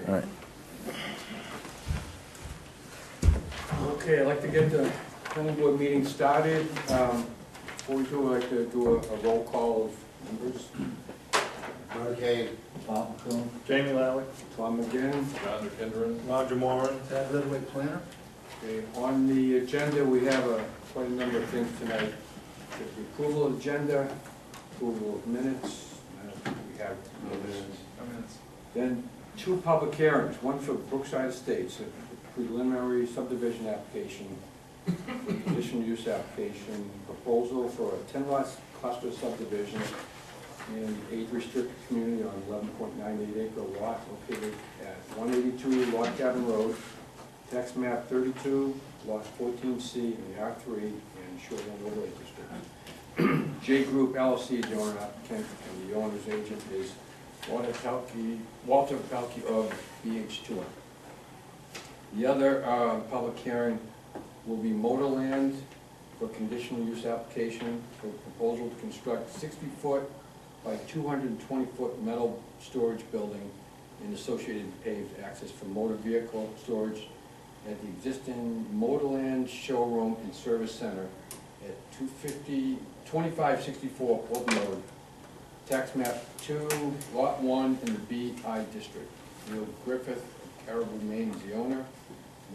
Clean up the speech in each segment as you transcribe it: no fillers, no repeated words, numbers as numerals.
All right. Okay, I'd like to get the planning board meeting started. Before we do, I'd like to do a roll call of members. Okay. Bob McCoon. Jamie Lally. Tom McGinn. John McKendron. Roger Moran. Ted Litwick, planner? Okay, on the agenda, we have quite a number of things tonight. There's the approval of agenda, approval of minutes, we have minutes. Then two public hearings, one for Brookside Estates, a preliminary subdivision application, conditional use application, proposal for a 10-lot cluster subdivision in age-restricted community on 11.98 acre lot located at 182 Log Cabin Road, tax map 32, lot 14C in the R3 and Shoreland Overlay District. J Group LLC is the owner applicant, and the owner's agent is Walter Pelkey of BH2. The other public hearing will be Motorland for conditional use application for proposal to construct 60-foot by 220-foot metal storage building and associated paved access for motor vehicle storage at the existing Motorland showroom and service center at 2564 Portland Road, tax map 2, lot 1 in the BI district. Neil Griffith of Caribou, Maine is the owner,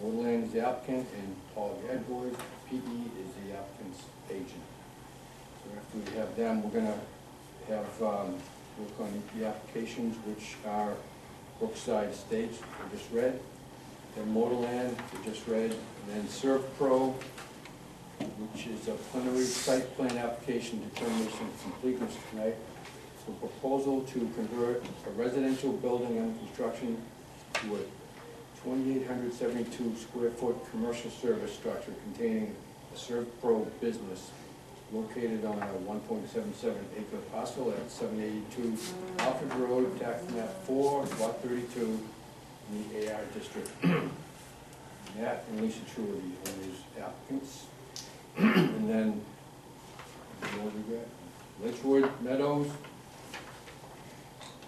Motorland is the applicant, and Paul Gadboy, PE, is the applicant's agent. So after we have them, we're gonna have work on the applications, which are Brookside Estates, we just read, then Motorland, we just read, and then ServPro, which is a plenary site plan application determination of completeness tonight. So proposal to convert a residential building under construction to a 2,872 square foot commercial service structure containing a ServPro business located on a 1.77 acre parcel at 782 Alfred Road, tax map 4, lot 32, in the AR district. Matt and Lisa True are the owners applicants. And then, what we got? Litchwood Meadows,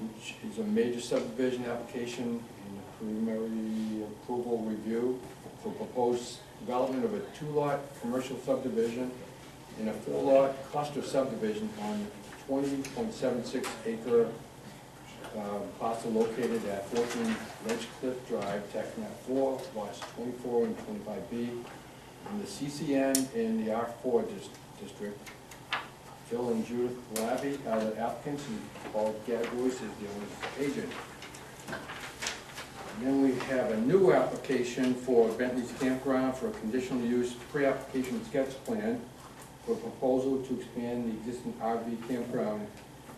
which is a major subdivision application and a preliminary approval review for proposed development of a 2-lot commercial subdivision and a 4-lot cluster subdivision on 20.76 acre parcel located at 14 Ledge Cliff Drive, tax map 4, lots 24 and 25B, in the CCN in the R4 district. Phil and Judith Labby are the applicants, and Paul Gadbois is the owner's agent. And then we have a new application for Bentley's Campground for a conditional use pre-application sketch plan for a proposal to expand the existing RV campground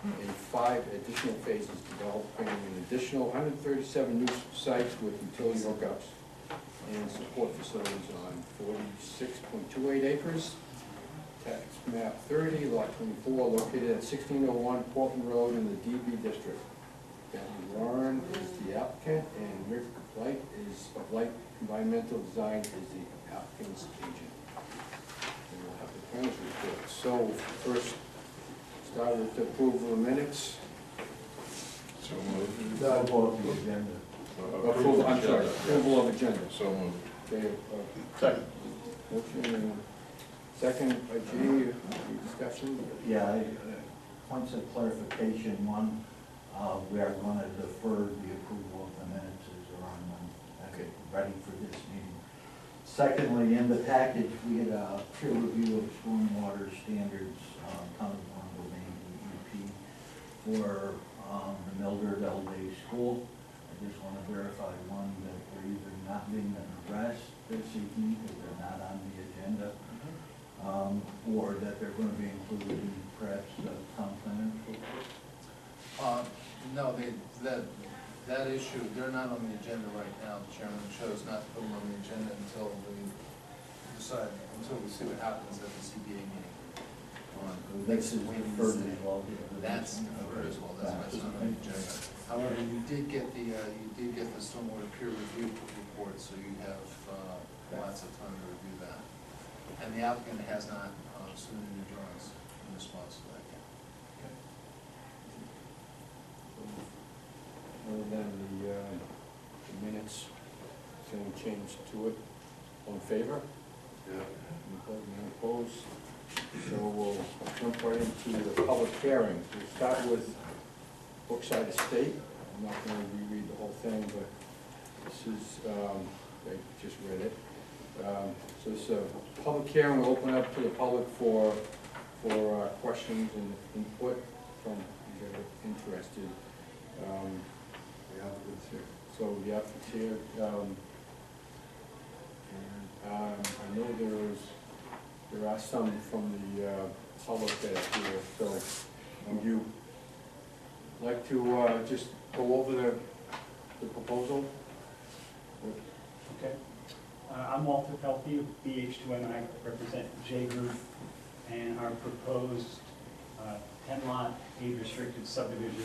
in 5 additional phases, developing an additional 137 new sites with utility hookups and support facilities on 46.28 acres. Tax map 30, lot 24, located at 1601 Portland Road in the DB district. Bentley Warren is the applicant, and Rick Light is of Light Environmental Design is the applicant's agent. And we'll have the planners report. So first, start with the approval of minutes. So moved. Approval of the agenda. Approval, I'm sorry, approval of agenda. So moved. Okay, Second. motion and second by G, any discussion? Yeah, points of clarification. One, we are going to defer the approval of the minutes as they're on, Okay. ready for this meeting. Secondly, in the package, we had a peer review of stormwater standards coming from the Maine DEP for the Mildred Day School. I just want to verify, one, that they're either not being addressed this evening because they're not on the agenda, or that they're going to be included in perhaps the town planner report. No, that issue, they're not on the agenda right now. The chairman chose not to put them on the agenda until we decide, until we see what happens at the CBA meeting. This is deferred as well. That's deferred as well, that's not on the agenda. However, you did get the stormwater peer review report, so you have lots of time to review that. And the applicant has not submitted new drawings in response to that yet. Other than the minutes. Is there any change to it? All in favor? Yeah. None opposed? So we'll jump right into the public hearing. We'll start with Brookside Estate. I'm not gonna reread the whole thing, but this is, I just read it. So it's a public hearing. We'll open up to the public for questions and input from those that are interested. The applicant's here. So the applicant's here. I know there are some from the public that are here, so would you like to just go over the proposal? Okay. I'm Walter Pelkey of BH2MI, represent J Group, and our proposed 10-lot age-restricted subdivision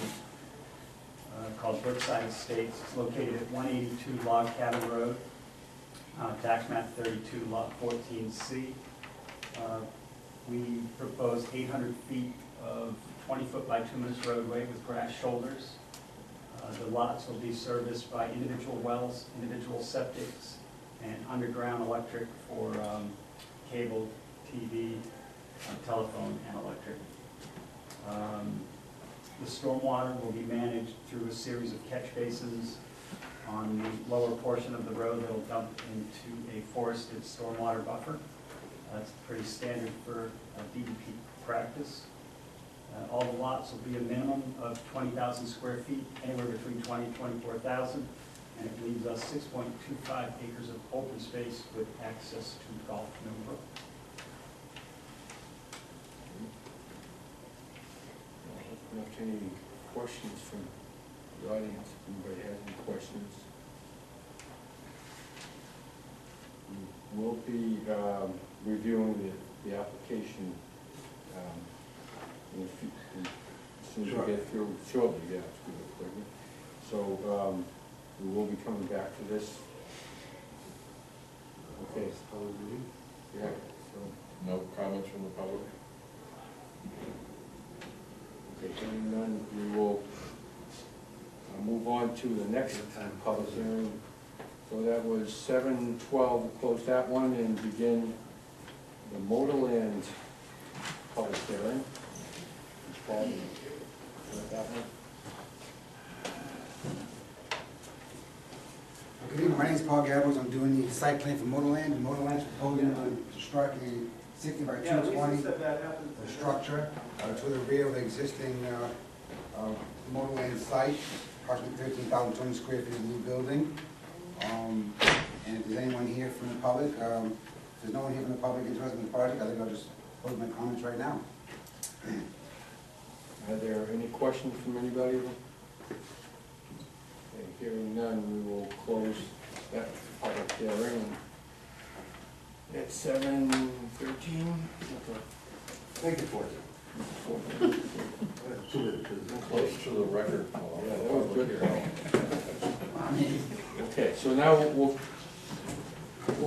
called Brookside Estates. It's located at 182 Log Cabin Road, tax map 32, lot 14C. We propose 800 feet of 20-foot bituminous roadway with grass shoulders. The lots will be serviced by individual wells, individual septics, and underground electric for cable, TV, telephone, and electric. The stormwater will be managed through a series of catch basins on the lower portion of the road that will dump into a forested stormwater buffer. That's pretty standard for a DEP practice. All the lots will be a minimum of 20,000 square feet, anywhere between 20 and 24,000, and it leaves us 6.25 acres of open space with access to Gulf Mill Brook. Open up to any questions from the audience? Anybody has any questions? We will be reviewing the application as soon as we get through, shortly, yeah, it's good, quickly. So we will be coming back to this. Okay. Yeah, so, No comments from the public? okay, hearing none, we will move on to the next public hearing. So that was 7/12, close that one and begin the Motorland public hearing. Paul, you want that one? Good evening, my name is Paul Gabbers. I'm doing the site plan for Motorland. Motorland's proposing to construct a 60 by 220 structure to the rear of the existing Motorland site, approximately 13,200 square feet of new building. And if there's anyone here from the public, if there's no one here from the public interested in the project, I think I'll just close my comments right now. Are there any questions from anybody? Okay, hearing none, we will close that public hearing at 7:13. Thank you for it. Close to the record, Paul. Yeah, that was good. I mean, Okay, so now we'll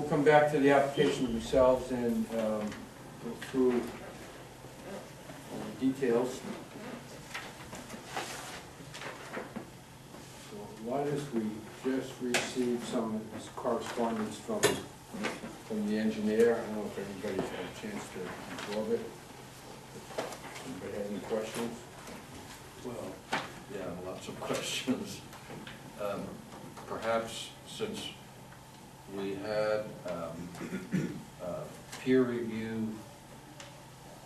come back to the applications themselves and go through details. So why does we just received some correspondence from the engineer? I don't know if anybody's had a chance to absorb it. Anybody have any questions? Well, yeah, lots of questions. Perhaps since we had peer review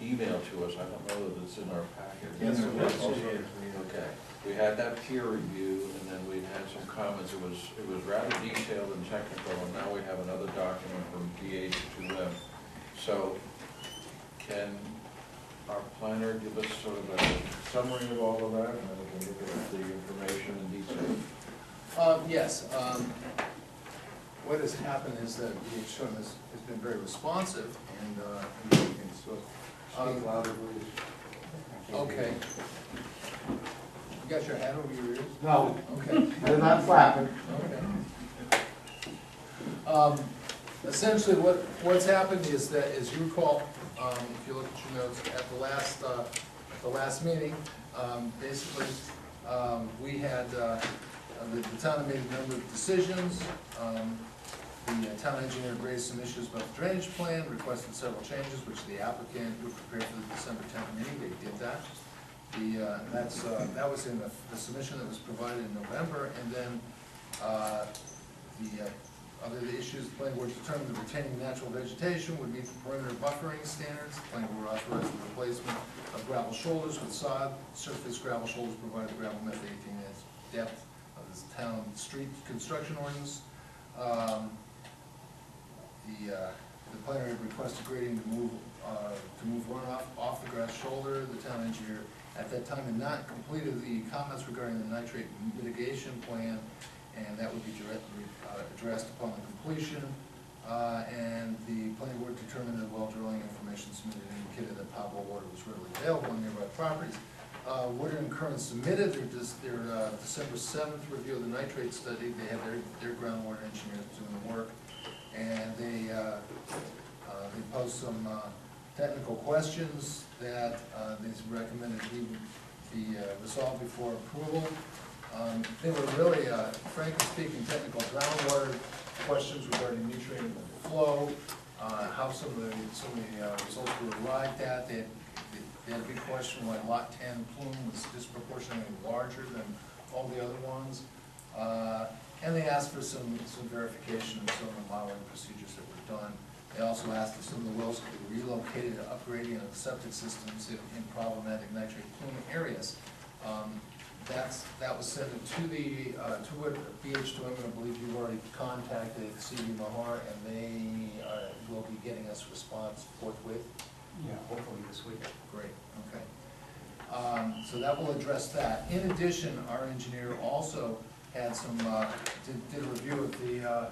email to us, I don't know that it's in our packet. Yes, it is. Okay, we had that peer review, and then we had some comments. It was rather detailed and technical, and now we have another document from BH2M. So can our planner give us sort of a summary of all of that, and then we can look at the information in detail? Yes. What has happened is that BH2M has been very responsive and Speak louder, please. okay. You got your hat over your ears? No, Okay. they're not flapping. Okay. Essentially, what's happened is that, as you recall, if you look at your notes, at the last meeting, basically, we had the town made a number of decisions. The town engineer raised some issues about the drainage plan, requested several changes, which the applicant would prepare for the December 10th meeting. They did that. That was in the submission that was provided in November, and then other issues, the planning board determined that retaining natural vegetation would meet the perimeter buffering standards. The planning board authorized the replacement of gravel shoulders with sod. Surface gravel shoulders provided the gravel met the 18-inch depth of the town street construction ordinance. The planner had requested grading to move runoff off the grass shoulder. The town engineer at that time had not completed the comments regarding the nitrate mitigation plan, and that would be addressed upon the completion. And the planning board determined that well drilling information submitted indicated that potable water was readily available on nearby properties. Woodard and Curran submitted their December 7th review of the nitrate study. They had their groundwater engineers doing the work, and they posed some technical questions that they recommended be resolved before approval. They were really, frankly speaking, technical groundwater questions regarding nutrient flow, how some of the results were arrived at. They had a big question why lot 10 plume was disproportionately larger than all the other ones. And they asked for some verification of some of the modeling procedures that were done. They also asked if some of the wells could be relocated to upgrading of septic systems in problematic nitrate plume areas. That was sent to the BH2M, and I believe you've already contacted C.B. Mahar, and they will be getting us a response forthwith. Yeah, hopefully this week. Great, okay. So that will address that. In addition, our engineer also had some, did a review of the,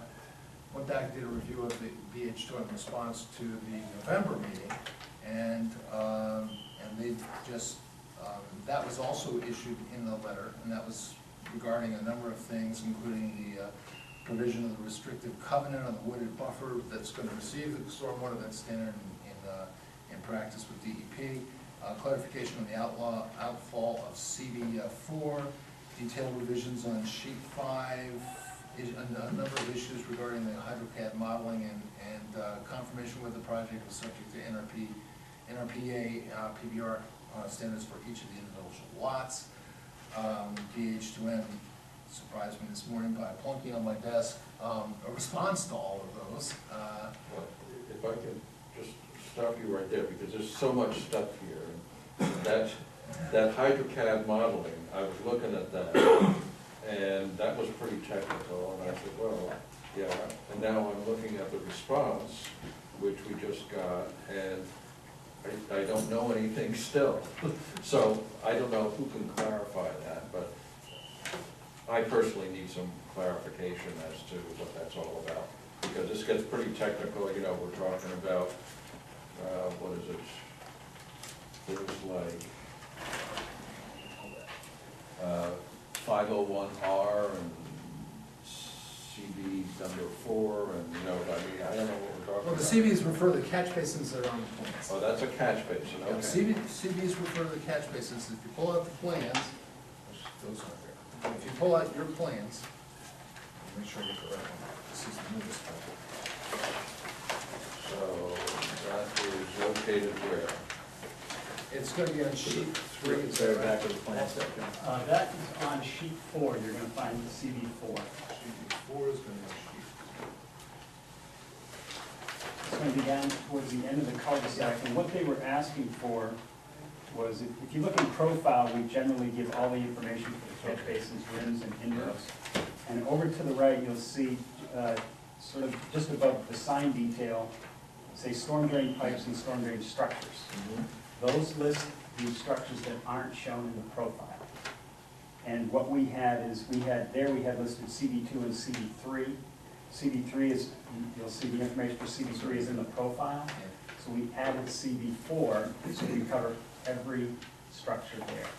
went back and did a review of the BH2M response to the November meeting, and they just, that was also issued in the letter, and that was regarding a number of things, including the provision of the restrictive covenant on the wooded buffer that's going to receive the stormwater that's standard in practice with DEP, clarification on the outfall of CB4, detailed revisions on sheet 5, a number of issues regarding the HydroCAD modeling, and confirmation with the project was subject to NRPA, PBR standards for each of the individual lots. BH2M surprised me this morning by plunking on my desk a response to all of those. If I could just stop you right there, because there's so much stuff here. That HydroCAD modeling, I was looking at that, and that was pretty technical, and I said, well, yeah. And now I'm looking at the response, which we just got, and I don't know anything still. So I don't know who can clarify that, but I personally need some clarification as to what that's all about. Because this gets pretty technical, you know, we're talking about, what is it? There's like 501R and CB number 4, and, you know, I mean, I don't know what we're talking Well, about. the CBs refer to the catch basins that are on the plans. Oh, that's a catch basin, Yeah, okay. CBs refer to the catch basins. If you pull out the plans, those aren't there. If you pull out your plans, make sure I get the right one. This is the newest one. So that is located where? It's gonna be on sheet 3. It's very back of the plan. That is on sheet 4, you're gonna find the CB4. Sheet 4 is gonna be on sheet. It's gonna be down towards the end of the cul-de-sac, and what they were asking for was, if you look in profile, we generally give all the information for the catch basins, rims, and inrows. And over to the right, you'll see, sort of just above the sign detail, say storm drain pipes and storm drain structures. Those list the structures that aren't shown in the profile. And what we had is, we had listed CB2 and CB3. CB3 is, you'll see the information for CB3 is in the profile. So we added CB4, so we cover every structure there.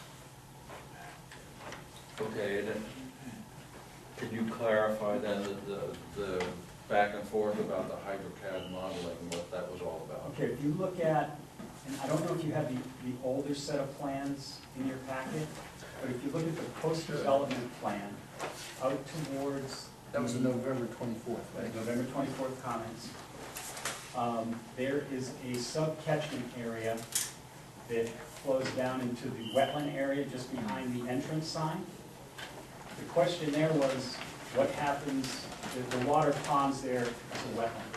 Okay, and then, can you clarify then the back and forth about the HydroCAD modeling, what that was all about? Okay, if you look at, and I don't know if you have the older set of plans in your packet, but if you look at the post-development plan, out towards. That was the November 24th, right? November 24th comments. There is a sub-catchment area that flows down into the wetland area just behind the entrance sign. The question there was, what happens, the water ponds there as a wetland.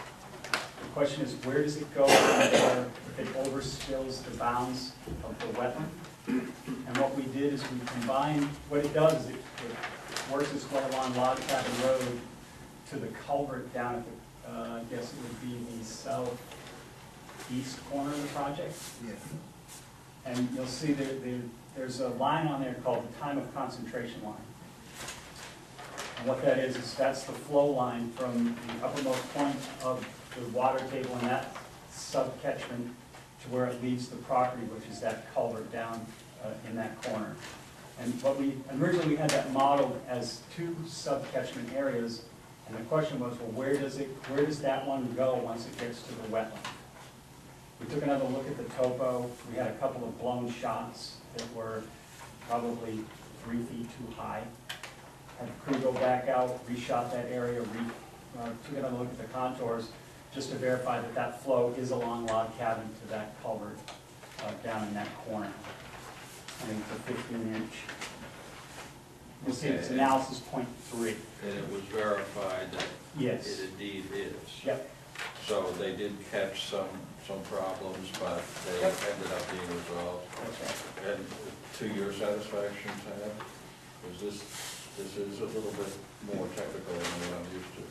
The question is, where does it go if it overspills the bounds of the wetland? And what we did is we combined, what it does is it works its way along Log Cabin Road to the culvert down at the, I guess it would be the southeast corner of the project. Yeah. And you'll see there's a line on there called the time of concentration line. And what that is that's the flow line from the uppermost point of the water table in that sub-catchment to where it leaves the property, which is that culvert down in that corner. And originally we had that modeled as two sub-catchment areas, and the question was, well, where does that one go once it gets to the wetland? We took another look at the topo. We had a couple of blown shots that were probably 3 feet too high. Had the crew go back out, reshot that area, took another look at the contours, just to verify that that flow is along Log Cabin to that culvert down in that corner. I think it's a 15-inch. You'll see it's analysis .3. And it was verified that Yes. it indeed is. Yep. So they did catch some problems, but they ended up being resolved. That's right. And to your satisfaction, Tab, is this is a little bit more technical than what I'm used to.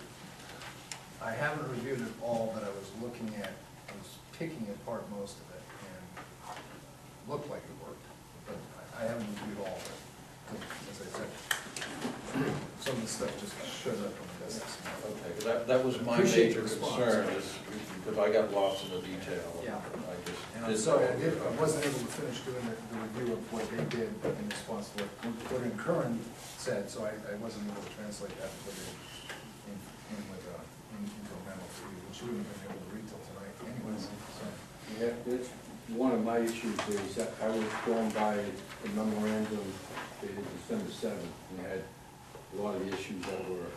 I haven't reviewed it all, but I was looking at, I was picking apart most of it, and it looked like it worked, but I haven't reviewed all of it. As I said, some of the stuff just shows up from the business. Okay, 'cause that was my Appreciate major your response. concern, is because I got lost in the detail. Yeah. I just And I'm didn't sorry, know. I wasn't able to finish doing the review of what they did in response to what Curran said, so I wasn't able to translate that and put it into a memo for you, which you wouldn't have been able to read till tonight anyways, so. Yeah, that's one of my issues is that I was going by the memorandum dated December 7th, and had a lot of the issues that were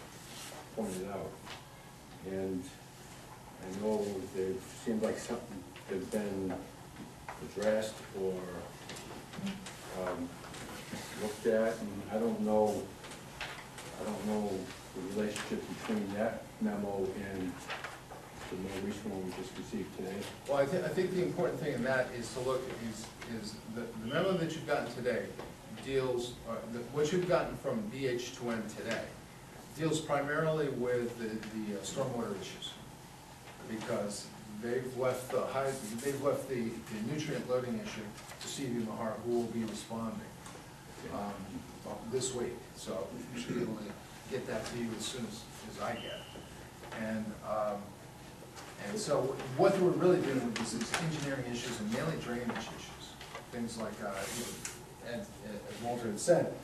pointed out. And I know they seemed like something had been addressed or looked at, and I don't know the relationship between that memo and the more recent one we just received today. Well, I think the important thing in that is to look at is the memo that you've gotten today deals, what you've gotten from BH2M today deals primarily with the stormwater issues, because they've left the nutrient loading issue to CV Mahar, who will be responding this week. So we should be able to get that to you as soon as I get it. And so what we're really dealing with is engineering issues and mainly drainage issues. Things like, as Walter had said,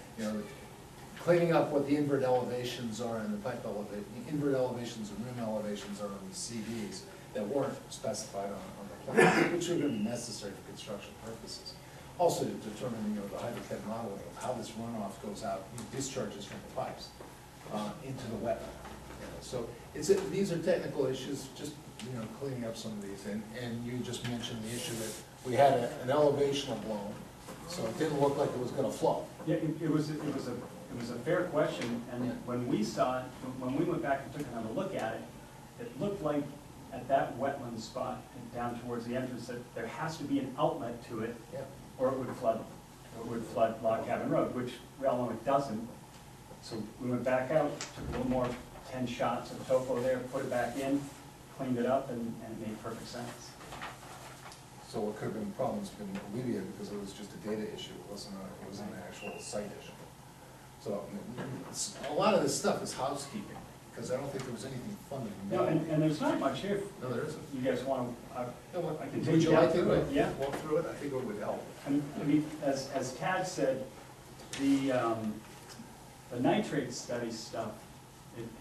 cleaning up what the invert elevations are and the pipe elevation, the invert elevations and rim elevations are on the CDs that weren't specified on the plan, which are going to be necessary for construction purposes. Also to determine, the hydrocad modeling of how this runoff goes out, discharges from the pipes into the wetland. So these are technical issues, just cleaning up some of these. And you just mentioned the issue that we had an elevational blown, so it didn't look like it was going to flow. Yeah, it was a fair question, and when we saw it, when we went back and took another look at it, it looked like at that wetland spot and down towards the entrance that there has to be an outlet to it, Yeah. or it would flood Log Cabin Road, which we all know it doesn't. So we went back out, took a little more 10 shots of topo there, put it back in, cleaned it up, and it made perfect sense. So what could have been problems been alleviated because it was just a data issue, it wasn't an actual site issue. So a lot of this stuff is housekeeping, because I don't think there was anything No, fundamental. and there's not much here. No, there isn't. You guys want to, I can take Would you you like down through to it, yeah. walk through it? I think it would help. I mean, as Tad said, the nitrate study stuff,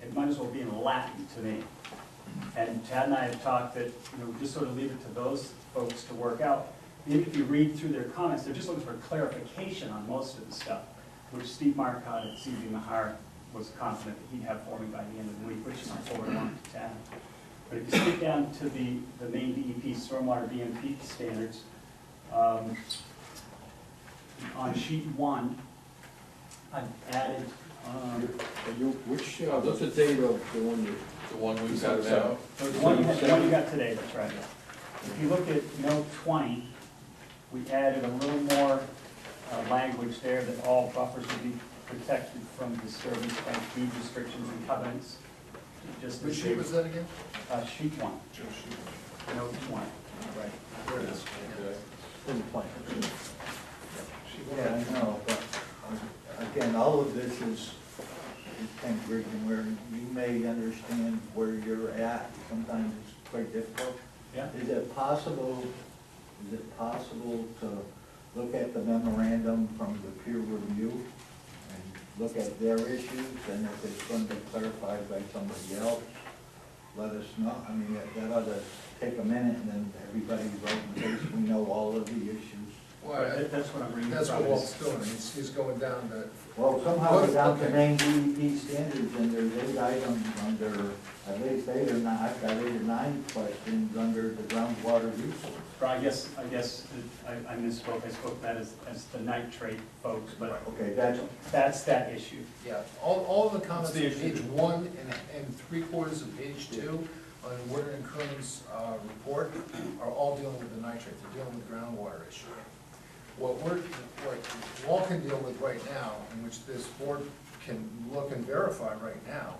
it might as well be in Latin to me. And Tad and I have talked that, just sort of leave it to those folks to work out. Maybe if you read through their comments, they're just looking for clarification on most of the stuff, which Steve Marcotte at CV Mahar was confident that he'd have for me by the end of the week, which I forwarded along to Tad. But if you skip down to the main DEP stormwater BMP standards, on sheet 1, I've added, What's the date of the one you? The one we got got now, the one you got today, that's right. If you look at note 20, we added a little more language there that all buffers will be protected from disturbance by deed restrictions and covenants. Just Which as sheet was that again? sheet 1, Joe sheet. note 20. Right, there it is. In the plan. Yeah, I know, but again, all of this is kind of bridging where you may understand where you're at. Sometimes it's quite difficult. Yeah. Is it possible to look at the memorandum from the peer review and look at their issues, and if it's going to be clarified by somebody else, let us know? I mean, that ought to take a minute, and then everybody's right in case we know all of the issues. Well, That's what I'm reading. that's what from. Walt's doing, he's going down to, Well, somehow we're down to main DEP standards, and there's 8 items under, at least 8 or 9, I've got 8 or 9 questions under the groundwater resource. Or I guess I misspoke, I spoke that as the nitrate folks, but Okay, that's that issue. yeah, all the comments on That's the issue. page 1 and 3/4 of page 2 on Warder and Kern's report are all dealing with the nitrate, they're dealing with the groundwater issue. What Walt can deal with right now, and which this board can look and verify right now,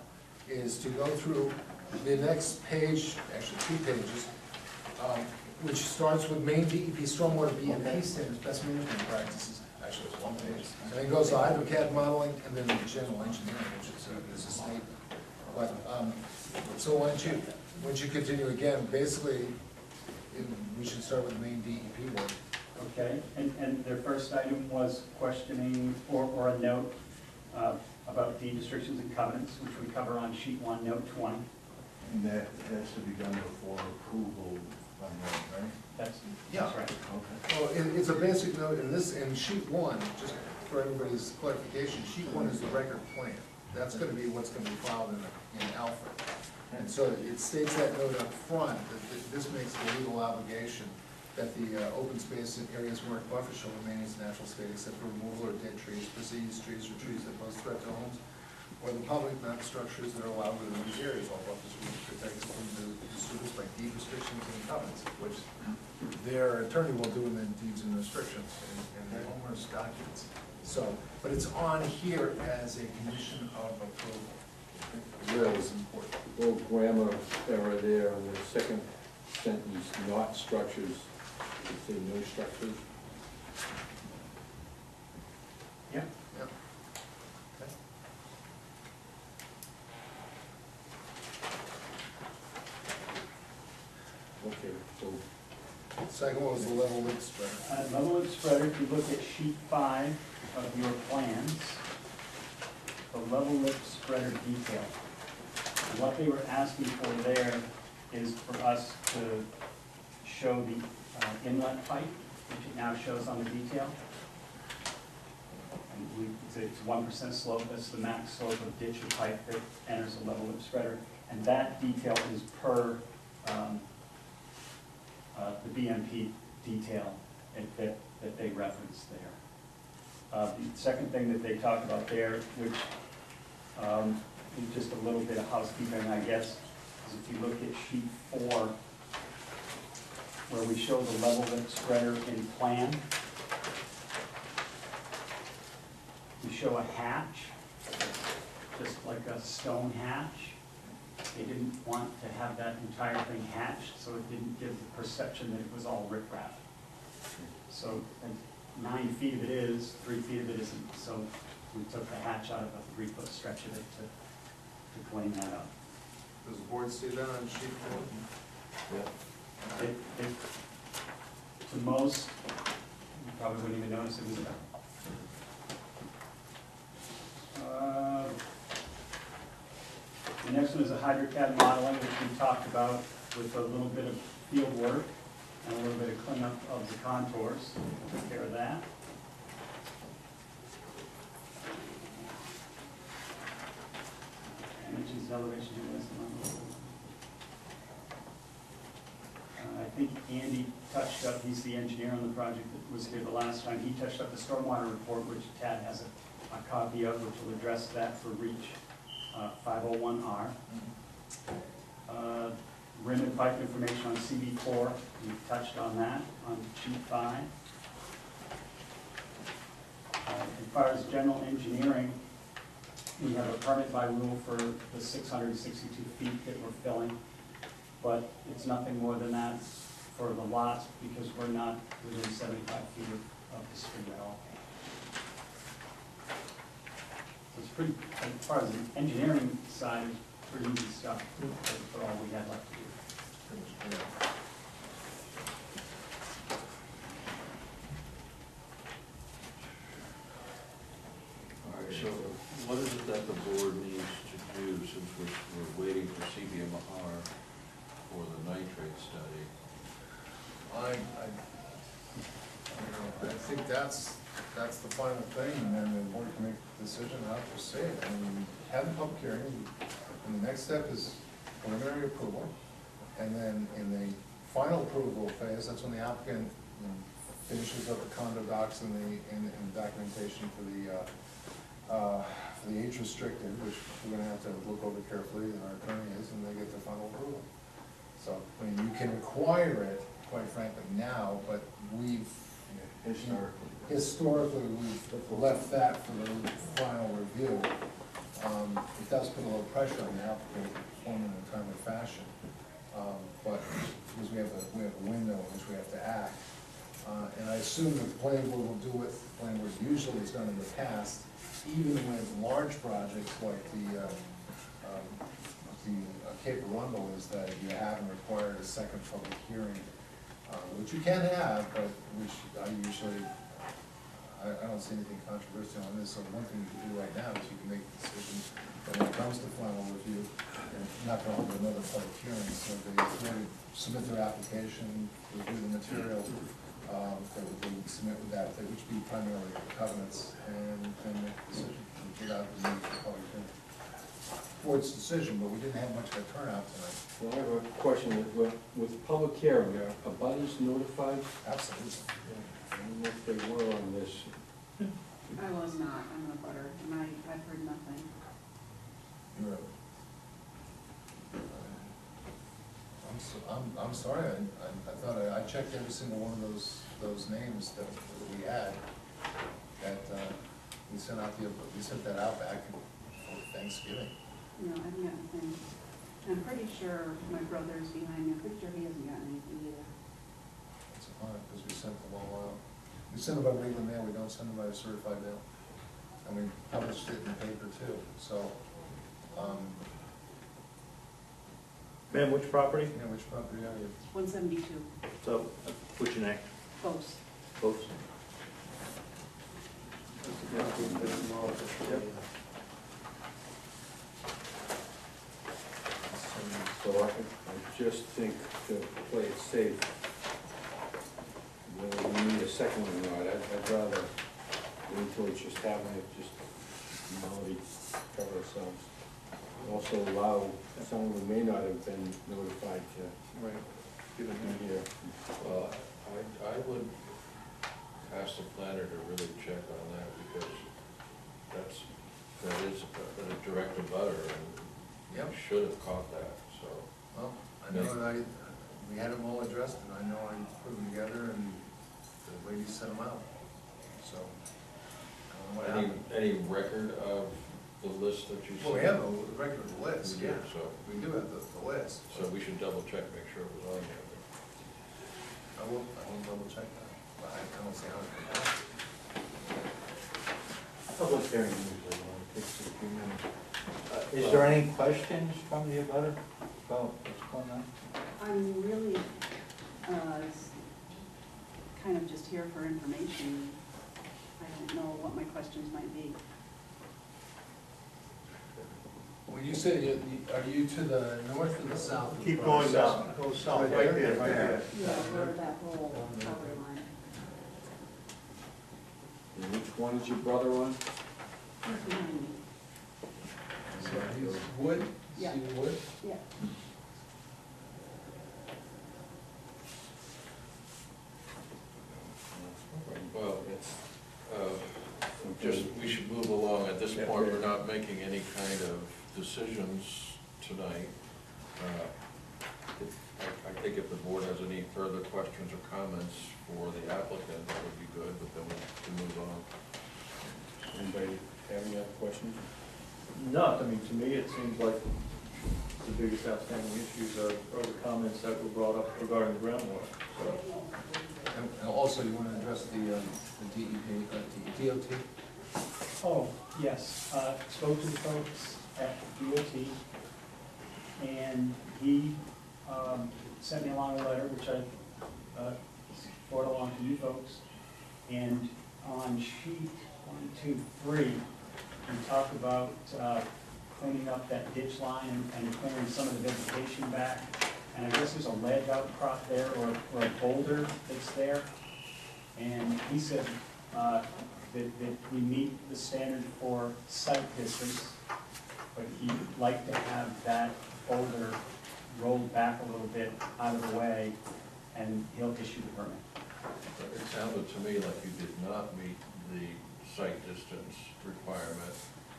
is to go through the next page, actually 2 pages, which starts with main DEP stormwater BMP standards, best management practices, actually it's 1 page, and then goes to HydroCAD modeling, and then the general engineering, which is a statement. But, so why don't you continue again, basically, we should start with the main DEP one. Okay, and their first item was questioning or a note about deed restrictions and covenants, which we cover on sheet 1, note 20. and that has to be done before approval, right? That's Yeah. right. Okay. Well, it's a basic note in sheet 1, just for everybody's clarification, sheet 1 is the record plan. That's gonna be what's gonna be filed in Alfred. And so it states that note up front, that this makes it a legal obligation that the open space and areas marked buffer shall remain in its natural state except for removal of dead trees, diseased trees, or trees that pose threat to homes, or the public, not structures that are allowed within these areas. All buffers will be protected from the disturbance by deed restrictions and covenants, which their attorney will do in the deeds and restrictions and the owner's documents. So, but it's on here as a condition of approval. Really It's important. little grammar error there on the second sentence, not structures, you say no structures. Yeah. Yeah. Okay. Okay, so, Second one was the level width spreader. Level of spreader, if you look at sheet 5 of your plans, the level lip spreader detail. And what they were asking for there is for us to show the inlet pipe, which it now shows on the detail. And it's 1% slope, that's the max slope of ditch or pipe that enters a level lip spreader. And that detail is per the BMP detail that they referenced there. The second thing that they talked about there, which is just a little bit of housekeeping, I guess, is if you look at sheet 4, where we show the level lip spreader in plan, we show a hatch, just like a stone hatch. They didn't want to have that entire thing hatched, so it didn't give the perception that it was all riprap. So 9 feet of it is, 3 feet of it isn't, so we took the hatch out of a 3-foot stretch of it to clean that up. Does the board see that on sheet 4? yeah. To most, you probably wouldn't even notice it was there. The next one is a HydroCAD modeling, which we talked about with a little bit of field work and a little bit of cleanup of the contours. Took care of that. Dimensions, elevations, and wisdom. I think Andy touched up, he's the engineer on the project that was here the last time, he touched up the stormwater report, which Tad has a copy of, which will address that for REACH 501R. Rim and pipe information on CB4, we've touched on that on sheet 5. As far as general engineering, we have a permit by rule for the 662 feet that we're filling, but it's nothing more than that for the lots because we're not within 75 feet of the street at all. So it's pretty, as far as the engineering side, it's pretty easy stuff for all we had left to do. All right, so what is it that the board needs to do since we're waiting for CBMR for the nitrate study? I think that's the final thing, and then the board can make the decision how to proceed. I mean, have the public hearing, and the next step is preliminary approval. And then in the final approval phase, that's when the applicant finishes up the condo docs and the documentation for the age restricted, which we're gonna have to look over carefully, and our attorney is, and they get the final approval. So, I mean, you can require it, quite frankly, now, but we've historically, we've left that for the final review. It does put a little pressure on the applicant to perform in a timely fashion. But because we have a window in which we have to act. And I assume that the planning board will do what the planning board usually has done in the past, even with large projects like the Cape Arundel, is that you haven't required a second public hearing, which you can have, but which I usually, I don't see anything controversial on this. So one thing you can do right now is you can make the decision that when it comes to final review, you're not going to hold another public hearing. So they submit their application, review the material that they would submit with that, which would be primarily the covenants, and then make a decision without the need for public hearing. Board's decision, but we didn't have much of a turnout tonight. Well, I have a question, with public hearing, are butters notified? Absolutely. I don't know if they were on this. I was not, I'm a butter, and I've heard nothing. You're I'm sorry, I thought I checked every single one of those names that we had, that we sent that out back for Thanksgiving. No, I haven't gotten anything. I'm pretty sure my brother's behind me, I'm pretty sure he hasn't gotten anything either. It's fine, because we sent them all out. We send them by regular mail, we don't send them by certified mail. And we published it in the paper too, so, Ma'am, which property? yeah, which property are you? 172, So, what's your name? close. Folks? Yep. So I just think to play it safe, whether we need a second one or not, I'd rather wait until it's just having it, just already cover ourselves. Also allow someone who may not have been notified to be here. Well, I would ask the planner to really check on that, because that is a direct abutter, and Yep. you should have caught that, so. Well, I know that we had them all addressed, and I know I put them together, and the lady sent them out, so. I don't know what happened. Any record of the list that you sent? Well, we have a regular list, We do, yeah. so. We do have the list. So we should double check, make sure it was on there. I will double check that, but I don't see how it could happen. Public hearing usually only takes a few minutes. Is there any questions from the abutter about what's going on? I'm really, kind of just here for information. I don't know what my questions might be. When you say, are you to the north or the south? of the Keep going property? down, go south, right there, right there. Yeah, where that whole property line. And which one is your brother on? Behind me. He's Wood, Yeah. Stephen Wood? Yeah. Well, it's, just, we should move along. At this point, we're not making any kind of decisions tonight. I think if the board has any further questions or comments for the applicant, that would be good, but then we can move on. Anybody have any other questions? No, I mean, to me, it seems like the biggest outstanding issues are the comments that were brought up regarding the groundwater. So, And also, you wanna address the DEP, DOT? Oh, yes, spoke to the folks at DOT, and he sent me along a letter, which I forwarded along to you folks. And on sheet 1, 2, 3, we talked about cleaning up that ditch line and clearing some of the vegetation back. And I guess there's a ledge outcrop there, or a boulder that's there. And he said that we meet the standard for site distance, but he'd like to have that boulder rolled back a little bit out of the way, and he'll issue the permit. It sounded to me like you did not meet the site distance requirement,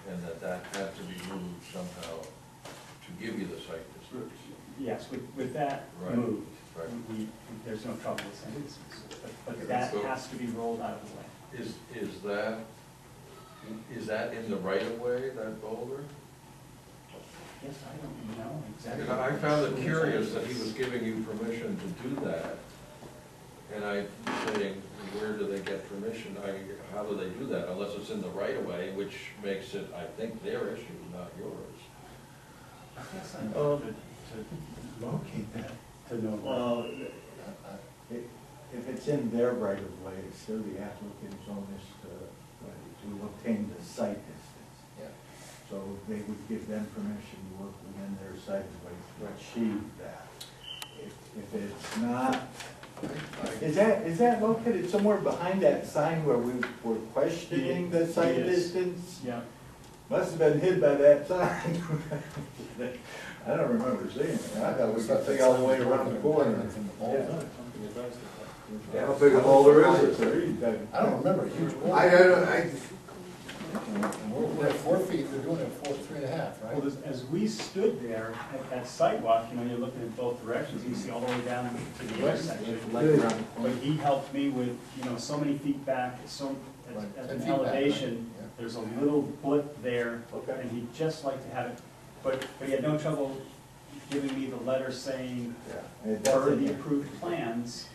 and that had to be moved somehow to give you the site distance. Yes, with that Right. moved, Right. there's no trouble with site distance, but that has to be rolled out of the way. Is that in the right of way, that boulder? Yes, I don't know exactly. Because I found it curious that he was giving you permission to do that. And I'm saying, where do they get permission? How do they do that? Unless it's in the right of way, which makes it, I think, their issue, not yours. I guess I know to locate that, to know. Well, if it's in their right of way, it's still the applicant's onus to obtain the site distance. Yeah. So they would give them permission to work within their site of way to achieve that. If it's not, is that located somewhere behind that sign where we were questioning the site It is. distance? Yeah, Must have been hid by that sign. I don't remember seeing it. I thought we could see all the way around the corner. Yeah. How big a boulder is it? I don't remember, a huge boulder. I don't know, We're at 4 feet, they're doing it at 3.5, right? well, as we stood there at that sidewalk, you're looking in both directions, you see all the way down to the intersection. But he helped me with, so many feet back, at 10 an feet back, elevation, right? Yeah. there's a little blip there, Okay. and he'd just like to have it, but he had no trouble giving me the letter saying, per the approved plans,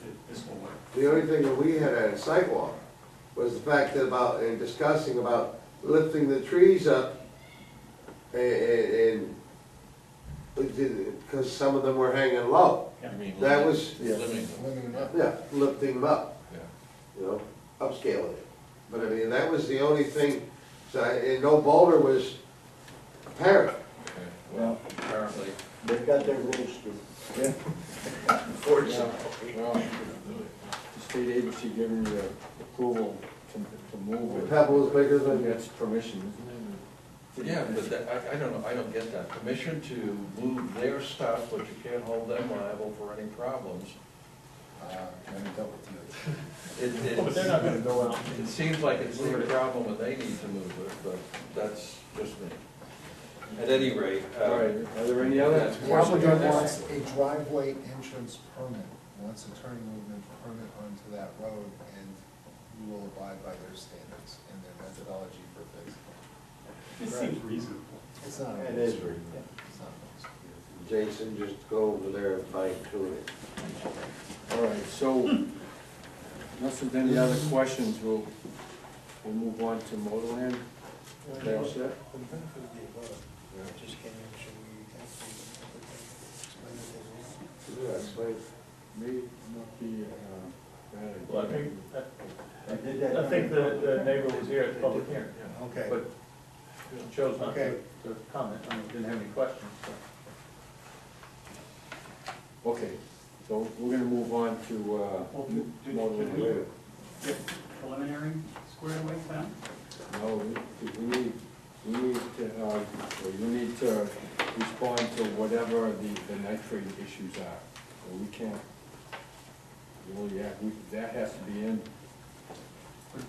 that this will work. the only thing that we had at a sidewalk was the fact that discussing about lifting the trees up and because some of them were hanging low. I mean, That was- limiting them. Limiting them up. Yeah, lifting them up, Yeah. upscaling it. But I mean, that was the only thing, and no boulder was apparent. Okay, well, apparently, They've got their rules too. Yeah. Unfortunately. well, The state agency giving you approval to move The it. pebble is bigger than. That's permission, isn't it? yeah, but I don't know, I don't get that. Permission to move their stuff, but you can't hold them liable for any problems. I haven't dealt with you. But they're not gonna go out. It seems like it's their problem and they need to move it, but that's just me. At any rate. All right, are there any other That's The questions on applicant this? wants a driveway entrance permit, wants a turning movement permit onto that road, and you will abide by their standards and their methodology for fixing it. This seems reasonable. It's not. It is reasonable. It's not. Jason, just go over there and fine tune it. All right, so, unless there's any other questions, we'll move on to Motorland. They all set? Just can't should Yeah, explain. Me, not the, Well, I I think the neighbor was here at the public hearing, Okay. but chose not Okay. to comment, didn't have any questions, so. Okay, so we're gonna move on to, Well, did we Motorland. get preliminary squared away, Tom? No, we need we need to respond to whatever the nitrate issues are. So we can't, really, that has to be in.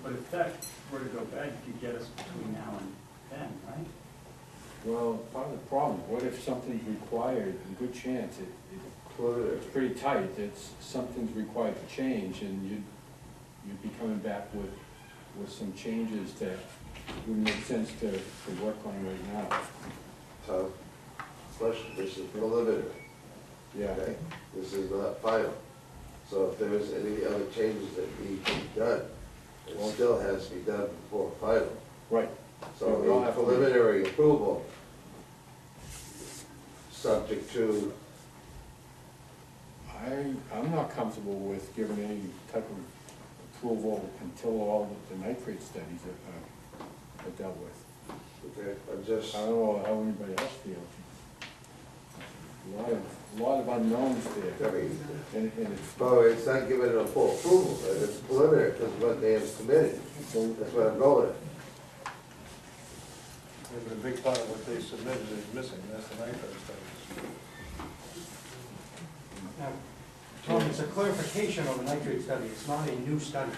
But if that were to go bad, you could get us between now and then, right? Well, part of the problem, what if something's required, a good chance, it's pretty tight, something's required to change, and you'd be coming back with some changes that wouldn't make sense to work on right now. So, question, this is preliminary. Yeah, Okay, this is not final. So if there is any other changes that need to be done, it still has to be done before final. right. So We all the have to- preliminary approval, subject to, I'm not comfortable with giving any type of approval until all the nitrate studies are dealt with. okay, I'm just, I don't know how anybody else feels. A lot of unknowns there. I mean, And it's, well, it's not giving it a full approval, but it's preliminary, because what they have committed, that's what I'm going at. Yeah, but a big part of what they submitted is missing, that's the nitrate studies. Now, Tom, it's a clarification of a nitrate study, it's not a new study.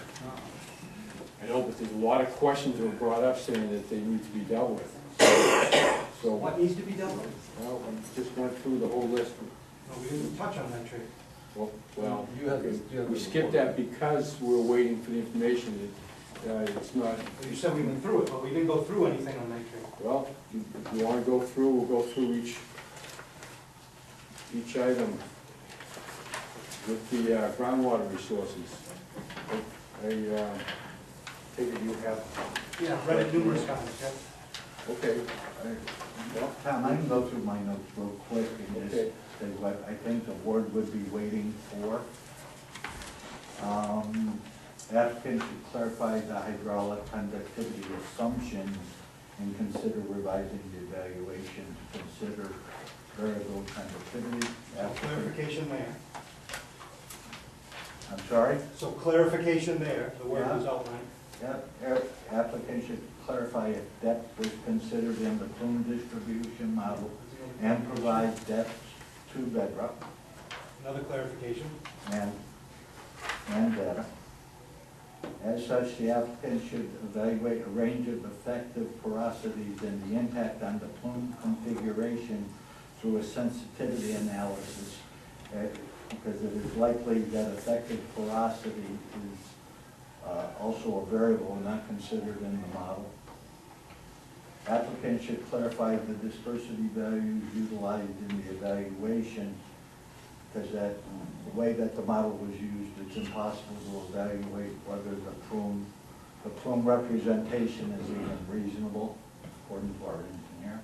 I know, but there's a lot of questions that were brought up saying that they need to be dealt with. So, What needs to be done? well, I just went through the whole list. No, we didn't touch on nitrate. Well, You have the we skipped that because we're waiting for the information. It's not, You said we went through it, but we didn't go through anything on nitrate. well, if you want to go through, we'll go through each item with the groundwater resources. I take it you have, Yeah, read it numerous times, yeah. okay. Well, Tom, I can go through my notes real quick and just Okay. say what I think the board would be waiting for. Applicant should clarify the hydraulic conductivity assumptions and consider revising the evaluation to consider variable conductivity. Clarification there. I'm sorry? So clarification there, the word was Yeah. outlined. Yep, applicant should clarify if depth was considered in the plume distribution model and provide depth to bedrock Another clarification. and data. As such, the applicant should evaluate a range of effective porosities and the impact on the plume configuration through a sensitivity analysis, because it is likely that effective porosity is also a variable not considered in the model. Applicant should clarify the dispersity values utilized in the evaluation, because the way that the model was used, it's impossible to evaluate whether the plume representation is even reasonable, according to our engineer.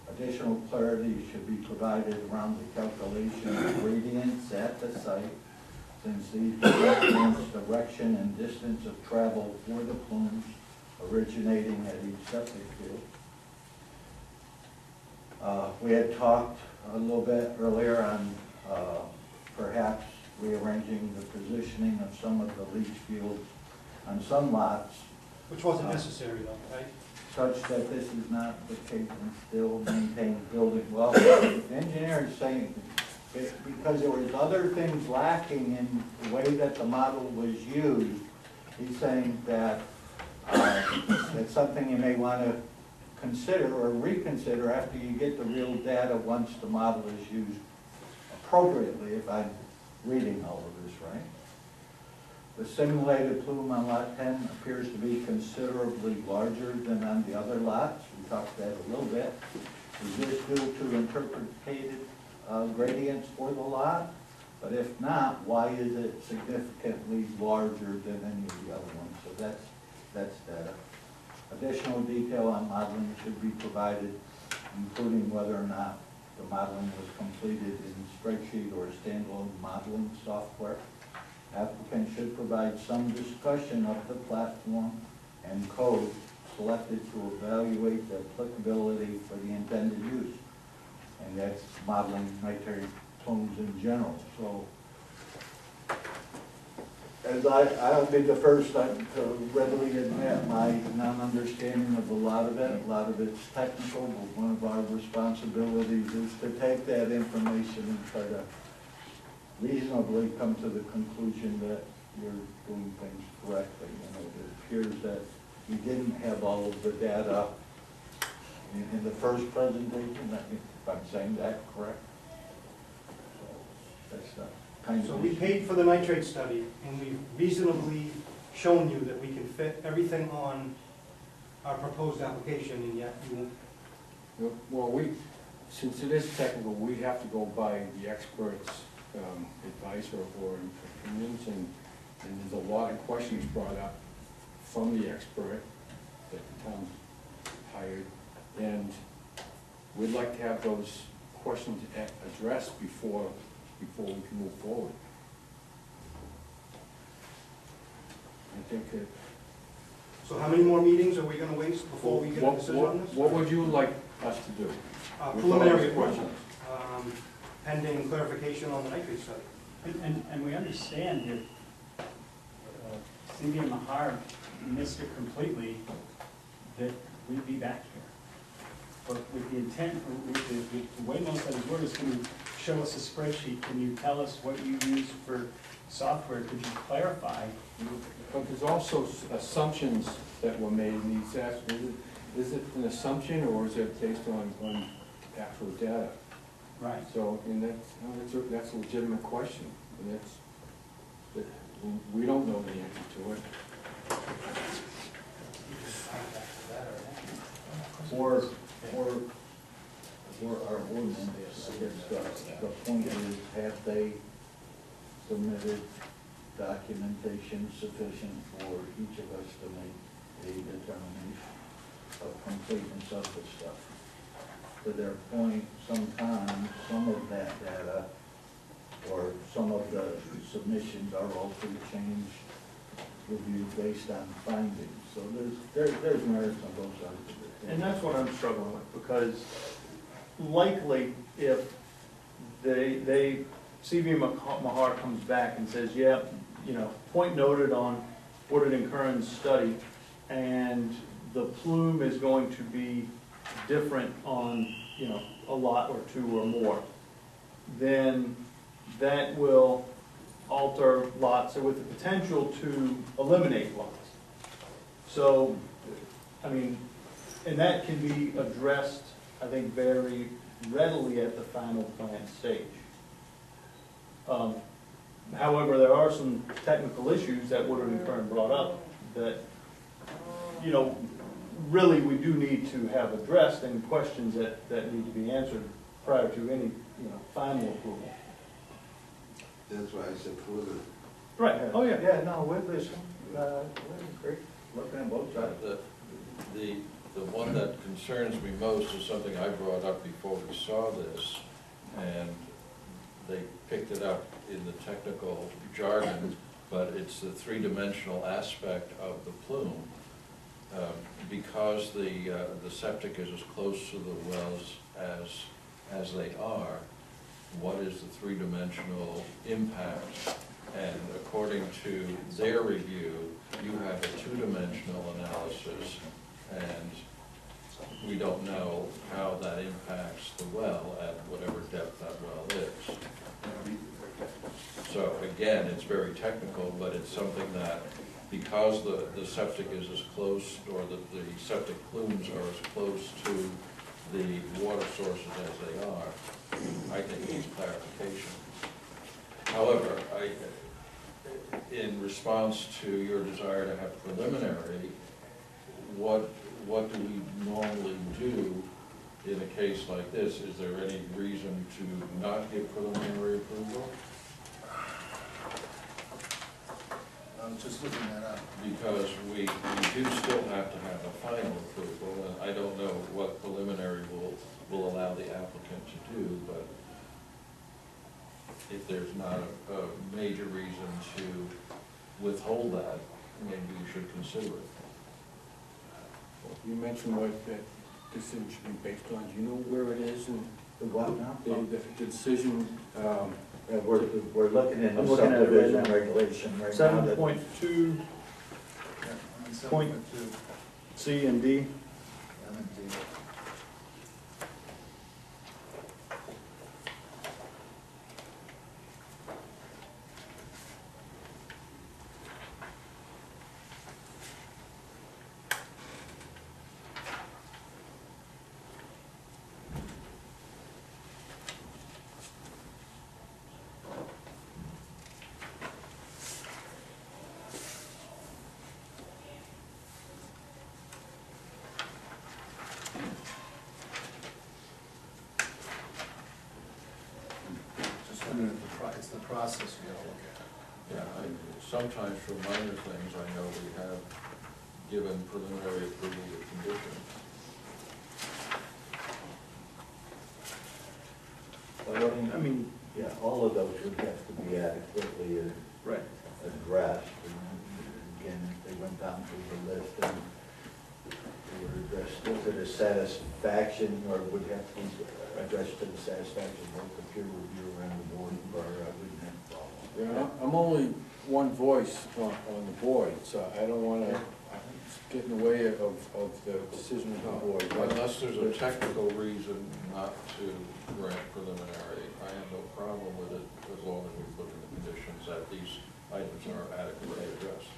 Additional clarity should be provided around the calculation of gradients at the site, since these influence direction and distance of travel for the plumes originating at each septic field. We had talked a little bit earlier on perhaps rearranging the positioning of some of the leach fields on some lots, Which wasn't necessary though, right? such that this is not the case and still maintain building. Well, the engineer is saying, because there was other things lacking in the way that the model was used, he's saying that it's something you may want to consider or reconsider after you get the real data once the model is used appropriately, if I'm reading all of this right. The simulated plume on lot 10 appears to be considerably larger than on the other lots. We talked that a little bit. Is this due to interpreted gradients for the lot? But if not, why is it significantly larger than any of the other ones? So that's data. Additional detail on modeling should be provided, including whether or not the modeling was completed in spreadsheet or standalone modeling software. Applicant should provide some discussion of the platform and code selected to evaluate the applicability for the intended use. And that's modeling nitrate plumes in general. So as I'll be the first to readily admit my non-understanding of a lot of it. A lot of it's technical, but one of our responsibilities is to take that information and try to reasonably come to the conclusion that you're doing things correctly. You know, it appears that you didn't have all of the data in the first presentation, if I'm saying that correct. So that's kind of. So we paid for the nitrate study, and we've reasonably shown you that we can fit everything on our proposed application, and yet you won't. Well, since it is technical, we have to go by the experts' advice or opinions, and there's a lot of questions brought up from the expert that the town hired, and we'd like to have those questions addressed before we can move forward. I think that. So how many more meetings are we gonna waste before we get a decision on this? What would you like us to do? Preliminary questions. approval, pending clarification on the nitrate study. And we understand that Cindy and Mahar missed it completely, that we'd be back here. But with the intent, with the way most of his word is, can you show us a spreadsheet? Can you tell us what you use for software? Could you clarify? But there's also assumptions that were made in these asks. Is it an assumption, or is it based on actual data? Right. So, and that's a legitimate question, and we don't know the answer to it. Or our ordinance, I guess, the point is, have they submitted documentation sufficient for each of us to make a determination of completeness of the stuff? To their point, sometimes some of that data or some of the submissions are altered, changed, reviewed based on findings. So there's merits on both sides of it. And that's what I'm struggling with, because likely if CV Mahar comes back and says, yeah, you know, point noted on Woodard and Kern's study, and the plume is going to be different on, you know, a lot or two or more, then that will alter lots with the potential to eliminate lots. So, I mean, and that can be addressed, I think, very readily at the final plan stage. However, there are some technical issues that Woodard and Kern brought up that, you know, really we do need to have addressed, and questions that need to be answered prior to any, you know, final approval. That's why I said preliminary. Right, oh yeah. Yeah, no, we're listening, we're great, looking at both sides. The one that concerns me most is something I brought up before we saw this, and they picked it up in the technical jargon, but it's the three-dimensional aspect of the plume. Because the septic is as close to the wells as they are, what is the three-dimensional impact? And according to their review, you have a two-dimensional analysis, and we don't know how that impacts the well at whatever depth that well is. So again, it's very technical, but it's something that, because the septic is as close, or the septic plumes are as close to the water sources as they are, I think needs clarification. However, in response to your desire to have preliminary, what do we normally do in a case like this? Is there any reason to not give preliminary approval? I'm just looking that up. Because we do still have to have a final approval, and I don't know what preliminary will allow the applicant to do, but if there's not a major reason to withhold that, maybe you should consider it. You mentioned what that decision should be based on. Do you know where it is? And The what now? the decision We're looking at I'm the looking at it right subdivision now. regulation right now. 7.2 Yeah, on Point. 7.2, C and D. and then D. Just looking at it's the process we gotta look at. Yeah, sometimes for minor things, I know we have given preliminary approval with conditions. I mean, yeah, all of those would have to be adequately Right. addressed. And again, they went down through the list and they were addressed to the satisfaction, or would have to be addressed to the satisfaction of both the peer reviewer and the board, or I wouldn't have a problem. Yeah, I'm only one voice on the board, so I don't wanna get in the way of the decision of the board. Unless there's a technical reason not to grant preliminary, I have no problem with it as long as we put in the conditions that these items are adequately addressed.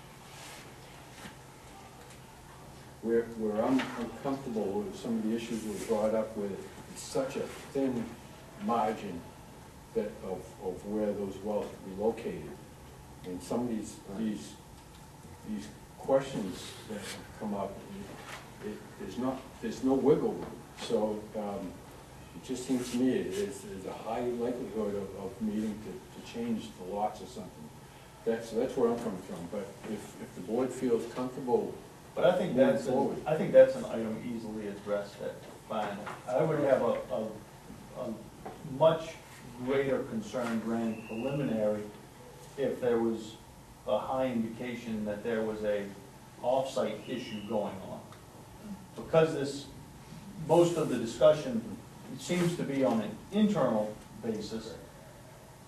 Where I'm uncomfortable with some of the issues we brought up with, it's such a thin margin that of where those wells could be located. And some of these questions that have come up, there's no wiggle room. So, it just seems to me there's a high likelihood of needing to change the lots or something. So that's where I'm coming from, but if the board feels comfortable. But I think that's, an item easily addressed at final. I would have a much greater concern granting preliminary if there was a high indication that there was a off-site issue going on. Because most of the discussion seems to be on an internal basis,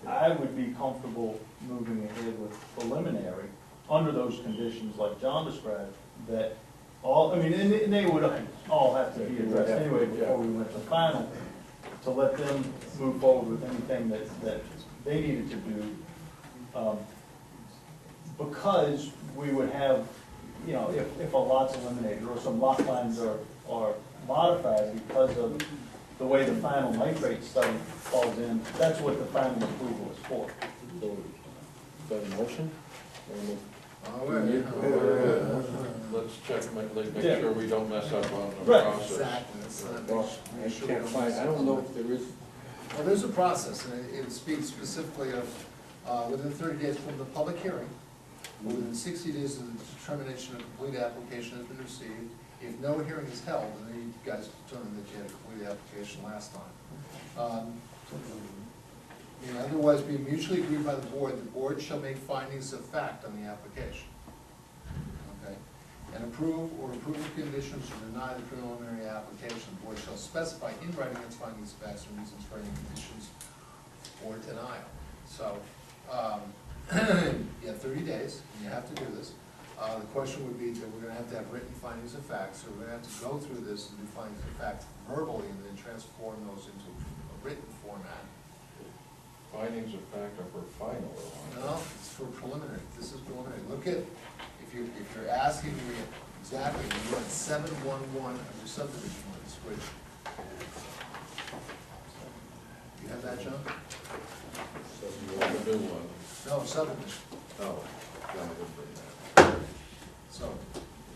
I would be comfortable moving ahead with preliminary under those conditions like John described, that and they would all have to be addressed anyway before we went to final, to let them move forward with anything that they needed to do. Because we would have, if a lot's eliminated or some lot lines are modified because of the way the final nitrate study falls in, that's what the final approval is for. So, is that a motion? Let's check, make Yeah. sure we don't mess up on the Right. process. Exactly. That's not- Well, I can't find, I don't know if there is. Well, there's a process, and it speaks specifically of, within 30 days from the public hearing, within 60 days of the determination of complete application has been received. If no hearing is held, and then you guys determined that you had a complete application last time. And otherwise be mutually agreed by the board shall make findings of fact on the application. Okay? And approve or approve of conditions or deny the preliminary application. The board shall specify in writing its findings of facts and reasons for any conditions or denial. So, you have 30 days, and you have to do this. The question would be that we're gonna have to have written findings of fact, so we're gonna have to go through this and do findings of fact verbally and then transform those into a written format. Findings of fact are for final. No, it's for preliminary, this is preliminary. Look at, if you're asking me exactly, you want 711 of your subdivision ones, which, you have that, John? The new one. No, subdivision. Oh, yeah, I didn't bring that. So,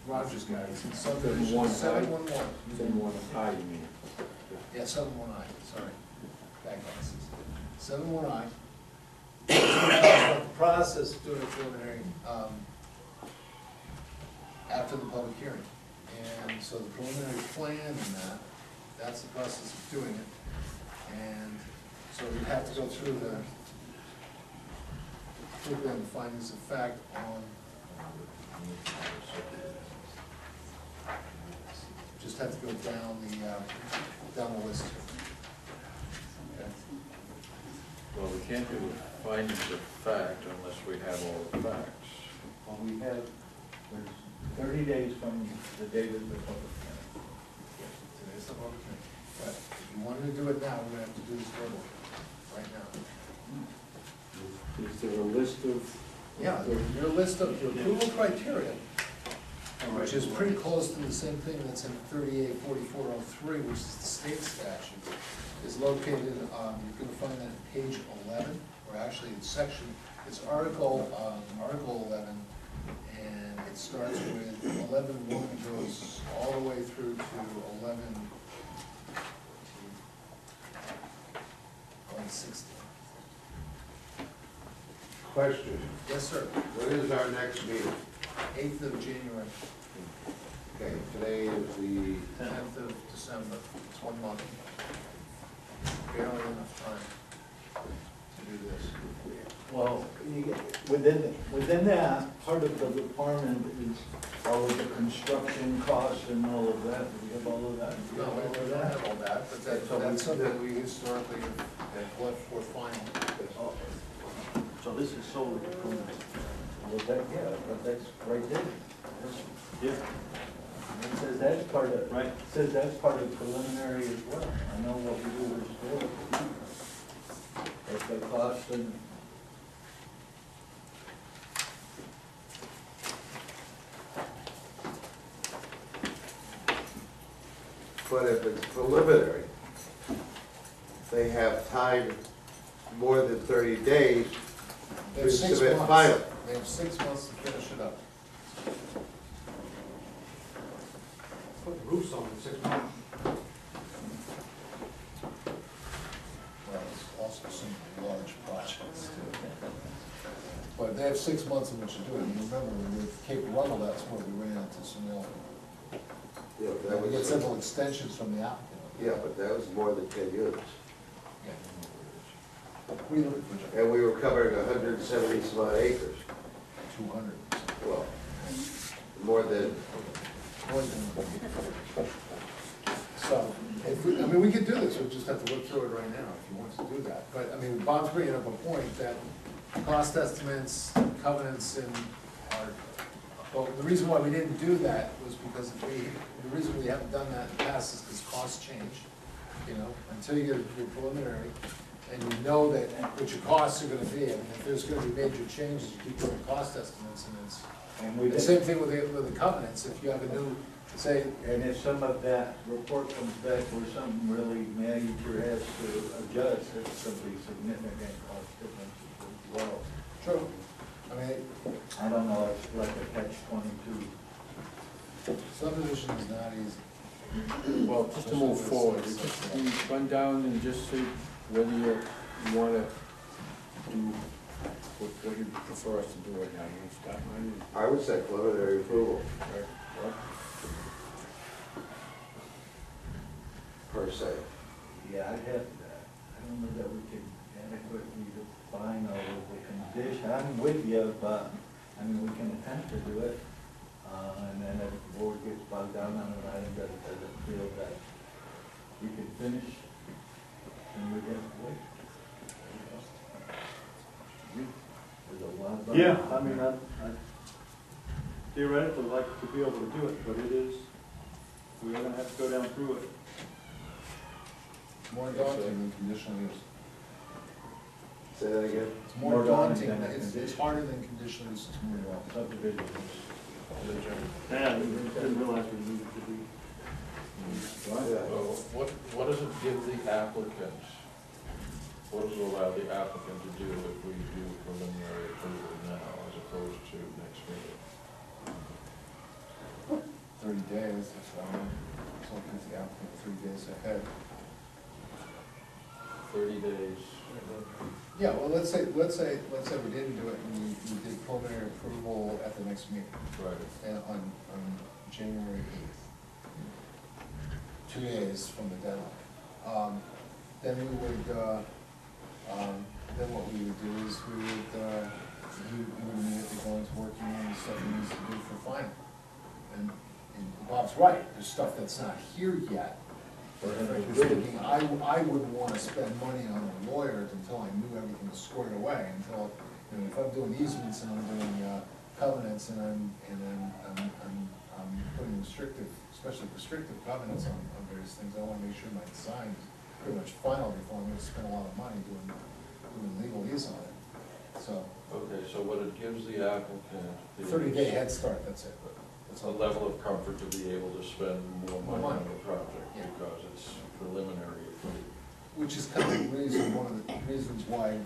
Roger's got it, it's 711. 711. Then one I, you mean. Yeah, 719, sorry, back glasses. 719. The process of doing a preliminary, after the public hearing. And so the preliminary plan and that's the process of doing it. And so we have to go through the findings of fact on, just have to go down the list. Okay. Well, we can't do findings of fact unless we have all the facts. Well, we have, there's 30 days from the date of the public hearing. Today's the public hearing. But if you wanted to do it now, we're gonna have to do this verbally, right now. Is there a list of? Yeah, your list of your approval criteria, which is pretty close to the same thing that's in 384403, which is the state statute, is located, you're gonna find that on page 11, or actually it's section, it's article 11, and it starts with 11.1, goes all the way through to 11.16. Question, Yes, sir. when is our next meeting? 8th of January, Okay, today is the, 10th of December, it's 1 month. Barely enough time to do this. Well, within that, part of the requirement is all of the construction costs and all of that. Do we have all of that? No, we don't have all that, but that's something we historically have left for final. Oh, so this is solely the preliminary. Well, that, yeah, but that's right there. Yeah, It says that's part of, right, it says that's part of preliminary as well. I know what we do historically. But the cost and, but if it's preliminary, they have time more than 30 days They to have 6 submit months. final. They have 6 months to finish it up. Put roofs on in 6 months. Well, it's also some large projects too. But they have 6 months in which to do it. And remember, with Cape Arundel, that's where we ran into some real, Yeah, that we get was, several extensions from the applicant. yeah, but that was more than 10 units. Yeah. We look for And we were covering 170 some odd acres. 200. Well, more than, So, if we, I mean, we could do this, we'll just have to look through it right now if you want to do that. But, I mean, Bob's bringing up a point that cost estimates, covenants, and our, well, the reason why we didn't do that was because the reason we haven't done that in the past is because costs change, you know, until you get your preliminary, and you know that, what your costs are gonna be. I mean, if there's gonna be major changes, you keep doing cost estimates, and it's, and we the same thing with the covenants, if you have a new, say, and if some of that report comes back where something really major has to adjust, it's simply significant cost differences as well. true, I mean, I don't know, it's like a catch-22. subdivision is not easy. Well, just to move forward, can you run down and just see whether you wanna do what you prefer us to do right now? You start, I would say preliminary approval per se. Yeah, I'd have, I don't know that we can adequately define all of the conditions. I'm with you, but, I mean, we can attempt to do it. And then if the board gets bogged down on an item that doesn't feel that we can finish, then we have to wait. There's a lot of. yeah, I mean, I theoretically like to be able to do it, but it is, we are gonna have to go down through it. More daunting than conditional use. Say that again? It's more More daunting daunting, than a it's condition. harder than conditional use, it's more daunting. Subdivision. Yeah, we didn't realize we needed to be. Yeah. So what does it give the applicant, what does it allow the applicant to do if we do preliminary approval now as opposed to next meeting? 30 days, that's, so it gives the applicant 3 days ahead. 30 days. Yeah, well, let's say we didn't do it, and we did preliminary approval at the next meeting, Right. and on January 8th. 2 days from the deadline. Then we would, then what we would do is we would immediately go into working on the stuff we need to do for final. And Bob's right, there's stuff that's not here yet, But frankly speaking, I wouldn't wanna spend money on lawyers until I knew everything was squared away, until, you know, if I'm doing easements and I'm doing covenants and I'm putting restrictive, especially restrictive covenants on various things, I wanna make sure my design is pretty much final before I'm gonna spend a lot of money doing legalese on it. So, Okay, so what it gives the applicant is 30-day head start, that's it. it's a level of comfort to be able to spend more money on the project Yeah. because it's preliminary. Which is kind of the reason, one of the reasons why, you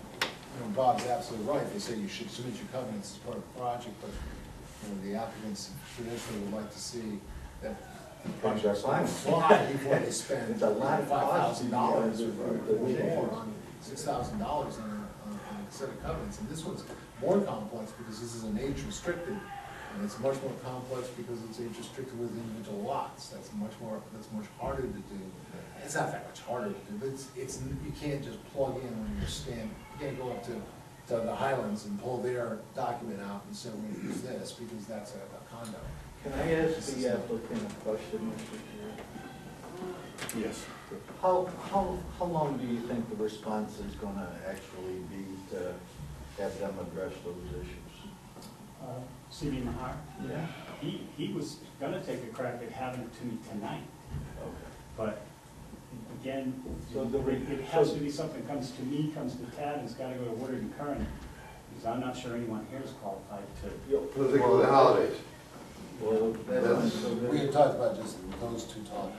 know, Bob's absolutely right, they say you should submit your covenants as part of the project, but, you know, the applicants traditionally would like to see that the project's Fine. fly before they spend It's a lot of $5,000 cost. or more on $6,000 on a set of covenants, and this one's more complex because this is an age restricted, and it's much more complex because it's age restricted with individual lots, that's much harder to do. It's not that much harder to do, but it's, you can't just plug in when you're standing, you can't go up to the Highlands and pull their document out and say, we're gonna use this, because that's a condo. Can I ask the applicant a question, Mr. Chair? Yes. How long do you think the response is gonna actually be to have them address those issues? C.B. Mahar, Yeah. he was gonna take a crack at having it to me tonight, Okay. but again, So the re- it has to be something that comes to me, comes to Tad, and it's gotta go to Woodard and Curran, because I'm not sure anyone here is qualified to. Particularly the holidays. Well, That's- We had talked about just those two talking,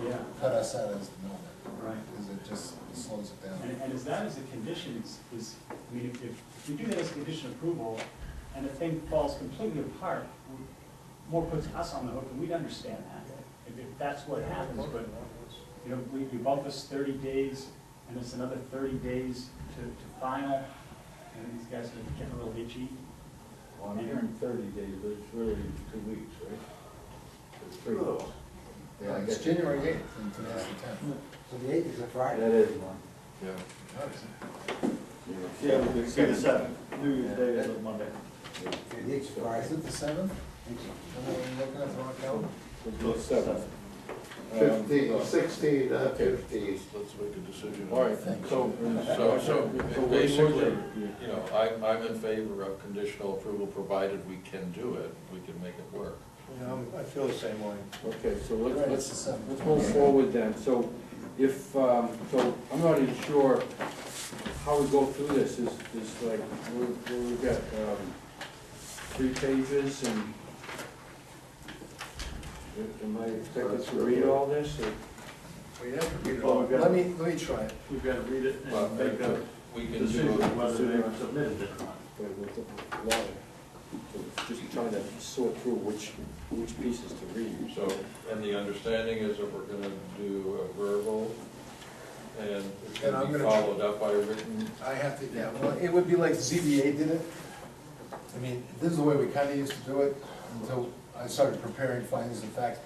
Yeah. cut us out as the middleman, Right. because it just slows it down. And as that as a condition is, I mean, if you do that as a condition of approval, and the thing falls completely apart, more puts us on the hook, and we'd understand that, if that's what happens, but, you know, you bump us 30 days, and it's another 30 days to final, and these guys are getting a little itchy. Well, I'm hearing 30 days, but it's really 2 weeks, right? It's 3 weeks. Yeah, it's January 8th and today's the 10th. So the 8th is a Friday. That is one. Yeah. Yeah, it's the 7th, New Year's Day is on Monday. The 8th is a Is Friday. it the 7th? Am I looking at the wrong calendar? It's 7th. 15, 16, not 15. Let's make a decision. All right, So what- basically, you know, I'm in favor of conditional approval, provided we can do it, we can make it work. Yeah, I feel the same way. Okay, so Right, it's let's the 7th. move forward then. So if, so I'm not even sure how we go through this, is like, we've got 3 pages and am I expected to read all this? Or? Well, you have to read it Well, all. we've got- Let me try it. We've got to read it Well, and make a we can decision do, whether they submitted it or not. But with a lot of- so just trying to sort through which pieces to read. so, and the understanding is that we're gonna do a verbal, and it's And I'm gonna be gonna tr- followed up by a written. I have to, yeah, well, it would be like ZBA did it. I mean, this is the way we kinda used to do it until I started preparing findings of facts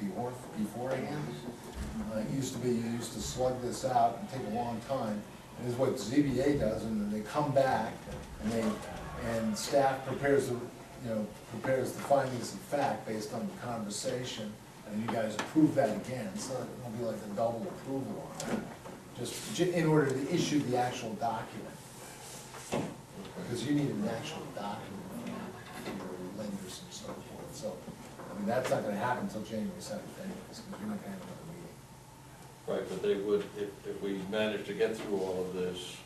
beforehand. It used to be, you used to slug this out and take a long time. And this is what ZBA does, and then they come back and staff prepares prepares the findings of fact based on the conversation, and you guys approve that again. So it'll be like a double approval on that, just in order to issue the actual document. Because you need an actual document for your lenders and so forth, so, I mean, that's not gonna happen until January 7th anyways, because you're not gonna have another meeting. Right, but they would, if we manage to get through all of this,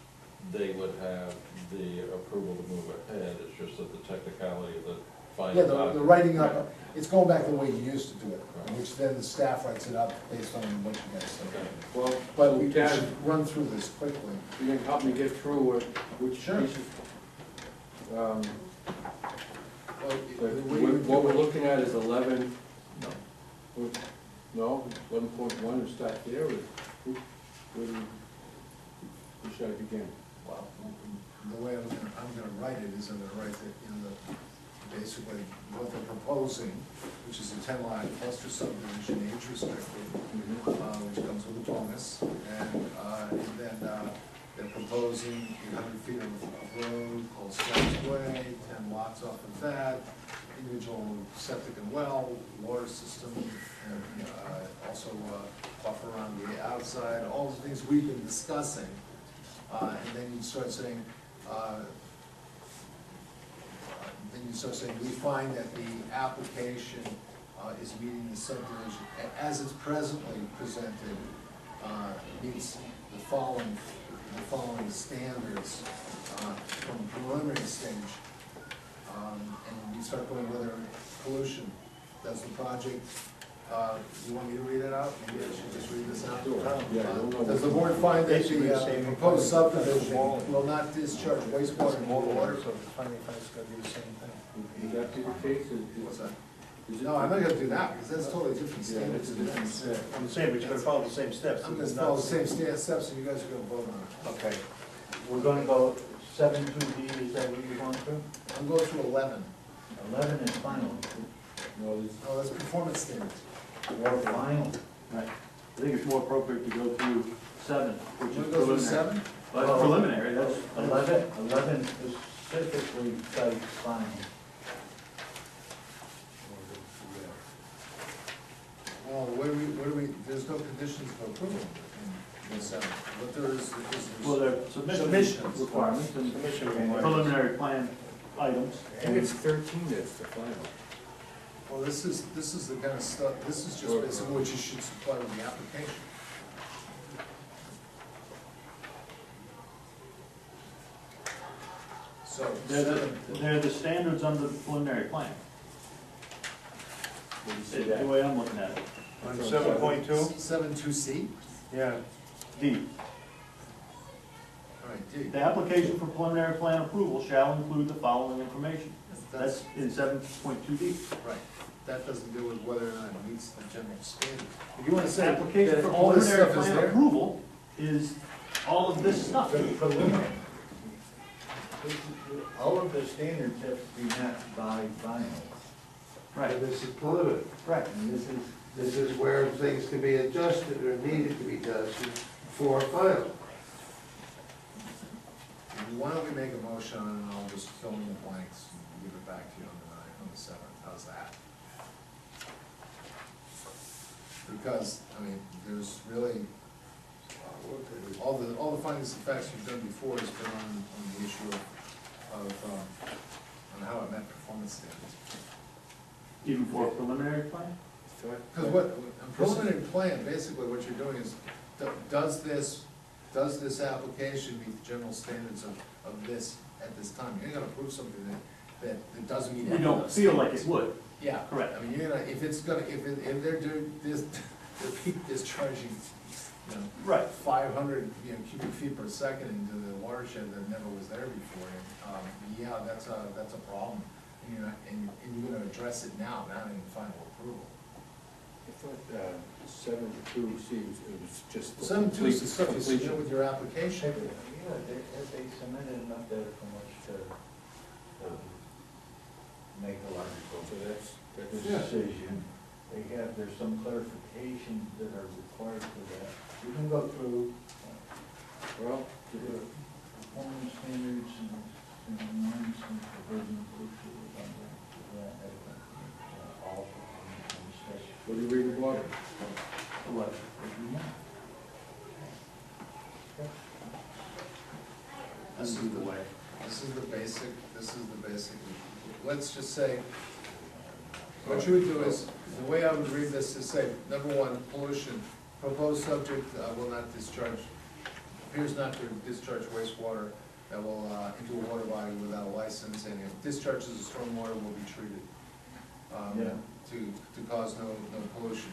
they would have the approval to move ahead, it's just that the technicality of the final Yeah, the document. writing up, it's going back the way you used to do it, which then the staff writes it up based on what you guys say. Okay. Well, But we Dad, should run through this quickly. you can help me get through which Sure. pieces. Well, What we're looking at is 11. No, 11.1, we start there, or where should I begin? Well, the way I'm gonna write it is I'm gonna write it in basically what they're proposing, which is a 10-lot cluster subdivision, age restricted, which comes with a bonus, and then they're proposing 800 feet of road called Scotts Way, 10 lots off of that, individual septic and well, water system, and also buffer around the outside, all the things we've been discussing. And then you start saying, we find that the application is meeting the subdivision, as it's presently presented, meets the following standards from preliminary stage. And you start going whether pollution, does the project, you want me to read it out? Maybe I should just read this out. Does the board find that the proposed subdivision will not discharge wastewater and water? So the finding of fact's gonna be the same thing. Is that the case? What's that? No, I'm not gonna do that, because that's totally different standards. I'm saying, but you're gonna follow the same steps. I'm gonna follow the same steps, and you guys are gonna vote on it. Okay. We're gonna go 7-2D, is that what you're going through? I'm going through 11. 11 is final, No, this, Oh, that's performance standards. or final. Right. I think it's more appropriate to go through 7, which You is wanna go through preliminary. 7? Well, it's preliminary, that's. 11 specifically cites final. Well, where do we, there's no conditions of approval in 7. What there is Well, there are submission Submissions. requirements and Submission and requirements. preliminary plan items. I think it's 13 that's the final. well, this is the kind of stuff, this is just basically what you should supply with the application. So, They're the standards under the preliminary plan, is the way I'm looking at it. On 7.2? 7.2C? Yeah. D, All right, D. the application for preliminary plan approval shall include the following information. That's in 7.2D. Right, that doesn't do with whether or not it meets the general standard. If you wanna The say application that for all this preliminary stuff is plan there. approval is all of this stuff. All of the standards have to be met by final. Right. This is preliminary. Correct. And This is where things can be adjusted or needed to be adjusted for final. Why don't we make a motion and I'll just fill in the blanks and give it back to you on the 7th, how's that? Because, I mean, there's really, all the findings and facts you've done before has been on the issue on how it met performance standards. Even for a preliminary plan? Because a preliminary plan, basically what you're doing is, does this application meet the general standards of this at this time? You're not gonna prove something that doesn't meet We any of don't those feel like standards. it would. Yeah. Correct. I mean, you're gonna, if they're doing this, they're peak discharging, you know, Right. 500, cubic feet per second into the watershed that never was there before, yeah, that's a problem. And you're gonna address it now, not in final approval. I thought 7.2C was just. 7.2 is the stuff you completion. submit with your application. Yeah, they submitted enough data from which to make a logical So that's, decision. There's some clarifications that are required for that. You can go through, well, the performance standards and norms and provisions, all performance standards. what do you read the bottom? What? This is the way. This is the basic, let's just say, what you would do is, the way I would read this is say, number 1, pollution, proposed subject will not discharge, appears not to discharge wastewater that will, into a water body without a license, and if discharges of stormwater will be treated, to cause no pollution.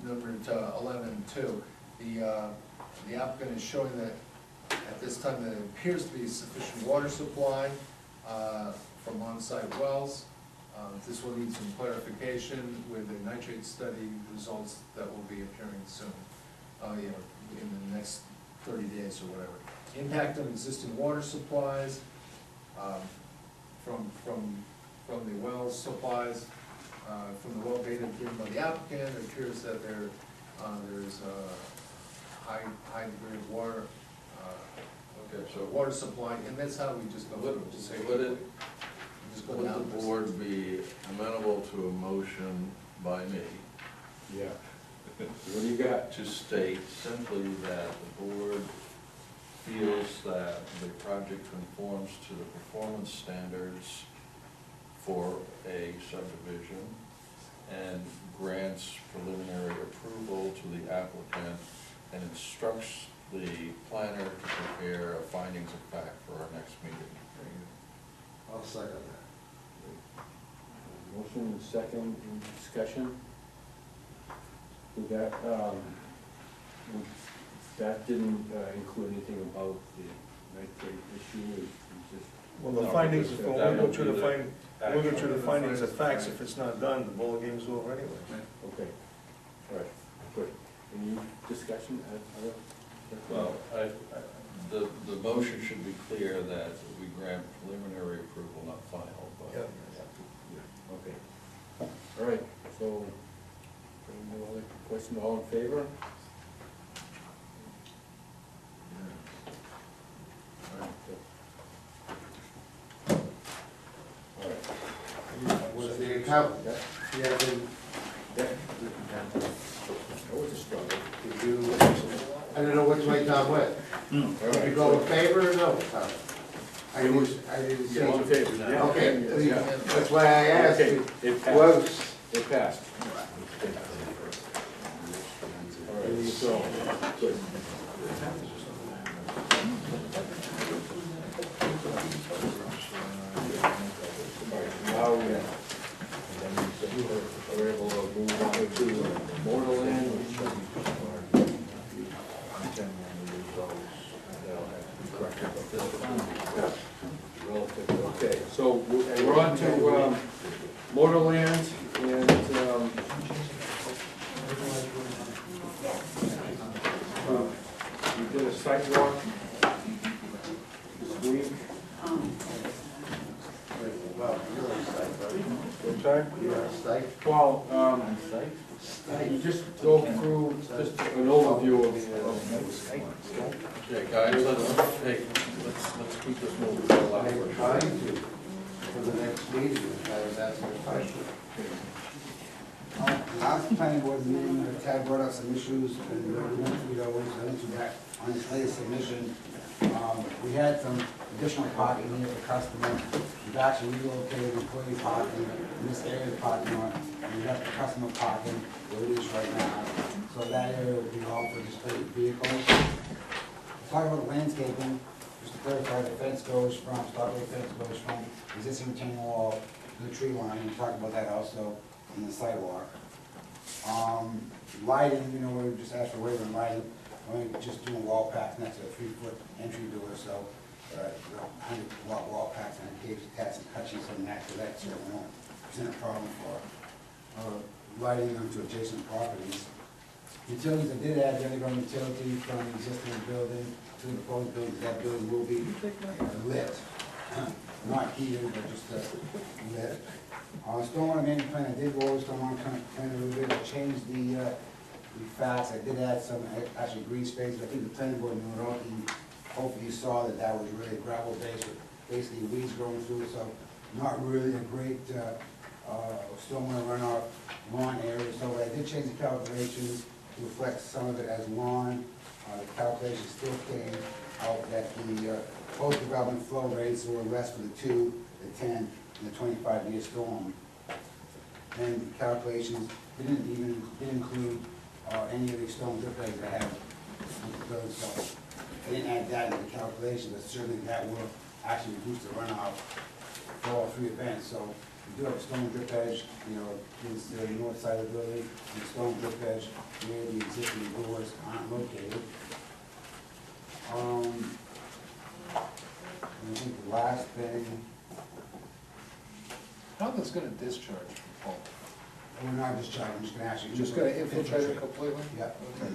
Number 11.2, the applicant is showing that at this time that it appears to be sufficient water supply from on-site wells. This will need some clarification with the nitrate study results that will be appearing soon, in the next 30 days or whatever. Impact on existing water supplies from the well supplies, from the well data given by the applicant. It appears that there's a high degree of water. Okay, so Water supply, and that's how we just go through it. Just say, What it- just go would down. the board be amenable to a motion by me Yeah. What do you got? to state simply that the board feels that the project conforms to the performance standards for a subdivision and grants preliminary approval to the applicant and instructs the planner to prepare findings of fact for our next meeting. I'll second that. Motion and second, discussion. That didn't include anything about the nitrate issue, it's just. Well, the No, findings, because when that we go would through be the the we'll go through the findings of facts, if it's not done, the ball game's over anyway. Okay, all right, good. Any discussion? Well, the motion should be clear that we grant preliminary approval, not final, but. Yeah. Okay. All right, so, any other question, all in favor? All right. What's the account? Yeah, that was a struggle. Did you, I don't know which way Tom went. All Did you right, go so- in favor or no, Tom? I didn't see. Yeah, all in favor, yeah. Okay, Yeah. that's why I asked. Okay, it passed. Was, It passed. All right, so, good. All right, now we're able to move on to Borderland. Okay, so we're on to Motorland, and we did a site walk this week. well, you're on site, buddy. I'm sorry? You're on site. Well, you just go through just an overview of. Okay, guys, let's keep this moving. I'm trying to, for the next meeting, if I was asking a question. Last planning board meeting, Tad brought up some issues, and we went through that on his latest submission. We had some additional parking here for customers. We've actually relocated employee parking in this area of the parking lot, and we have the customer parking where it is right now. So that area will be all for displayed vehicles. Talking about landscaping, just to clarify, the fence goes from, Stockwood fence goes from existing retaining wall to the tree line, we talked about that also in the sidewalk. Lighting, we just asked for waiver in lighting, only just doing wall packs next to a 3-foot entry door, so, 100-watt wall packs and caves attached and touching some that, so that certainly won't present a problem for, lighting onto adjacent properties. Utilities, I did add the underground utility from the existing building to the proposed building, that building will be lit. Not heated, but just lit. Stormwater management plan, I did go over stormwater plan a little bit, I changed the facts, I did add some actually green space, but I think the planning board knew it all. Hopefully you saw that that was really gravel based with basically weeds growing through it, so not really a great stormwater runoff lawn area. So I did change the calculations to reflect some of it as lawn. The calculations still came out that the post-development flow rates were less for the 2, the 10, and the 25-year storm. And the calculations didn't include any of the stone drip rates that have those. So I didn't add that in the calculation, but certainly that will actually reduce the runoff for all 3 events. So we do have a stone drip edge, is the north side of the building, and the stone drip edge where the existing doors aren't located. And I think the last thing, How that's gonna discharge from Paul? we're not discharging, I'm just gonna actually. You're just gonna infiltrate it completely? Yeah. Okay.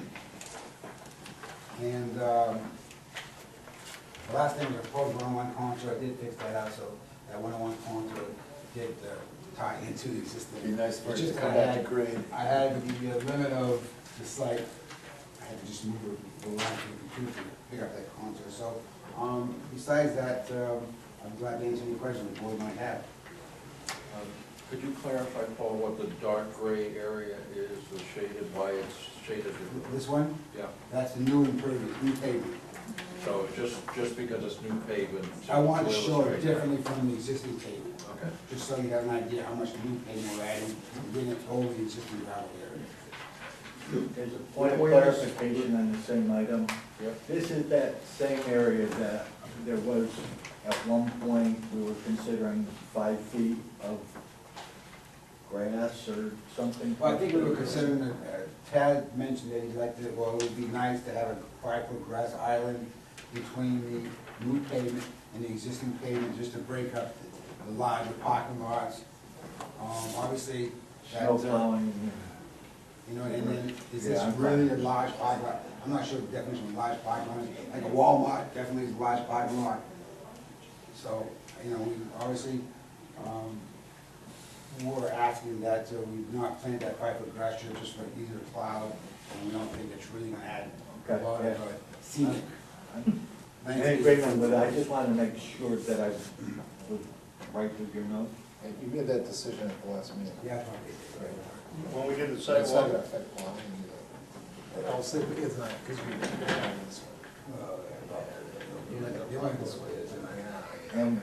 And the last thing was a proposed 101 contour, I did fix that out, so that 101 contour did tie into the existing. Be nice for it It's to just come I back to had- grade. I had the limit of the site, I had to just move the line to the computer to pick up that contour. So, besides that, I'm glad to answer any questions the board might have. Could you clarify, Paul, what the dark gray area is, the shaded, why it's shaded? This one, Yeah, that's the new impervious, new pavement. so just because it's new pavement. I want to show it illustrate that. differently from the existing pavement, Okay. just so you have an idea how much new pavement we're adding, and bring it over the existing gravel area. There's a point of clarification on the same item. Yep. This is that same area that there was, at one point, we were considering 5 feet of grass or something. Well, I think we were considering, Tad mentioned that he'd like to, well, it would be nice to have a 5-foot grass island between the new pavement and the existing pavement, just to break up the line, the parking lots. Obviously, Snow that's, plowing. you know, and then, is Yeah, this I'm really a fine. large parking lot? I'm not sure the definition of large parking lot is, like a Walmart definitely is a large parking lot. So, you know, we obviously, we're asking that we not plant that 5-foot grass strip just for easier to plow, and we don't think it's really gonna add a Okay, lot of yeah. scenic. I'm in agreement with it, I just wanted to make sure that I was right with your note. And you made that decision at the last meeting. Yeah, probably. When we did the It's not sidewalk, gonna affect plowing either. I'll say it's not, because we did it this way. You like this way, isn't it? And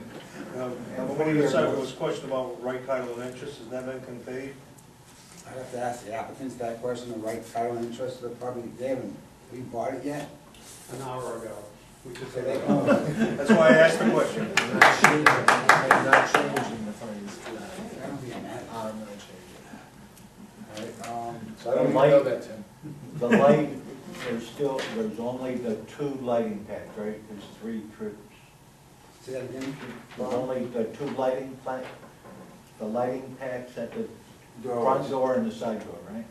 when we did the sidewalk, there was a question about right title and interest, has that been conveyed? I'd have to ask the applicants that question, the right title and interest, they're probably, they haven't, we bought it yet? An hour ago. We just So they own. That's why I asked the question. They're not changing the findings. I don't think it matters. I'm not changing. All right, So I don't even know that, Tim. the light, there's only the 2 lighting packs, right? There's 3 trips. say that again? There's only the 2 lighting the lighting packs at the front door and the side door, right?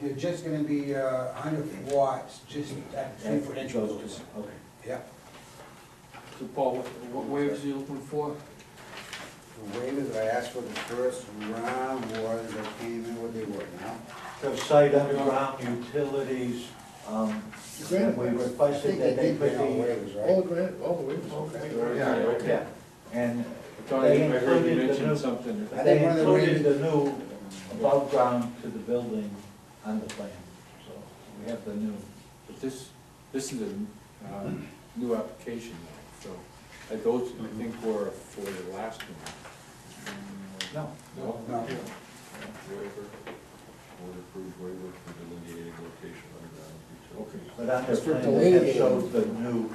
They're just gonna be 100 watts, just at 3-foot intervals. Okay. Yeah. So Paul, what waivers are you looking for? The waivers that I asked for the first round was, I came in what they were now. So site underground utilities, Granted, we I requested think that they did put grant all the, waivers, right? All granted, all the waivers, okay. Yeah, okay. yeah, and I thought They I heard you included the mention new- something. I they think one of the included the new above ground to the building on the plan, so we have the new. But this is a new application, though, so those, I think, were for the last one. No. No? No. Waiver, board approved waiver for delineating location underground Okay. utilities. But on It's the for plan, they have delineating. showed the new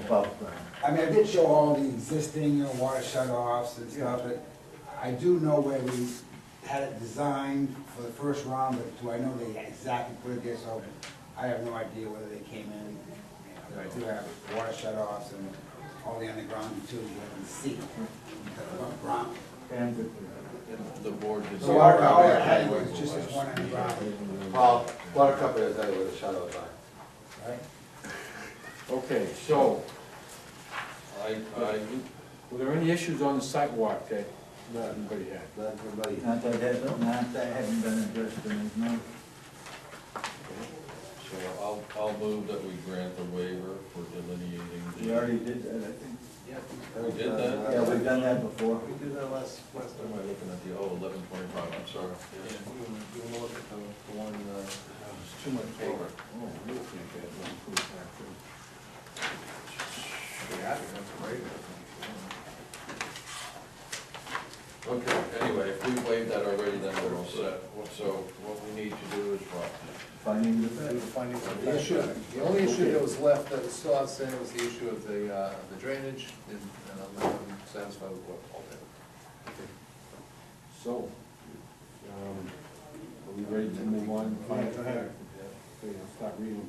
above ground. I mean, I did show all the existing, water shut-offs and stuff, but I do know where we had it designed for the first round, but do I know they exactly put it there, so I have no idea whether they came in. You know, I do have water shut-offs and all the underground utilities you can see, above ground. And The board did. So all I had was just this one underground, Well, water company will tell you where the shadows are. right? Okay, so, I, were there any issues on the sidewalk that anybody had? Not everybody. not that hadn't been addressed in his note. so I'll move that we grant the waiver for delineating. We already did that, I think. We did that? Yeah, we've done that before. We did that last What am I looking at, the, 1125, I'm sorry. Yeah, you wanna look at the one, It's too much paper. Oh, we can't get one proof after. yeah, that's great. Okay, anyway, if we waived that already, then we're all set. So what we need to do is what? Finding the The findings of the issue, the only issue that was left that was still outstanding was the issue of the drainage, and I'm satisfied with what Paul did. So, are we ready to move on? Go ahead. Okay, I'll start reading.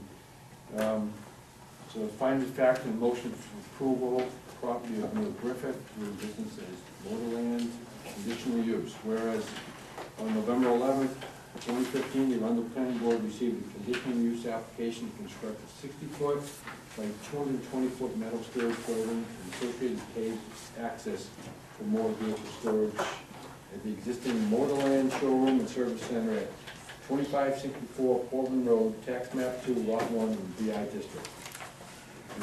So find the fact and motion for approval, property of Neil Griffith, doing business as Motorland, conditional use. Whereas on November 11th, 2015, the Arundel Planning Board received a conditional use application to construct a 60-foot by 220-foot metal storage building and associated paved access for motor vehicle storage at the existing Motorland showroom and service center at 2564 Portland Road, tax map 2, lot 1, in the BI district.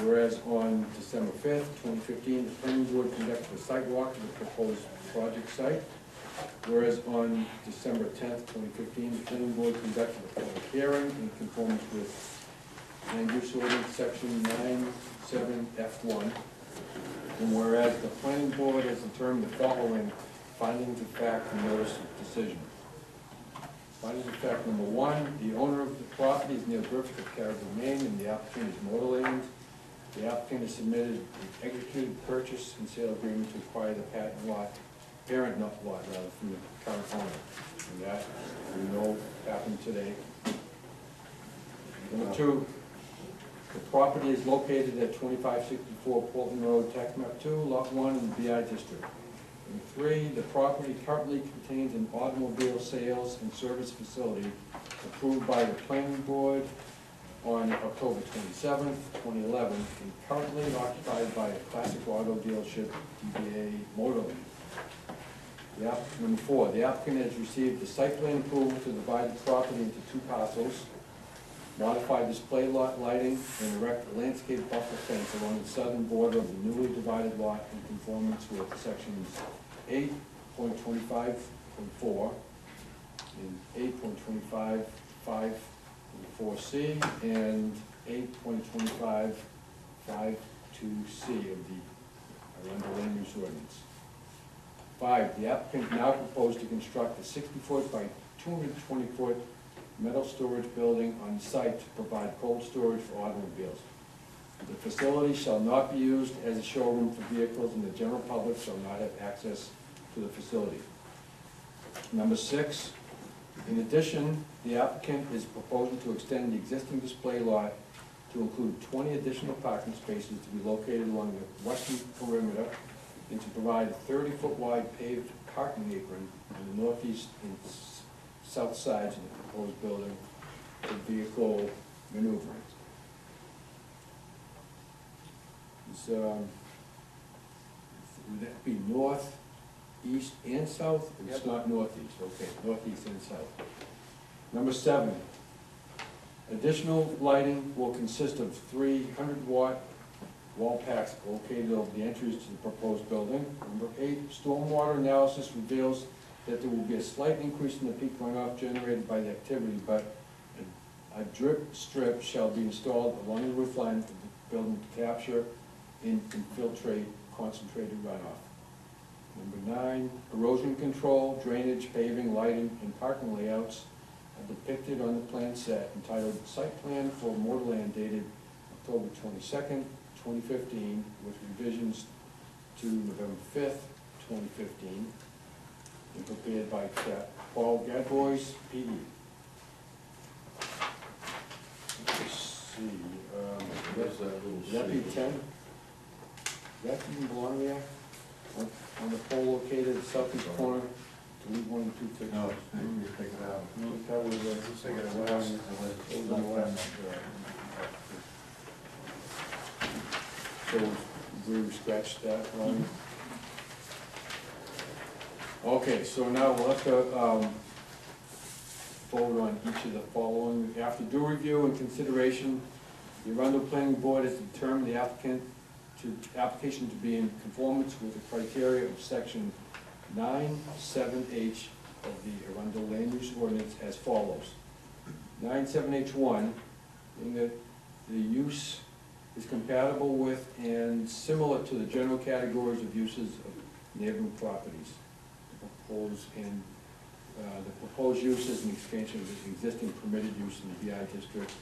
Whereas on December 5th, 2015, the planning board conducted a site walk of the proposed project site. Whereas on December 10th, 2015, the planning board conducted a public hearing in conformance with land use ordinance section 97F1. And whereas the planning board has determined the following findings of fact and notice of decision. Findings of fact number one, the owner of the property is Neil Griffith of Caribou, Maine, and the applicant is Motorland. The applicant has submitted an executed purchase and sale agreement to acquire the parent lot from the current owner. And that, we know, happened today. Number two, the property is located at 2564 Portland Road, Tax Map 2, Lot 1, in the BI District. Number three, the property currently contains an automobile sales and service facility approved by the planning board on October 27th, 2011, and currently occupied by a classic auto dealership, DBA Motorland. Number four, the applicant has received the site plan approval to divide the property into two parcels, modify display lot lighting, and erect a landscape buffer fence along the southern border of the newly divided lot in conformance with sections 8.25.4 and 8.25.5.4C and 8.25.5.2C of the Arundel Land Use Ordinance. 5, the applicant now proposed to construct a 60-foot by 220-foot metal storage building on site to provide cold storage for automobiles. The facility shall not be used as a showroom for vehicles, and the general public shall not have access to the facility. Number 6, in addition, the applicant is proposing to extend the existing display lot to include 20 additional parking spaces to be located along the western perimeter, and to provide a 30-foot wide paved parking apron on the northeast and south sides of the proposed building for vehicle maneuvering. Would that be north, east, and south? It's not northeast, okay, northeast and south. Number 7, additional lighting will consist of 3 100-watt wall packs located over the entries to the proposed building. Number 8, stormwater analysis reveals that there will be a slight increase in the peak runoff generated by the activity, but a drip strip shall be installed along the roof line of the building to capture and infiltrate concentrated runoff. Number 9, erosion control, drainage, paving, lighting, and parking layouts are depicted on the plan set entitled Site Plan for Motorland dated October 22nd, 2015, with revisions to November 5th, 2015, and prepared by Paul Gadbois, P.E. Let's see, Where's that little does that be 10? Does that even belong there? On the pole located at the southeast corner, delete 1 and 2 fixtures. No, you take it out. That was, Take it away. it was on the left. So we scratched that one. Okay, so now we'll have to vote on each of the following. After due review and consideration, the Arundel Planning Board has determined the application to be in conformance with the criteria of section 9(7)H of the Arundel Land Use Ordinance as follows. 9(7)H1, in that the use is compatible with and similar to the general categories of uses of neighboring properties. The proposed use is an expansion of the existing permitted use in the BI district,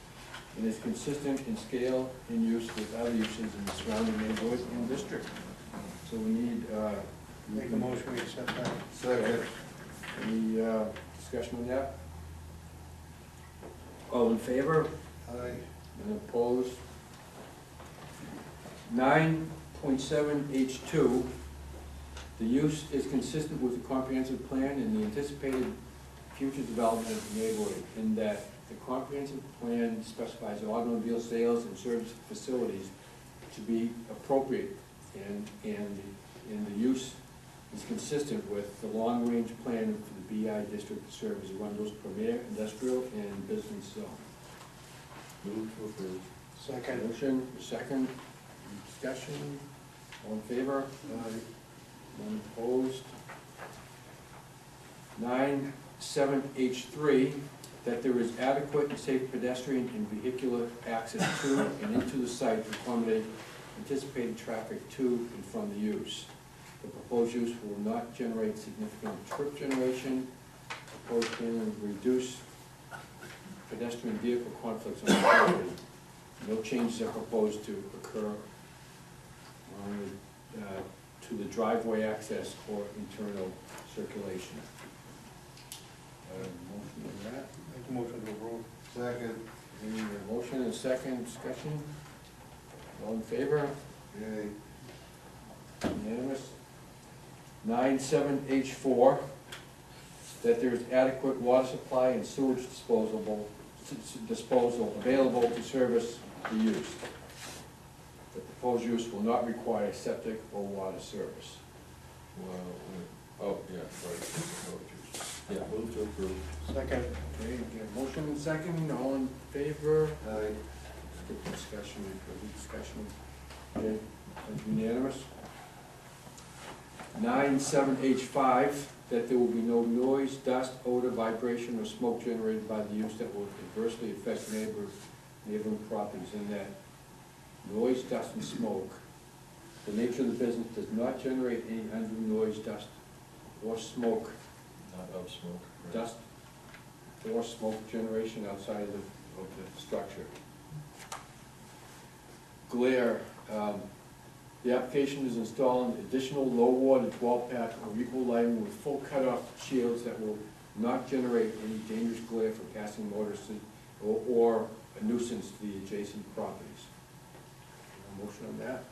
and is consistent in scale and use with other uses in the surrounding neighborhood and district. So we need, Make a motion, we accept that. Second. any discussion on that? All in favor? Aye. And opposed? 9.7H2, the use is consistent with the comprehensive plan and the anticipated future development of the neighborhood, in that the comprehensive plan specifies automobile sales and service facilities to be appropriate, and the use is consistent with the long-range plan for the BI district to serve as Arundel's premier industrial and business zone. Move to approve. Second. Motion, second, discussion, all in favor? None opposed? 9(7)(h)(3), that there is adequate and safe pedestrian and vehicular access to and into the site to accommodate anticipated traffic to and from the use. The proposed use will not generate significant trip generation. Proposed plan will reduce pedestrian vehicle conflicts on the property. No changes are proposed to occur on to the driveway access or internal circulation. Motion on that? Make a motion to approve. Second. Any motion and second discussion? All in favor? Yay. Unanimous. 9(7)(h)(4), that there is adequate water supply and sewage disposal available to service the use. The proposed use will not require septic or water service. Oh, yeah, right. Yeah, move to approve. Second. Okay, get a motion and second, all in favor? Aye. Skip discussion, further discussion. Okay, that's unanimous. 9(7)(h)(5), that there will be no noise, dust, odor, vibration, or smoke generated by the use that will adversely affect neighboring properties, in that noise, dust, and smoke. The nature of the business does not generate any undue noise, dust, or smoke, Not of smoke. right. dust or smoke generation outside of the structure. Glare, the application is installing additional low-water 12-pack or equal lighting with full cutoff shields that will not generate any dangerous glare for passing motorists or a nuisance to the adjacent properties. A motion on that?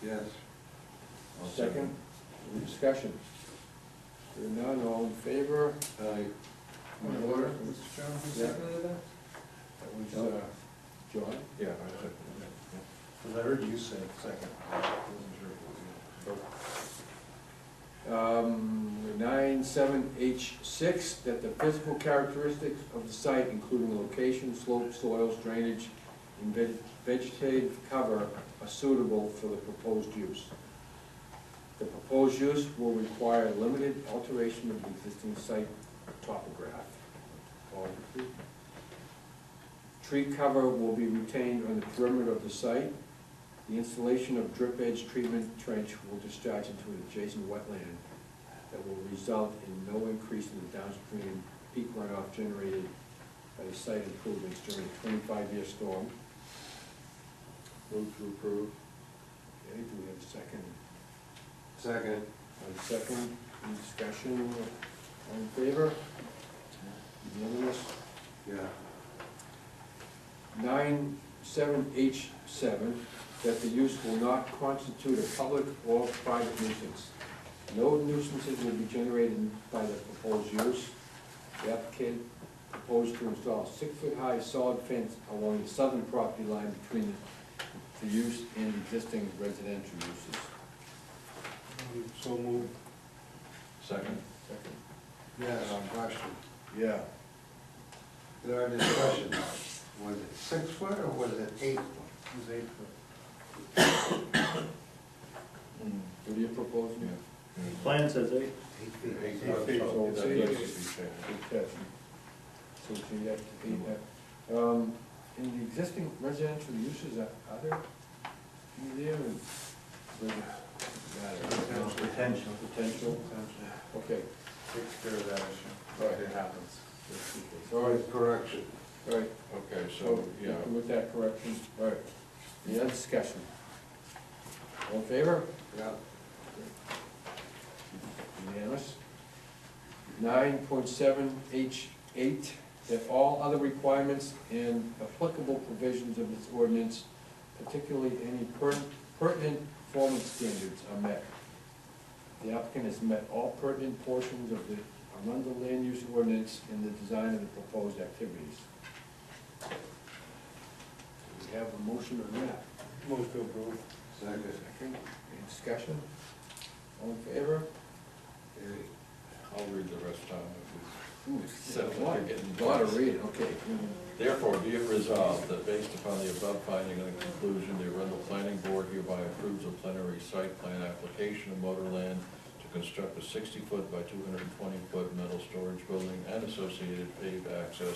Yes. I'll Second, any discussion? Hearing none, all in favor? Aye. Point of order? Mr. Chairman, who Yeah. seconded that? That was, John? Yeah, I said, Because I heard you say second. I wasn't sure if it was you. 9(7)(h)(6), that the physical characteristics of the site, including location, slope, soils, drainage, and vegetative cover, are suitable for the proposed use. The proposed use will require limited alteration of the existing site topograph. Tree cover will be retained on the perimeter of the site. The installation of drip edge treatment trench will discharge into an adjacent wetland that will result in no increase in the downstream peak runoff generated by the site improvements during a 25-year storm. move to approve. Okay, do we have a second? Second. On second, any discussion? All in favor? Unanimous? Yeah. 9(7)(h)(7), that the use will not constitute a public or private nuisance. No nuisances will be generated by the proposed use. The applicant proposed to install a 6-foot-high solid fence along the southern property line between the use and existing residential uses. So moved. Second. Second. Yes, question. Yeah. In our discussion, was it 6 foot or was it 8 foot? It was 8 foot. What are you proposing? Plan says 8. 8 feet. 8 So feet. it's That eight. needs to be changed. So you have to be that. In the existing residential uses, are there any there? Potential. Potential, okay. Takes care of that issue. Right. It happens. All right, Correction. all right, Okay, so, yeah, with that correction, all right. Any other discussion? All in favor? Yeah. Unanimous. 9.7(h)(8), that all other requirements and applicable provisions of this ordinance, particularly any pertinent performance standards, are met. The applicant has met all pertinent portions of the Arundel Land Use Ordinance in the design of the proposed activities. We have a motion on that. Move to approve. Second. Second, any discussion? All in favor? Yay. I'll read the rest of Ooh, it. Sounds like you're getting a lot of reading, okay. Therefore, be it resolved that based upon the above finding and conclusion, the Arundel Planning Board hereby approves a plenary site plan application of Motorland to construct a 60-foot by 220-foot metal storage building and associated paved access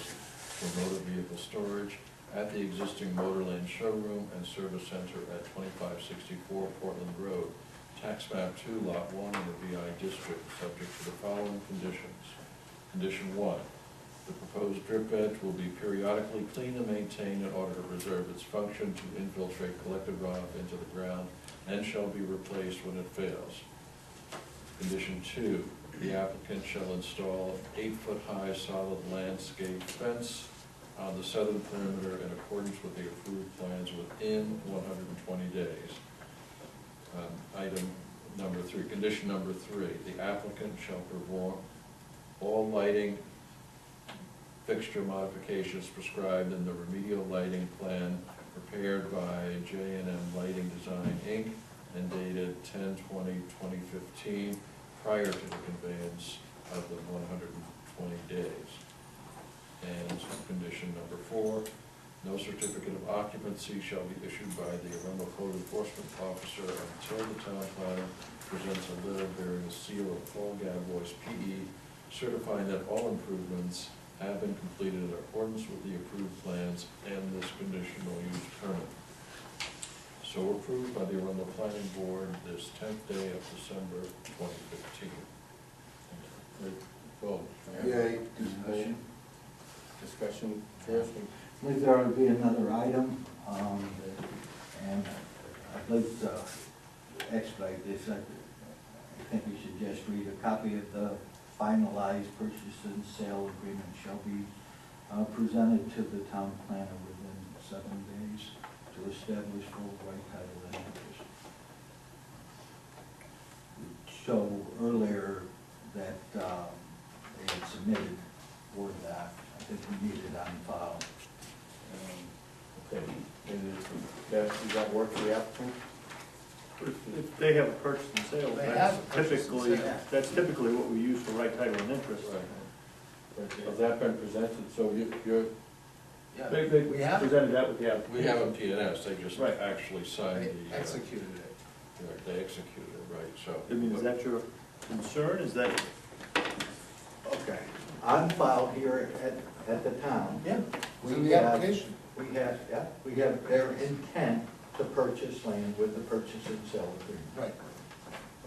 for motor vehicle storage at the existing Motorland showroom and service center at 2564 Portland Road, tax map 2, lot 1 in the VI district, subject to the following conditions. Condition 1, the proposed drip edge will be periodically cleaned and maintained in order to preserve its function to infiltrate collected runoff into the ground and shall be replaced when it fails. Condition 2, the applicant shall install an 8-foot-high solid landscape fence on the southern perimeter in accordance with the approved plans within 120 days. Item number 3, condition number 3, the applicant shall perform all lighting fixture modifications prescribed in the remedial lighting plan prepared by J&M Lighting Design, Inc., and dated 10/20/2015, prior to the conveyance of the 120 days. And condition number 4, no certificate of occupancy shall be issued by the Arundel Code Enforcement Officer until the town planner presents a letter bearing the seal of Paul Gadbois, P.E., certifying that all improvements have been completed in accordance with the approved plans and this conditional use permit. So approved by the Arundel Planning Board this 10th day of December 2015. Vote. Yeah. Discussion first. I believe there would be another item, and I'd like to expedite this. I think we should just read a copy of the finalized purchase and sale agreement shall be presented to the town planner within 7 days to establish full right title and interest. So earlier that they had submitted for that. I think we need it on file. Okay, and does that work for the applicant? If they have a purchase and sale, They that's have a purchase and typically, sale. that's typically what we use for right title and interest. Has that been presented, so you're, They We have, presented that with the application. We have a PNS, they just Right. actually signed they the, executed it. right, they executed it, right, so. I mean, is that your concern? Is that, Okay. On file here at the town. Yeah. We In the have- application. We have their intent to purchase land with the purchase and sale agreement. Right.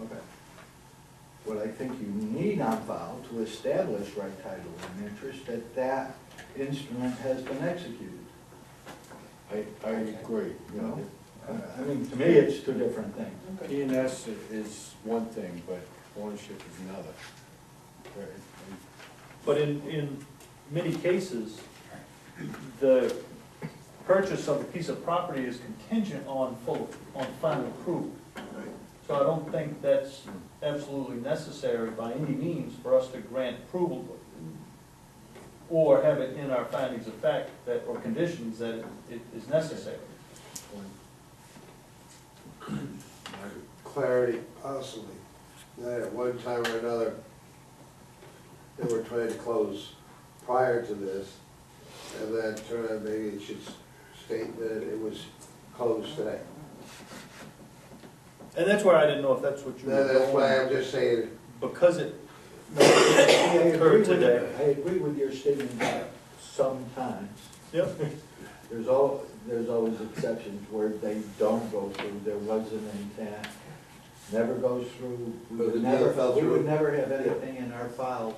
Okay. What I think you need on file to establish right title and interest, that instrument has been executed, I agree. you know? I mean, to me, it's two different things. PNS is one thing, but ownership is another. but in many cases, the purchase of a piece of property is contingent on final approval. So I don't think that's absolutely necessary by any means for us to grant approval or have it in our findings of fact that, or conditions that it is necessary. Clarity, possibly, that at one time or another, they were trying to close prior to this, and then turn out maybe it should state that it was closed today. And that's where I didn't know if that's what you were That's why going, I'm just saying, because it I agree occurred with- today. I agree with your statement that sometimes, Yep. there's always exceptions where they don't go through, there was an intent, never goes through. We But would it never fell We through. would never have anything in our file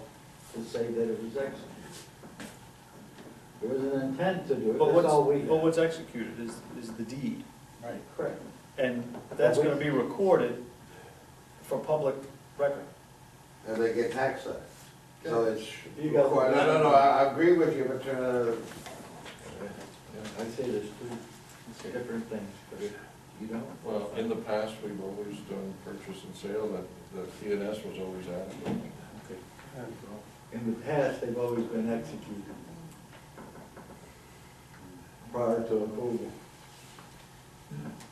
to say that it was executed. There was an intent to do it, But that's all we but have. what's executed is the deed. Right, correct. And that's gonna be recorded for public record. and they get taxed on it. So it's, You got the- no, I agree with you, but, I say there's two different things, but if you don't. Well, in the past, we've always done purchase and sale, that the PNS was always adequate. In the past, they've always been executed prior to approval.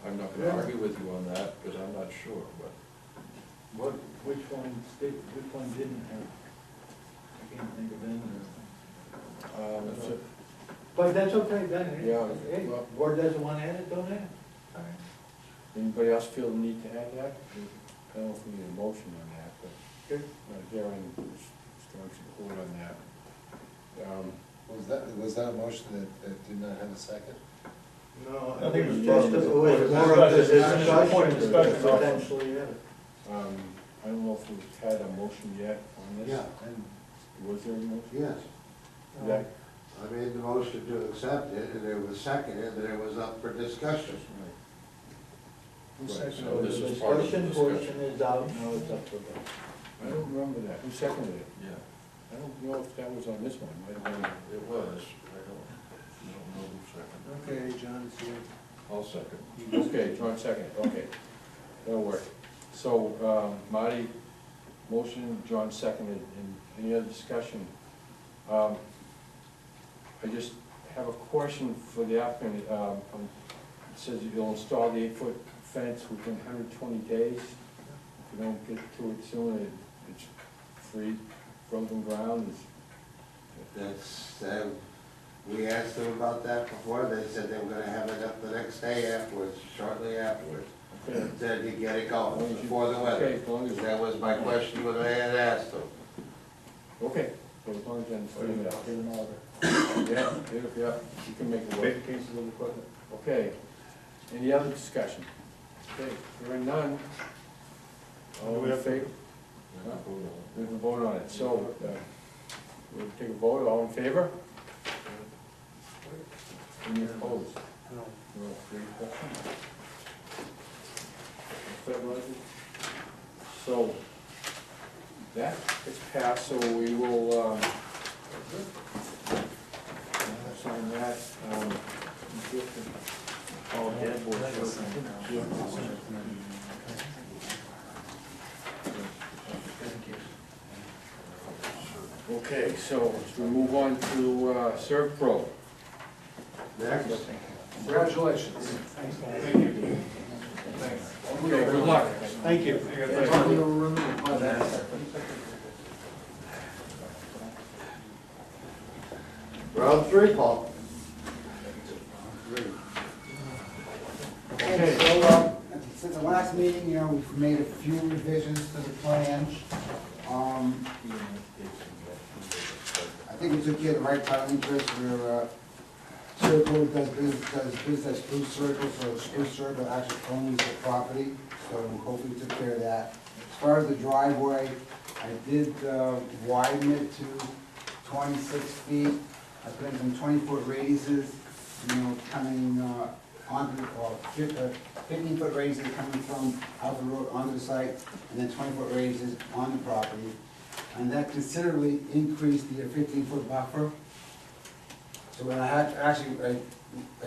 I'm not gonna argue with you on that, because I'm not sure, but Which one didn't have? I can't think of any. But that's okay, then, Yeah, hey, well- board doesn't want to add it, don't add it. Anybody else feel the need to add that? I don't know if we need a motion on that, but hearing strong support on that. Was that a motion that did not have a second? No. I think it was just just, a- more of a discussion, point of discussion, potentially, yeah. I don't know if we've had a motion yet on this. Yeah, Was there a motion? yes. Yeah. I made the motion to accept it, and it was seconded, and it was up for discussion. Who Right, seconded so it? this The is part of the discussion discussion. portion is out, now it's up to them. I don't remember that. Who seconded it? Yeah, I don't know if that was on this one. Might have been. it was, I don't know who seconded. Okay, John's here. I'll second. Okay, John seconded, okay. That'll work. So, Marty, motion, John seconded, and any other discussion? I just have a question for the applicant. It says you'll install the 8-foot fence within 120 days. If you don't get to it soon, it's free, frozen ground. That's, we asked them about that before, they said they were gonna have it up the next day afterwards, shortly afterwards. Okay. Said you get it going before the Okay, weather. as long as, That was my question when I had asked them. okay, so as long as you understand that. Give an order. Yeah, you can make it work. Big pieces of equipment. Okay, any other discussion? Okay, hearing none. All We in have to- favor? We can vote on it, so, we'll take a vote, all in favor? Any opposed? No. No, three questions? That was it? So, that is passed, so we will, sign that, all dead boys. Okay, so we move on to ServPro. Next. Congratulations. Okay, good luck. Thank you. Round three, Paul. Okay, so, since the last meeting, you know, we've made a few revisions to the plan. I think we took care of the right title interest where, Circle does business as Spruce Circle, so Spruce Circle actually owns the property, so hopefully we took care of that. As far as the driveway, I did widen it to 26 feet. I put in some 20-foot radiuses, you know, coming onto, or 15-foot radiuses coming from out the road onto the site, and then 20-foot radiuses on the property. And that considerably increased the 15-foot buffer. So when I had, actually, I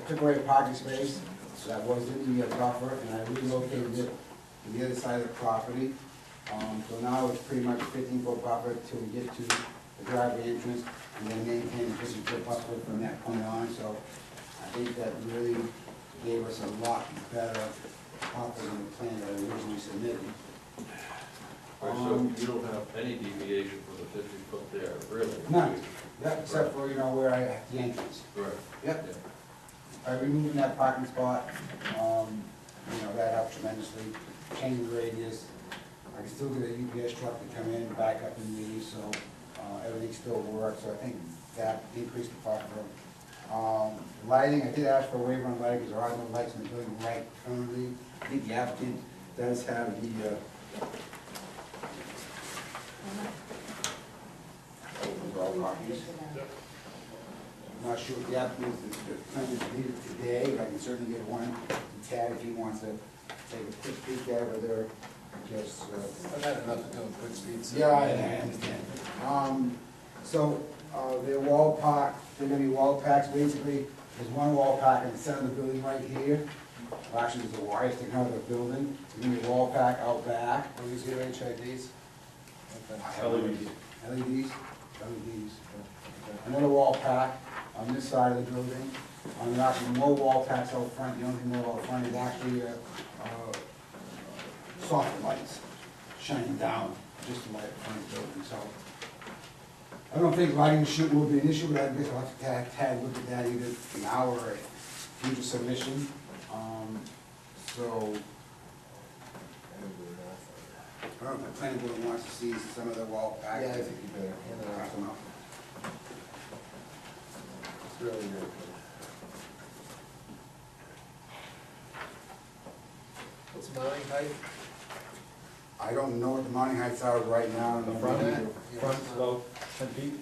took away a parking space, so that was in the buffer, and I relocated it to the other side of the property. So now it's pretty much a 15-foot buffer till we get to the driveway entrance, and then maintain a 50-foot buffer from that point on. So I think that really gave us a lot better buffer than the plan that I originally submitted. All right, so you don't have any deviation from the 50-foot there, really? None. Yep, except for, you know, where I have the entrance. Right. Yep. Yeah. By removing that parking spot, you know, that helped tremendously, change the radius. I can still get a UPS truck to come in, back up and leave, so, everything still works, so I think that increased the buffer. Lighting, I did ask for a waiver on lighting, because there are no lights in the building right currently. I think the applicant does have the, overall copies. I'm not sure if the applicant is planning to leave it today, but I can certainly get one to Tad if he wants to take a quick peek at it, but they're just, I've had enough to do with quick speeds. yeah, I understand. They're wall pack, they're gonna be wall packs, basically, there's one wall pack in the center of the building right here. Well, actually, there's a wire sticking out of the building, there's gonna be a wall pack out back. Are these here HIDs? LEDs. LEDs. Another wall pack on this side of the building. There are actually no wall packs out front, the only thing more out front is actually, soft lights shining down, just to light the front of the building, so. I don't think lighting the shoot will be an issue, but I guess I'll have to Tad look at that either now or a future submission. So, don't know if the planning board wants to see some of the wall Yeah, I packages. think you better hand it Pass out. them out. It's really good. What's the mounting height? I don't know what the mounting heights are right now. The no front, idea. front's about 10 feet,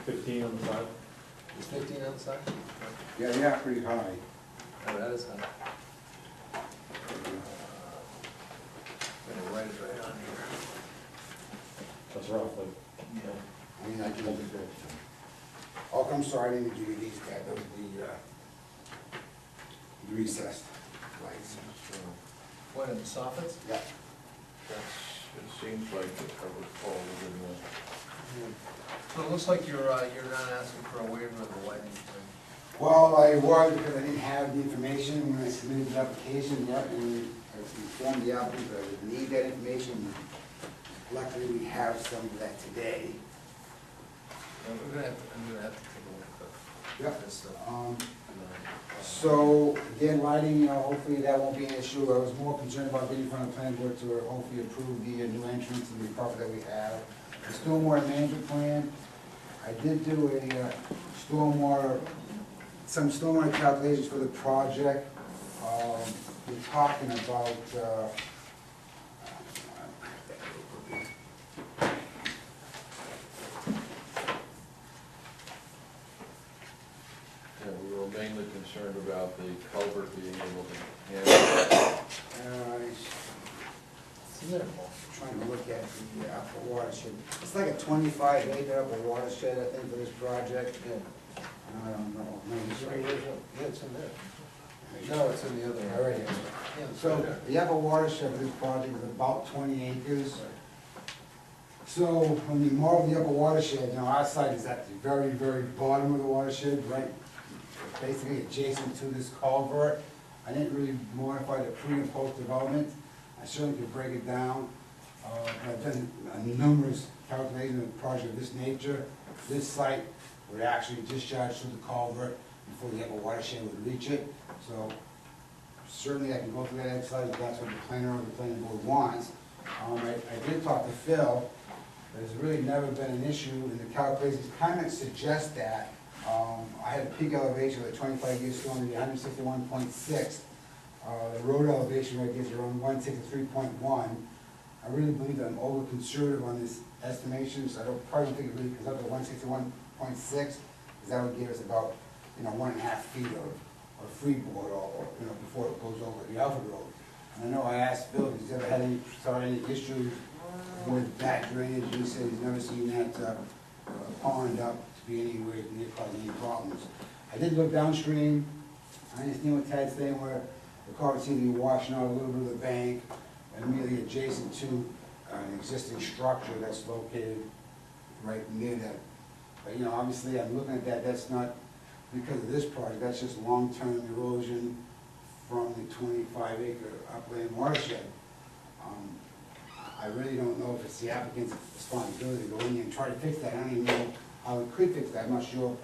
15 on the side. Is 15 on the side? Yeah, they are pretty high. Oh, that is high. Gonna write it right on here. That's roughly. I mean, I can, oh, I'm sorry, I didn't give you these, guys. Those are the recessed lights. What, in the soffits? Yeah. It seems like it would fall within So it looks like you're not asking for a waiver of the lighting plan. Well, I was, because I didn't have the information when I submitted the application yet, and I informed the applicant that I would need that information. Luckily, we have some of that today. I'm gonna have to take a look Yep. at this stuff. So, again, lighting, hopefully that won't be an issue. I was more concerned about getting in front of the planning board to hopefully approve the new entrance and the buffer that we have. The stormwater management plan, I did do a some stormwater calculations for the project. We're talking about, Yeah, we were mainly concerned about the culvert being able to handle. Isn't there more? trying to look at the upper watershed. It's like a 25 acre upper watershed, I think, for this project. Yeah. I don't know. Maybe it's right here. Yeah, it's in there. No, it's in the other. All right, yeah. Yeah, it's So right there. the upper watershed for this project is about 20 acres. So when you mark the upper watershed, our site is at the very, very bottom of the watershed, right? Basically adjacent to this culvert. I didn't really modify the pre and post development. I certainly could break it down. I've done numerous calculations of a project of this nature. This site would actually discharge through the culvert before the upper watershed would reach it. So certainly I can go through that exercise if that's what the planner or the planning board wants. I did talk to Phil. There's really never been an issue in the calculations. Kind of suggest that. I had a peak elevation of the 25-year storm to be 161.6. The road elevation right gives you around 163.1. I really believe that I'm over conservative on this estimation, so I don't probably think it really comes up to 161.6, because that would give us about 1.5 feet of freeboard or before it goes over the Alfred Road. And I know I asked Phil if he's ever had any issues with back drainage. He said he's never seen that pond up to be anywhere near causing any problems. I did look downstream. I understand what Ted's saying, where the culvert seems to be washing out a little bit of the bank, immediately adjacent to an existing structure that's located right near that. But obviously I'm looking at that, that's not because of this project, that's just long-term erosion from the 25-acre upland watershed. I really don't know if it's the applicant's responsibility to go in there and try to fix that. I don't even know how it could fix that. I'm not sure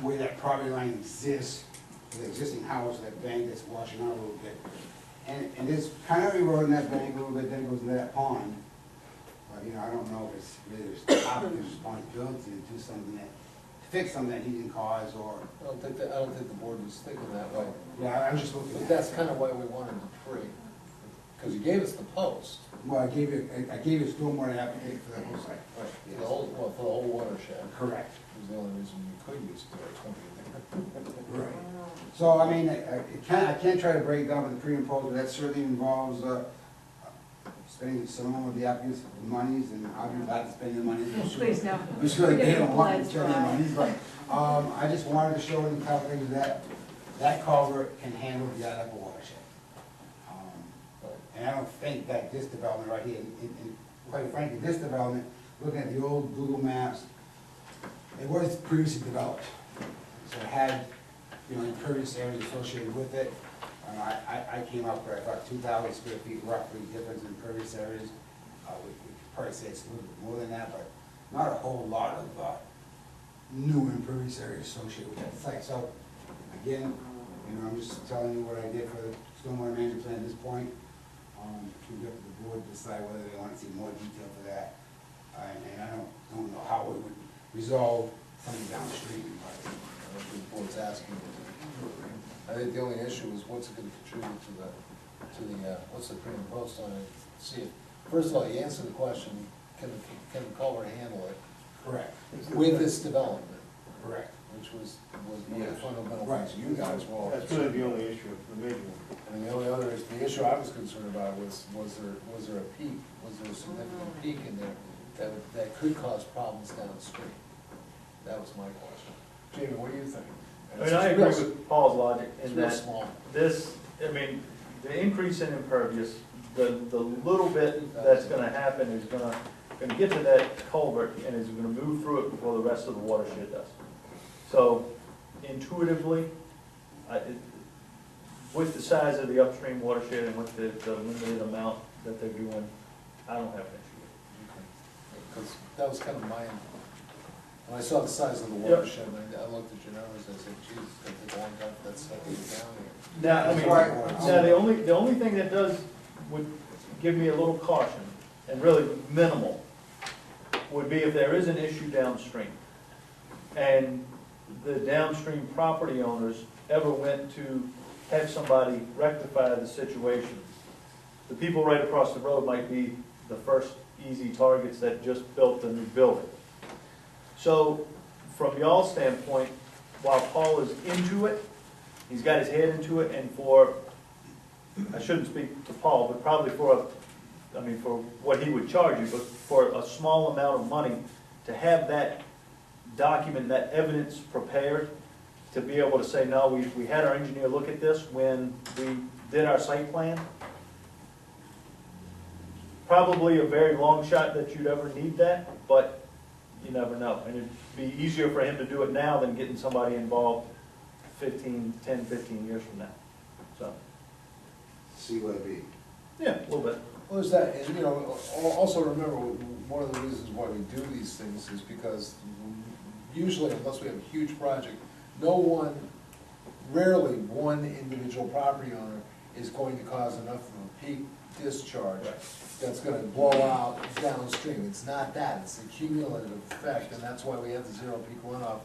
where that property line exists, the existing house, that bank that's washing out a little bit. And there's kind of eroding that bank a little bit, then it goes into that pond. But, I don't know if it's really the applicant's responsibility to do something to fix something that he didn't cause, or. I don't think the board was thinking that way. Yeah, I was just looking at. But that's kind of why we wanted the pre, because you gave us the post. Well, I gave you a stormwater application for that whole site. Right. For the whole watershed. Correct. Was the only reason you could use the 20. Right. So, I can't try to break down with the pre and post, but that certainly involves, spending some of the applicant's monies, and I'll be glad to spend the money. Please, no. I'm sure they don't want to Let's spend the try. money, but, I just wanted to show in the calculations that culvert can handle the upper watershed. And I don't think that this development right here, and quite frankly, this development, looking at the old Google Maps, it was previously developed. So it had, impervious areas associated with it. I came up with, I thought 2,000 square feet roughly difference in impervious areas. We could probably say it's a little bit more than that, but not a whole lot of new impervious areas associated with that site. So again, I'm just telling you what I did for the stormwater management plan at this point. to get the board to decide whether they want to see more detail for that. And I don't know how it would resolve something downstream, but That's what the board's asking. I think the only issue is what's it gonna contribute to the, what's the pre and post on it? See, first of all, you answer the question, can the culvert handle it correct, with this development, correct. which was one of the Yes. fundamental Right. things you guys were all. That's really the only issue, the major one. And the only other, the issue I was concerned about was there a peak, was there a significant peak in there that could cause problems downstream? That was my question. Jamie, what do you think? I mean, I agree with Paul's logic It's in real that small. this, I mean, the increase in impervious, the little bit that's gonna happen is gonna get to that culvert and is gonna move through it before the rest of the watershed does. So intuitively, with the size of the upstream watershed and with the limited amount that they're doing, I don't have an issue. Because that was kind of my, when I saw the size of the Yep. watershed, I looked at your numbers, I said, geez, it's gonna take a long time for that stuff to get down here. Now, I That's mean, why- now, the only thing that would give me a little caution, and really minimal, would be if there is an issue downstream, and the downstream property owners ever went to have somebody rectify the situation. The people right across the road might be the first easy targets that just built the new building. So, from y'all's standpoint, while Paul is into it, he's got his head into it, and I shouldn't speak to Paul, but probably for what he would charge you, but for a small amount of money, to have that document, that evidence prepared, to be able to say, no, we had our engineer look at this when we did our site plan. Probably a very long shot that you'd ever need that, but you never know. And it'd be easier for him to do it now than getting somebody involved 10, 15 years from now. So, CYB. yeah, a little bit. Well, there's that, and also remember, one of the reasons why we do these things is because usually, unless we have a huge project, rarely one individual property owner is going to cause enough of a peak discharge that's gonna blow out downstream. It's not that, it's the cumulative effect, and that's why we have the zero peak runoff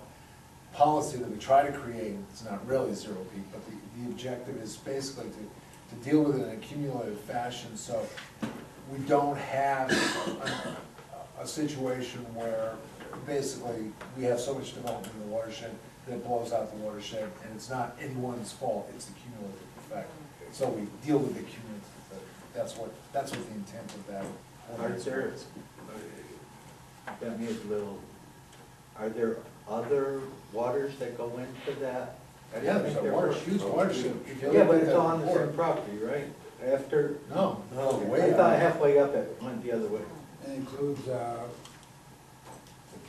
policy that we try to create. It's not really zero peak, but the objective is basically to deal with it in a cumulative fashion, so we don't have a situation where basically we have so much development in the watershed that blows out the watershed, and it's not anyone's fault, it's the cumulative effect. So we deal with the cumulative effect. That's what the intent of that. Got me a little, are there other waters that go into that? I Yeah, there's think a there huge watershed. If you Yeah, look but at it's that all on the report- same property, right? After, No, okay, way I thought out. halfway up it went the other way. It includes, the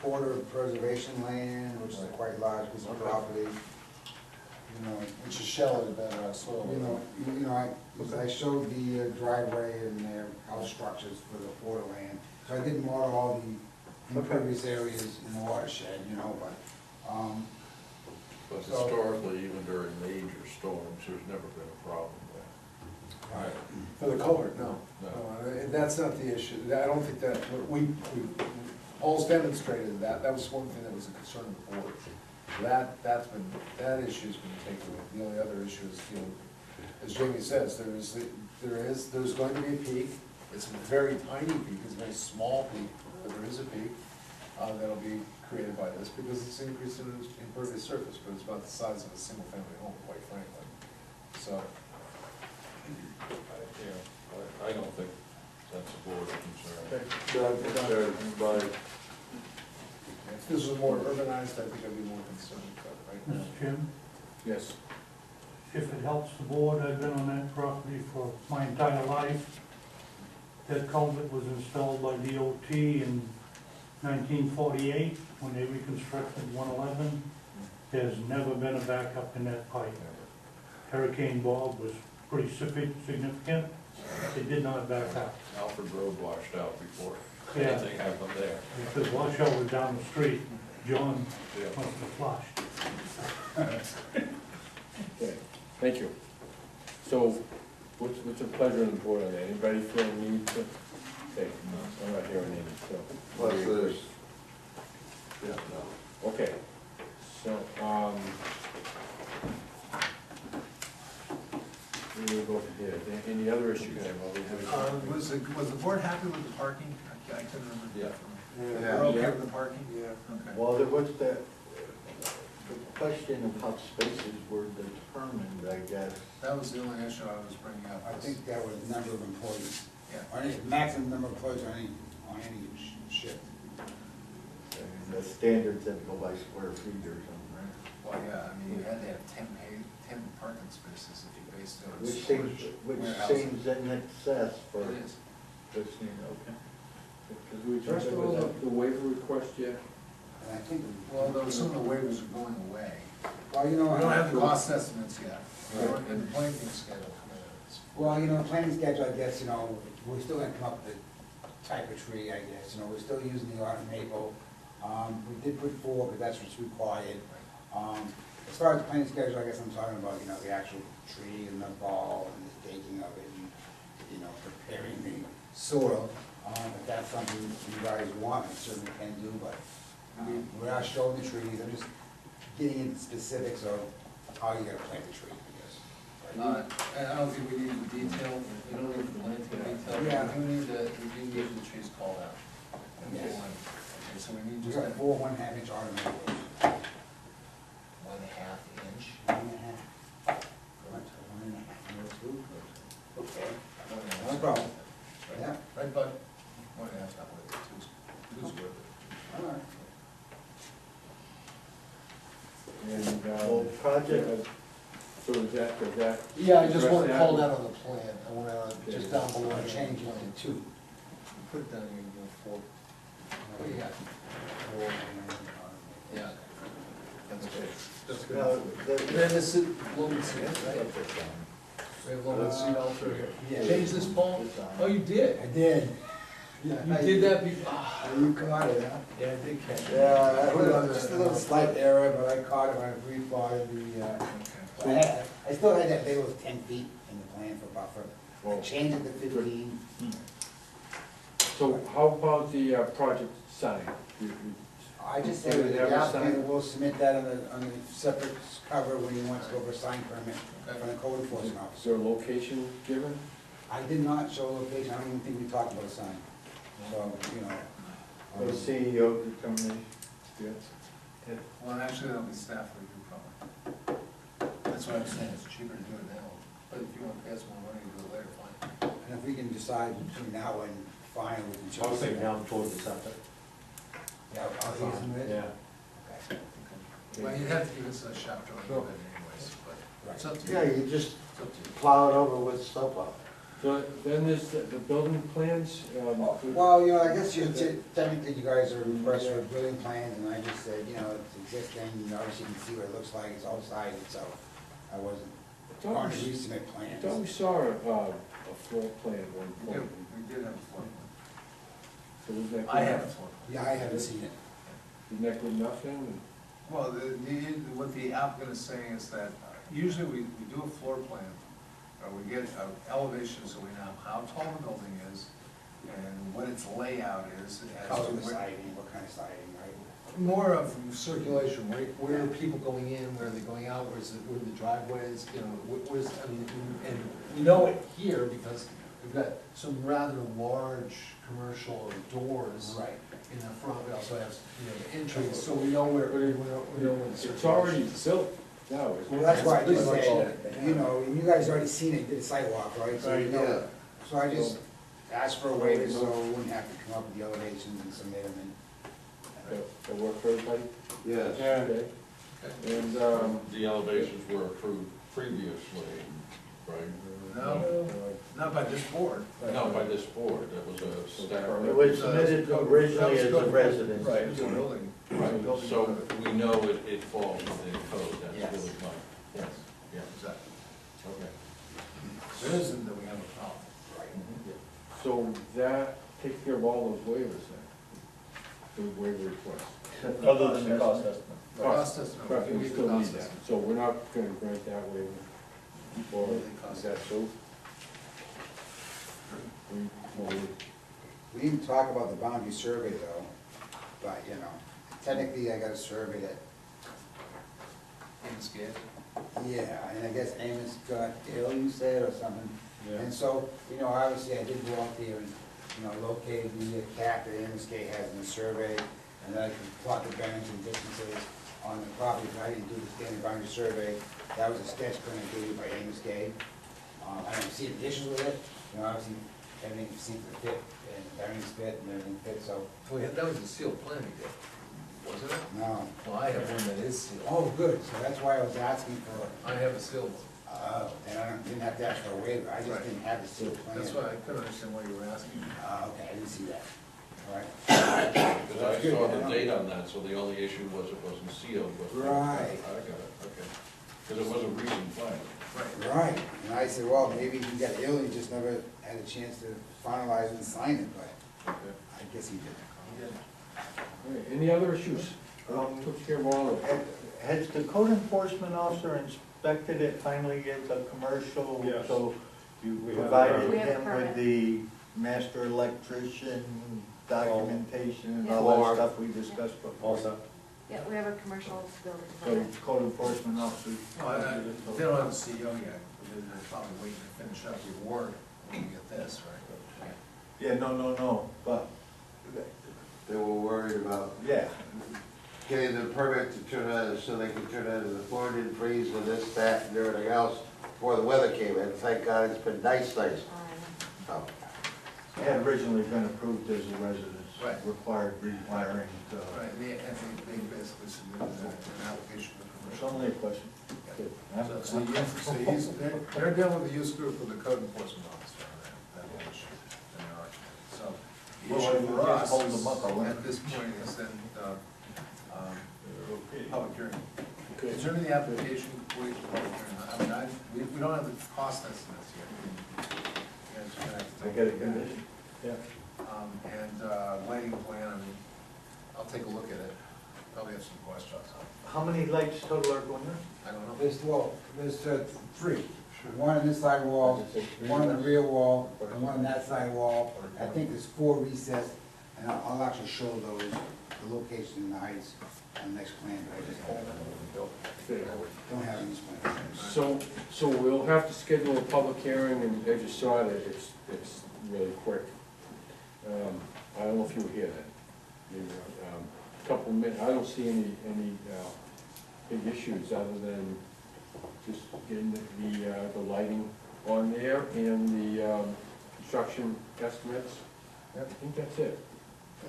Porter Preservation Land, which is a quite large piece of property. You know, Which is shallow better soil. I showed the driveway and their house structures for the Porter land. So I did model all the impervious areas in the watershed, But So- historically, even during major storms, there's never been a problem there. For the culvert, no. No. No, that's not the issue. I don't think that, Paul's demonstrated that. That was one thing that was a concern of the board. That issue's been taken away. The only other issue is, as Jamie says, there's going to be a peak. It's a very tiny peak, it's a very small peak, but there is a peak that'll be created by this because it's an increase in impervious surface, but it's about the size of a single-family home, quite frankly. So, I don't think that's a board concern. if this was more urbanized, I think I'd be more concerned, but right now. Mr. Chairman, Yes. if it helps the board, I've been on that property for my entire life. That culvert was installed by DOT in 1948, when they reconstructed 111. There's never been a backup in that pipe. Hurricane Bob was pretty significant. It did not back up. Alfred Road washed out before Yeah. anything happened there. Because washout was down the street. John Yeah. must have flushed. Okay, thank you. So, What's the pleasure of the board on that? Anybody feel a need to? Okay, I'm not hearing any, so. Plus there's, yeah, no. Okay, so, we'll go from here. Any other issues? Was the board happy with the parking? I couldn't remember. Yeah. We're okay with the parking? Yeah. Okay. Well, there was the question of how spaces were determined, I guess. That was the only issue I was bringing up. I think that was number of employees, Yeah. or any maximum number of employees on any shift. And the standards that go by square feet or something, right? Well, yeah, I mean, you had to have 10 parking spaces if you based it on Which storage. seems warehousing. in excess for It is. this, okay. Because we addressed all the waiver request yet? And I think, Well, though some of the waivers are going away. well, you know. We don't have the cost estimates yet. Right. And the planning schedule. Well, you know, planning schedule, I guess, you know, we're still gonna come up with a type of tree, I guess, you know, we're still using the autumn maple. We did put 4, but that's what's required. As far as the planning schedule, I guess I'm talking about, you know, the actual tree and the ball and the staking of it and, you know, preparing the soil. If that's something you guys want, we certainly can do, but we are showing the trees, I'm just getting into specifics of how you gotta plant the tree, I guess. I don't think we need the detail, we don't need the planting detail. Yeah. We do need the trees called out. Yes. Okay, so we need We just got that 4 1/2 inch autumn maples. 1/2 inch. 1.5. Correct, 1.5. Okay. No problem. Yeah. Right, bud? 1.5, not worth it, two's worth it. All right. And, Well, project, so does that? Yeah, I just want to address call that? that on the plan, I want to, just down below. I'll change it to 2. Put it down here, you know, 4. What do you got? Yeah. That's good. That's good. Then this is loaded seat, right? We have loaded seat all through here. Yeah. Change this, Paul? Oh, you did? I did. You did that before? You caught it, huh? Yeah, I did catch it. Yeah, just a little slight error, but I caught it when I replotted the, I still had that label of 10 feet in the plan for buffer. I Well, changed it to 15. So how about the project sign? I just Do said we that have the a applicant sign? will submit that on a separate cover when he wants to go for a sign permit from the code enforcement Is officer. there a location given? I did not show a location, I don't even think we talked about a sign. So, you know. the CEO determination. Yes. Well, actually, that'll be staff review probably. That's what I'm saying, it's cheaper to do it now, but if you want to pay us more money to do it later, fine. And if we can decide between now and final, we can. I was thinking down towards the septic. Yeah, I'll use them with. Yeah. Okay. Well, you'd have to give us a shot drawing of it anyways, but it's up to you. Yeah, you just It's up to you. plow it over with snowplow. So then there's the building plans. Well, you know, I guess technically you guys are impressed with building plans, and I just said, you know, it's existing, you know, obviously you can see what it looks like, it's all sided, so I wasn't going to resubmit I thought we plans. saw a floor plan at one We point. did have a floor plan. So was that? I have a floor plan. Yeah, I haven't seen it. Isn't that good enough then? Well, what the applicant is saying is that usually we do a floor plan, or we get an elevation so we know how tall the building is and what its layout is. as Color to the where- siding, what kind of siding, right? More of circulation, where are people going in, where are they going out, where are the driveways, you know, where's, I mean, and we know it here because we've got some rather large commercial doors Right. in the front, we also have, you know, the entries, so we know where, we know where the It's already circulation is. built now, isn't Well, it? that's why I Pretty just much said, you know, and you guys already seen it, did a sidewalk, right? So you Yeah. know, so I just asked for a waiver so we wouldn't have to come up with the elevations and submit them and. That work for everybody? Yes. Okay. And, The elevations were approved previously, right? No, not by this board. No, by this board, that was a staff. It was submitted originally as a residence. Right, it's a building. Right, so we know it falls within code, that's Yes. really my, Yes, yeah, exactly. okay. There isn't that we have a problem. so that takes care of all those waivers then? The waiver requests? Other than the cost estimate. Cost estimate, Correct, we we need the still need cost that, estimate. so we're not gonna grant that waiver? Or What are the costs? is that so? moving forward. We didn't talk about the boundary survey though, but, you know, technically I got a survey that, In scared? yeah, and I guess Amos got ill, you said, or something. And so, you know, obviously I did go out there and, you know, locate the cap that MSK has in the survey, and then I could plot the boundaries and distances on the property, but I didn't do the standard boundary survey. That was a sketch plan created by MSK. I don't see any issues with it, you know, obviously, everything seems to fit, and the boundaries fit, and everything fits, so, That was a sealed plan you did, wasn't it? no. Well, I have one that is sealed. Oh, good, so that's why I was asking for, I have a sealed one. and didn't have to ask for a waiver, I just Right. didn't have the sealed plan. That's why I couldn't understand why you were asking. Okay, I didn't see that, all right. Because I saw the date on that, so the only issue was it wasn't sealed. Right. I got it, okay. Because it was a recent plan. Right, and I said, well, maybe he got ill, he just never had a chance to finalize and sign it, but Okay. I guess he did. All right, any other issues? Took care of all of it. Has the code enforcement officer inspected it finally as a commercial? Yes. So you We have, provided We have a him permit. with the master electrician documentation and all All- that stuff we discussed before? All set. Yeah, we have a commercial building So permit. code enforcement officer. They don't have a CEO yet, they're probably waiting to finish up your work when you get this, right? Yeah, no, but, They were worried about yeah, getting the permit to turn on, so they could turn on the floor didn't freeze and this, that, and everything else before the weather came in. Thank God it's been nice. So, it had originally been approved as a residence. Right. Required rewiring to. Right, they basically submitted an application for It's commercial. only a question. Good. They're dealing with the use group with the code enforcement officer on that whole issue. and their argument. So, the Well, issue we for can't us hold them up, are we? at this point is then, public hearing. Okay. Concerning the application, wait for public hearing. I mean, we don't have the cost estimates yet. You guys are gonna have to I take get a look at it. condition. Yeah. Lighting plan, I mean, I'll take a look at it, probably have some questions. How many lights total are going there? I don't know. There's three, one on this side wall, one on the rear wall, and one on that side wall. I think there's four recessed, and I'll actually show those, the location and the heights on the next plan, but I just don't have any plans. So we'll have to schedule a public hearing, and as you saw that, it's really quick. I don't know if you were here then. Couple minutes, I don't see any big issues other than just getting the lighting on there and the construction estimates. I think that's it.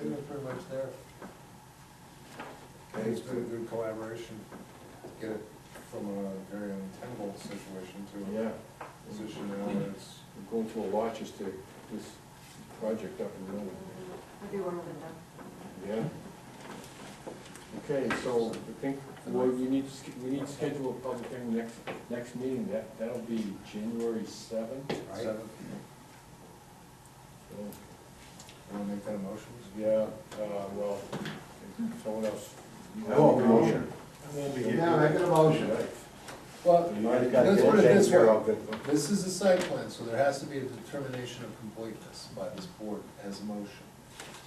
They're pretty much there. I think it's been a good collaboration, get it from a very untenable situation to Yeah, a position now that it's. we're going through a lot just to get this project up and running. We'll do one of them done. Yeah. Okay, so I think, well, we need to schedule a public hearing next meeting, that'll be January 7th. Right? So, Want to make that a motion? yeah, well, someone else. Oh, motion. Yeah, make it a motion. Right. Well, You already got let's that put it this taken care way. of. This is a site plan, so there has to be a determination of completeness by this board as a motion.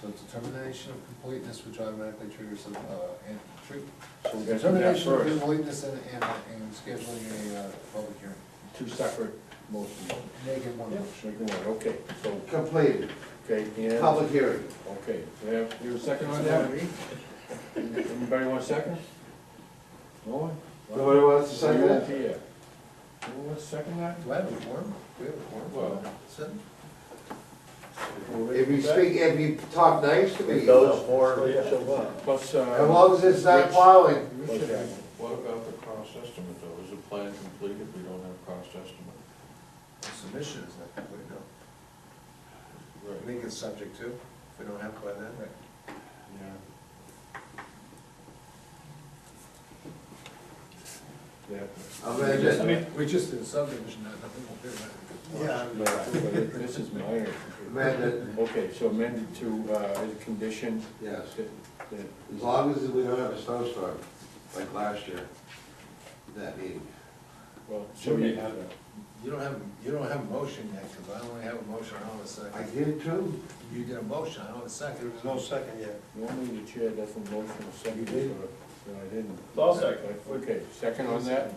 So determination of completeness, which automatically triggers So we gotta do that determination of first. completeness and scheduling a public hearing. Two separate motions. Make it one motion. Making one, okay, so, Completed, okay, and, public hearing. okay, you have a second on that? Anybody want a second? No one? Nobody wants to second it? Yeah. Anyone want to second that? Do I have a form? We have a form? Well- Sitting? If you talk nice to me, Those four show up. Plus, as long as it's not plowing. plus, What about the cost estimate though? Is the plan complete if we don't have cost estimate? The submission is not complete, no. I Right. think it's subject to, if we don't have it by then. yeah. I mean, We just did a subdivision, nothing will do that. Yeah. But this is minor. amended, Okay, so amended to, as a condition yes, that, as long as we don't have a snowstorm, like last year, that meeting. Well, So you have You don't have a motion yet, because I only have a motion, I don't have a second. I did too. You did a motion, I don't have a second. There's no second yet. Normally the chair doesn't motion a second, but I didn't. So I'll second. Okay, second on that?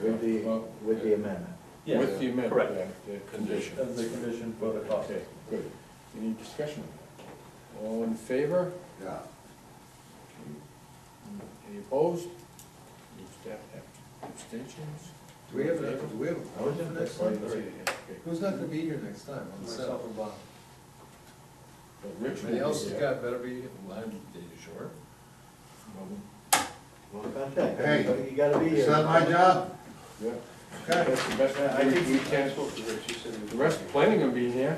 With the amendment. Yes, With the amendment, correct. yeah, the condition. As the condition for the cost. Okay, good. Any discussion? All in favor? Yeah. Any opposed? Abstentions? Do we have a motion for next time? Okay. Who's not gonna be here next time on the Myself seventh? and Bob. But Rich will Everybody be else has there. got, better be, well, I'm Dana Shore. What about that? Hey, You gotta be here. Is that my job? Yeah. Okay. That's the best, I think we can't, the rest planning on being here.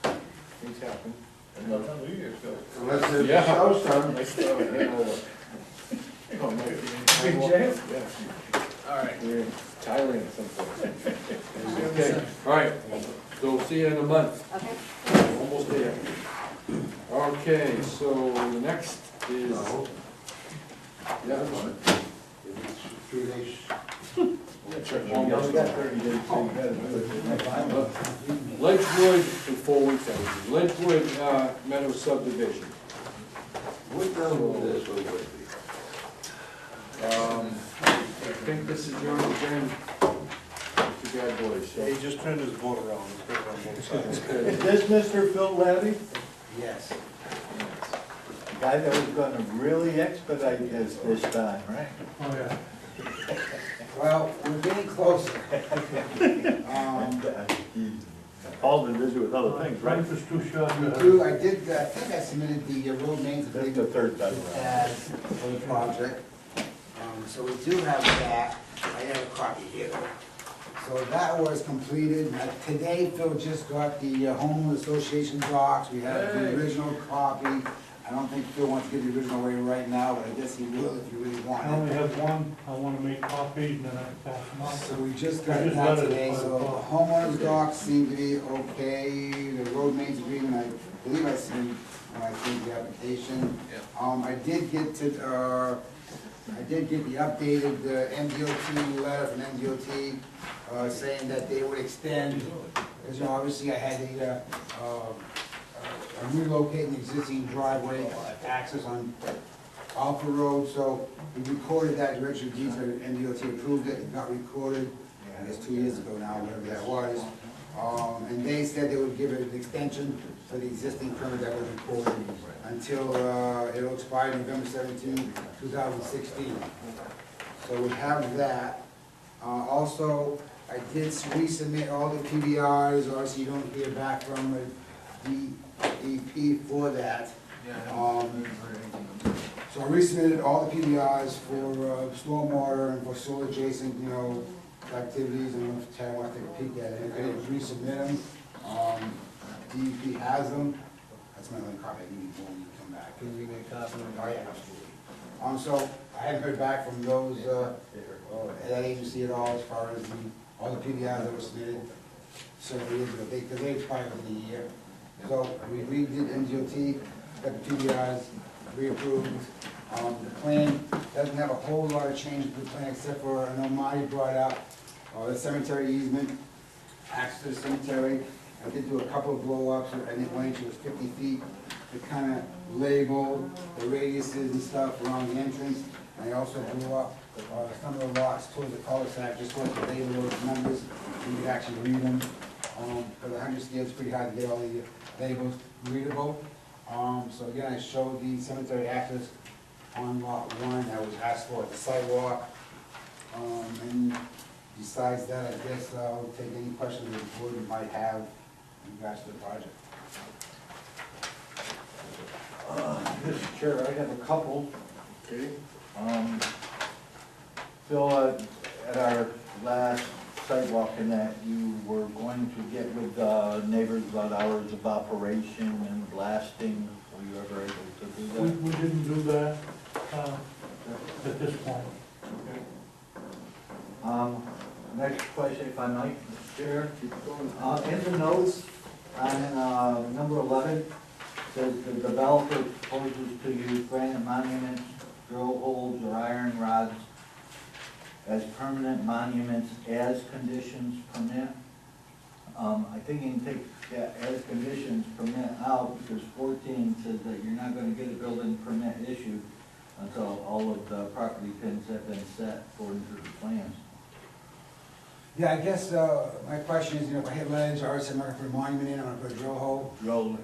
Things happen. And that's how New Year's goes. Unless there's Yeah. a snowstorm. Nice to have a hangover. Oh, no. Big J? Yeah. All right. We're in Thailand someplace. Okay, all right, so we'll see you in a month, Okay. almost there. Okay, so the next is, No. yeah, It's 3 days. almost got 30 days, so you gotta do it. Ledgewood, in 4 weeks, that was, Ledgewood Meadow subdivision. What number this one would be? I think this is yours again, Mr. Bad Boy, so. He just turned his boat around, he's put it on both sides. Is this Mr. Phil Labby? Yes. The guy that was gonna really expedite this time, right? Oh, yeah. Well, we're getting closer. Paul's been busy with other things, right? Life is too short. I think I submitted the road names. That's the third time around. As for the project. So we do have that. I have a copy here. So that was completed. Today, Phil just got the homeowner association docs. We have the original copy. I don't think Phil wants to get the original away right now, but I guess he will if you really want I only it. have one, I wanna make copies, and then I pass them on. So we just got I just that got it today, at so 5 o'clock. the homeowners docs seem to be okay, the road maintenance agreement, I believe I seen, when I think the application. I did get the updated MDOT letter from MDOT, saying that they would extend, because, you know, obviously I had to, I'm relocating the existing driveway access on Alpha Road, so we recorded that direction of deeds, MDOT approved it, it got recorded, I guess 2 years ago now, whatever that was. And they said they would give it an extension for the existing permit that was recorded until, it'll expire November 17, 2016. So we have that. Also, I did resubmit all the PBRs, obviously you don't hear back from the DEP for that. So I resubmitted all the PBRs for stormwater and for soil adjacent, you know, activities, and if Chad wants to take a peek at it, I didn't resubmit them. DEP has them, that's my only copy, I need more when you come back. Can we make copies? Oh, yeah, absolutely. So I haven't heard back from those, that agency at all as far as all the PBRs that were submitted several years ago, because they expired within a year. So we redid MGOT, got the PBRs reapproved. The plan doesn't have a whole lot of change to the plan, except for, I know Marty brought up, the cemetery easement, access to the cemetery. I did do a couple of blow-ups, I think 1 inch was 50 feet, to kind of label the radiuses and stuff around the entrance. And I also blew up some of the lots towards the cul-de-sac, just wanted to label those numbers, so you could actually read them. For the 100 scale, it's pretty hard to get all the labels readable. So again, I showed the cemetery access on lot 1 that was asked for at the sidewalk. And besides that, I guess I'll take any questions that the board might have in regards to the project. Mr. Chair, I have a couple. Okay. Phil, at our last sidewalk in that, you were going to get with neighbors about hours of operation and blasting. Were you ever able to do that? We didn't do that, at this point. Next question, if I might, Mr. Chair. In the notes, on number 11, says the developer proposes to use granite monuments, drill holes, or iron rods as permanent monuments as conditions permit. I think you can take that as conditions permit out, because 14 says that you're not gonna get a building permit issued until all of the property pins have been set according to the plans. Yeah, I guess, my question is, if I hit ledge, I already said I'm not gonna put a monument in, I'm gonna put a drill hole. Drill,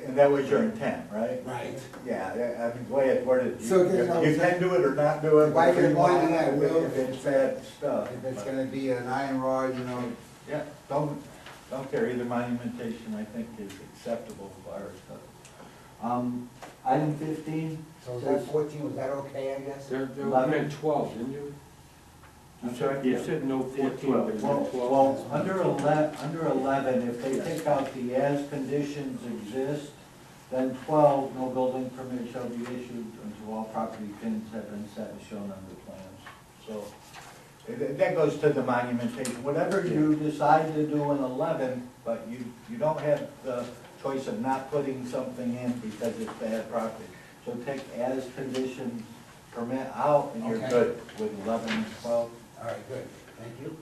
and that was your intent, right? Right. Yeah, I mean, the way it's worded, So, you you know, can do it or not do it. If I get a monument, I will. If it's bad stuff. If it's gonna be an iron rod, Yeah, don't care, either monumentation I think is acceptable for our stuff. Item 15. so is that 14, was that okay, I guess? There were meant 12, didn't you? I'm sorry? You said no 14, but you meant 12. Well, under 11, if they take out the as conditions exist, then 12, no building permit shall be issued until all property pins have been set as shown on the plans. So, that goes to the monumentation. Whatever you decide to do in 11, but you don't have the choice of not putting something in because it's bad property. So take as conditions permit out, and you're Okay. good with 11 and 12. All right, good, thank you.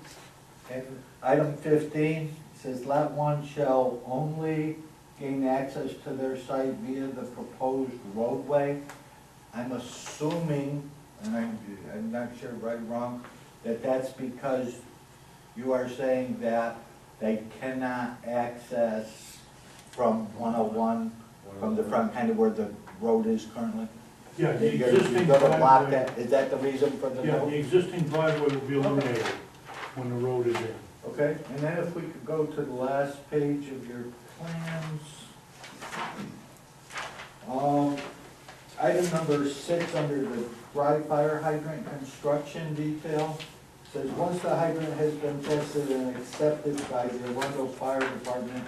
And item 15 says lot 1 shall only gain access to their site via the proposed roadway. I'm assuming, and I'm not sure right or wrong, that that's because you are saying that they cannot access from 101, from the front, kind of where the road is currently? Yeah, the You're existing gonna block driveway, that, is that the reason for the yeah, note? the existing driveway will be eliminated when the road is there. Okay, and then if we could go to the last page of your plans. Item number 6, under the dry fire hydrant construction detail, says, once the hydrant has been tested and accepted by the Arundel Fire Department,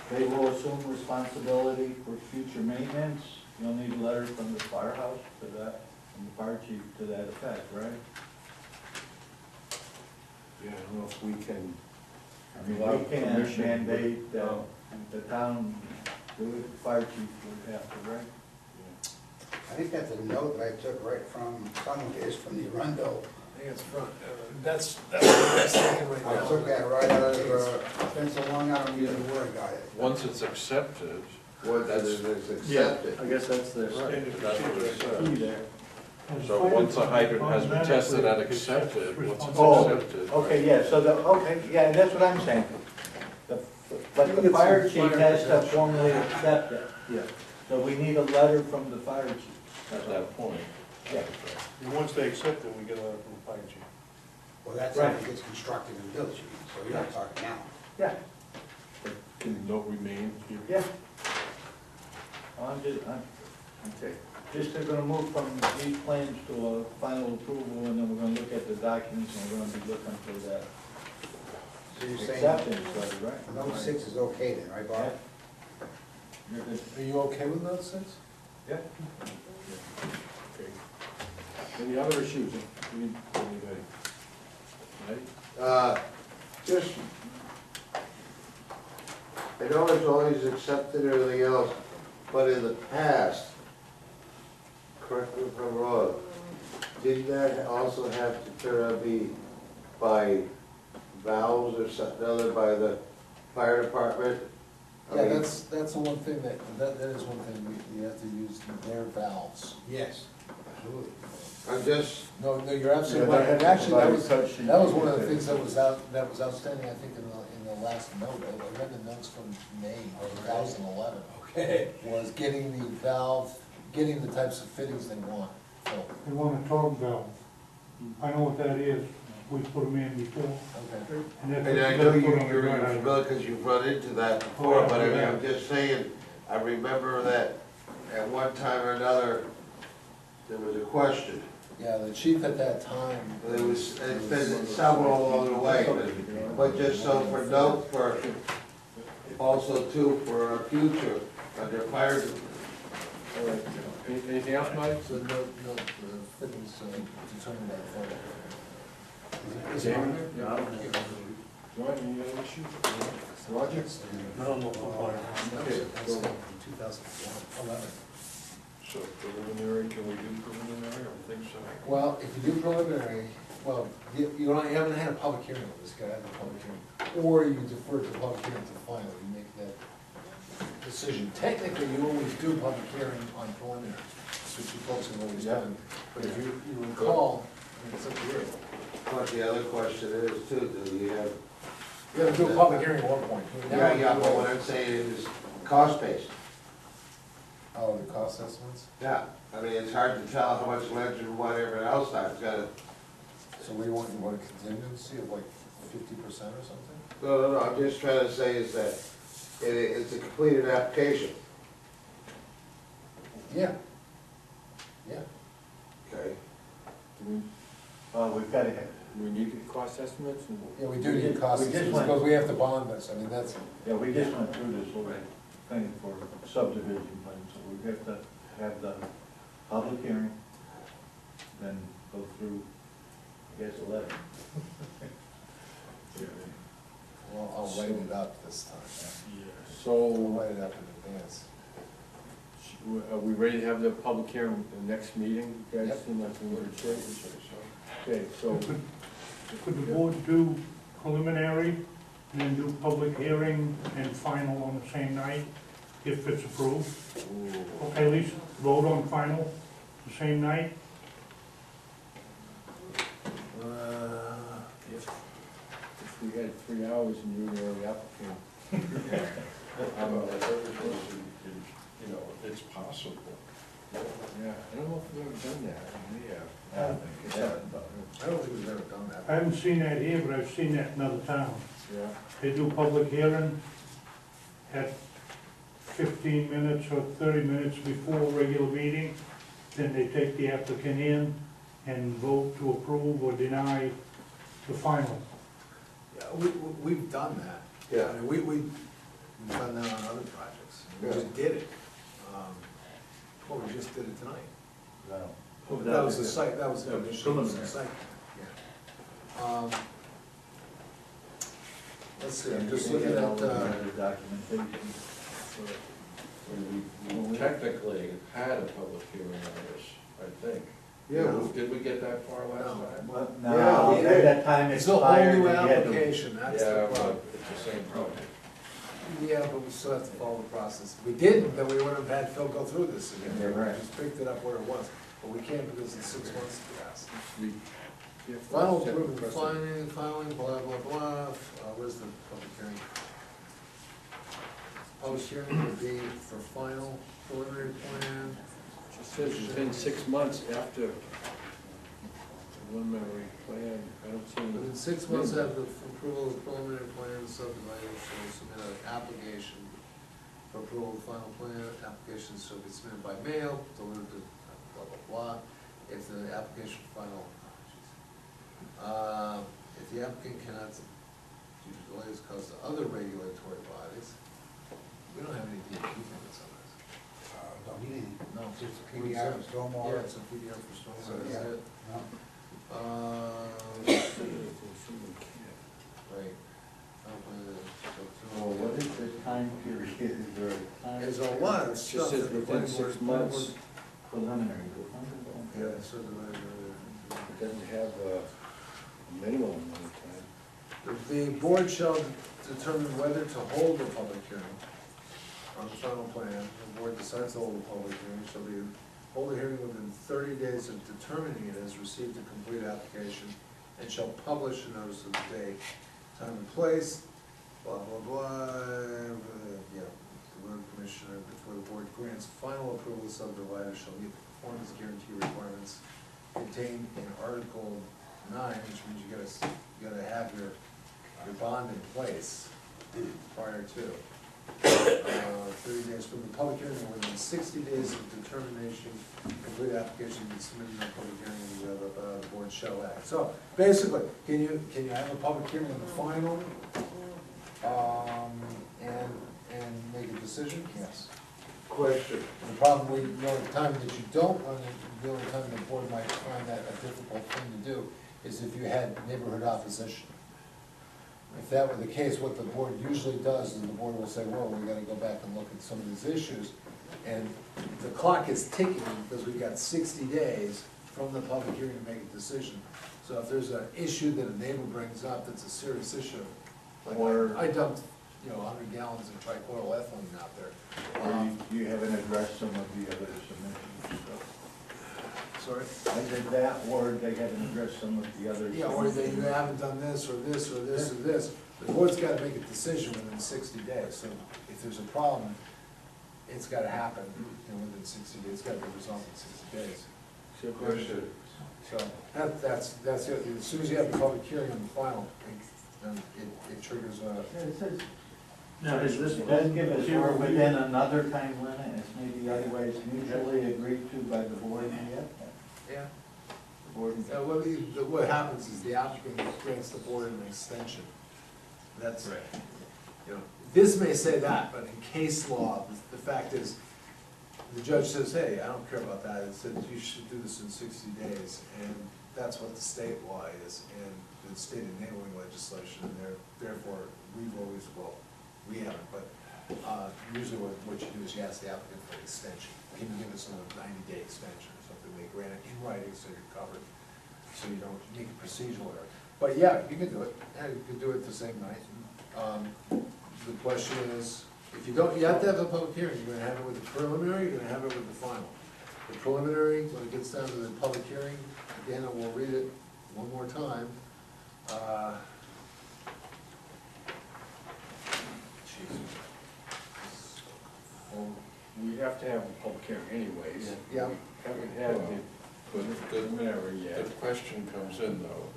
they will assume responsibility for future maintenance. You'll need a letter from the firehouse to that, from the fire chief to that effect, right? Yeah, I don't know if we can. I mean, Without we can't permission, mandate that no. the town, do it, the fire chief would have to, right? I think that's a note that I took right from, some of it is from the Arundel. I think it's front, that's what I'm thinking right I now. took that right out of, it's been so long, I don't even know where I got it. Once it's accepted, Once it is accepted. I guess that's the that's what it says. key there. So once a hydrant has been tested and accepted, once it's Oh, accepted. okay, yeah, so yeah, and that's what I'm saying. But the fire chief has to formally accept it. Yeah. So we need a letter from the fire chief. At that point. Yeah. And once they accept it, we get a letter from the fire chief. Well, that's Right. when it gets constructed and built, you mean, so you're not talking now. Yeah, Can the note remain here? yeah. Okay. Just they're gonna move from these plans to a final approval, and then we're gonna look at the documents, and we're gonna be looking for that So you're saying, acceptance letter, right? note 6 is okay then, right, Bob? You're good. Are you okay with those six? Yeah. Okay. Any other issues? Anybody? Right? Just, I know it's always accepted and everything else, but in the past, correct me if I'm wrong, didn't that also have to turn out be by valves or something other by the fire department? I Yeah, mean, that's the one thing that is one thing, we have to use their valves. Yes, absolutely. I'm just, No, you're absolutely Yeah, right, and that- actually, that that was one of the things that was outstanding, I think, in the last note, I read the notes from May 2011. Okay. Was getting the valve, getting the types of fittings they want, so, They want a torque valve. I know what that is, we put them in before. okay. And that's and I what know they put on the you're ground. familiar because you've run into that before, Oh, but I mean, yeah. I'm just saying, I remember that at one time or another, there was a question. Yeah, the chief at that time. There was, it's been several along the way, but just so for note, for, also too, for our future, under fire. All right. Anything else, Mike? So the fittings determined by the fire. David? John, any other issues? Roger? No, no, fire. Okay, That's so, from 2011. So preliminary, can we do preliminary? I don't think so. Well, if you do preliminary, well, you haven't had a public hearing on this, you gotta have a public hearing. Or you defer to the public hearing to final, you make that decision. Technically, you always do public hearing on preliminary, that's what you folks have always done. But if you recall, I mean, it's up to you. But the other question is too, do you have, You gotta do a public hearing at one point. yeah, but what I'm saying is cost-based. Oh, the cost estimates? Yeah, I mean, it's hard to tell how much ledge and whatever else I've got to. So what do you want a contingency of like 50% or something? No, I'm just trying to say is that it's a completed application. Yeah. Yeah. Okay. We've got to have, Do we need the cost estimates? And Yeah, we do need cost We just estimates, went- because we have to bond this, I mean, that's, yeah, we just went through this whole thing for subdivision plan, so we have to have the public hearing, then go through, I guess, 11. well, I'll write it up this time. I'll So, write it up in advance. are we ready to have the public hearing in the next meeting? You guys Yep. seem like we're in shape. Okay, so, Could the board do preliminary and then do public hearing and final on the same night if it's approved? Okay, at least vote on final the same night? if we had 3 hours and you were the applicant, You know, it's possible. yeah, I don't know if we've ever done that. We have. I don't think we've ever done that. I haven't seen that here, but I've seen that in other towns. Yeah. They do public hearing at 15 minutes or 30 minutes before a regular meeting. Then they take the applicant in and vote to approve or deny the final. Yeah, we've done that. Yeah. I mean, we've done that on other projects. We just did it. Well, we just did it tonight. That was the site, that was the initial preliminary. site. Yeah. Let's see, I'm just looking at, Documentation. We technically had a public hearing on this, I think. Yeah. Did we get that far last No. time? Well, Yeah, no, we at that time it's a whole expired. new and you had to- application, that's the Yeah, problem. but it's the same project. Yeah, but we still have to follow the process. If we didn't, then we wouldn't have had Phil go through this again. Yeah, right. We just picked it up where it was, but we can't because it's 6 months to pass. Yeah, Final set approval, precedent. filing, blah, blah, blah. Where's the public hearing? Public hearing would be for final preliminary plan. Just says it's been 6 months after the preliminary plan. I don't see. Within 6 months after the approval of preliminary plan, subdivider shall submit an application for approval of the final plan. Application shall be submitted by mail, delivered to blah, blah, blah. If the application final, if the applicant cannot, due to delays caused to other regulatory bodies, we don't have any DEP permits on this. Don't need any. No. Just a PDR and stormwater. Yeah, it's a PDR for stormwater, Yeah. that's it. No. Right. Well, what is the time period? Is there a time? There's a lot of It just stuff. says that the within planning 6 board- months. Preliminary. Yeah, subdivider. It doesn't have a minimum amount of time. The board shall determine whether to hold a public hearing on the final plan. The board decides to hold a public hearing, shall be, hold a hearing within 30 days of determining it has received a complete application, and shall publish a notice of the date, time and place, blah, blah, blah, yeah. The road commissioner, before the board grants final approval, the subdivider shall meet the performance guarantee requirements contained in Article 9, which means you gotta have your bond in place prior to. 30 days from the public hearing, or within 60 days of determination, complete application be submitted in a public hearing, the board shall act. So, basically, can you have a public hearing on the final, and make a decision? Yes. Question. The problem, the only time that you don't run it, the only time the board might find that a difficult thing to do is if you had neighborhood opposition. If that were the case, what the board usually does is the board will say, well, we gotta go back and look at some of these issues. And the clock is ticking because we've got 60 days from the public hearing to make a decision. So if there's an issue that a neighbor brings up that's a serious issue, like Or- I dumped, 100 gallons of trichloroethylene out there. Or you haven't addressed some of the other submissions, Sorry? so. Either that, or they haven't addressed some of the others. Yeah, or that you haven't done this, or this, or this, or this. The board's gotta make a decision within 60 days, so if there's a problem, it's gotta happen, within 60 days, it's gotta be resolved in 60 days. So, Question, So, that's it, as soon as you have the public hearing on the final, it triggers a. It says, Now, is this doesn't give us, peer we're review? within another time limit, it's maybe otherwise mutually agreed to by the board, and yet, Yeah. the board. What happens is the applicant grants the board an extension. That's, this may say that, but in case law, the fact is, the judge says, hey, I don't care about that, it says you should do this in 60 days, and that's what the state law is, and the state enabling legislation, and therefore, we've always, we haven't, but usually what you do is you ask the applicant for an extension. Can you give us a 90-day extension or something, they grant it in writing so you're covered, so you don't make a procedural error. But yeah, you can do it, you can do it the same night. The question is, if you don't, you have to have a public hearing, you're gonna have it with the preliminary, you're gonna have it with the final. The preliminary, when it gets down to the public hearing, again, I will read it one more time. Well, we have to have a public hearing anyways. Yeah. We haven't had the preliminary The yet. question comes in though,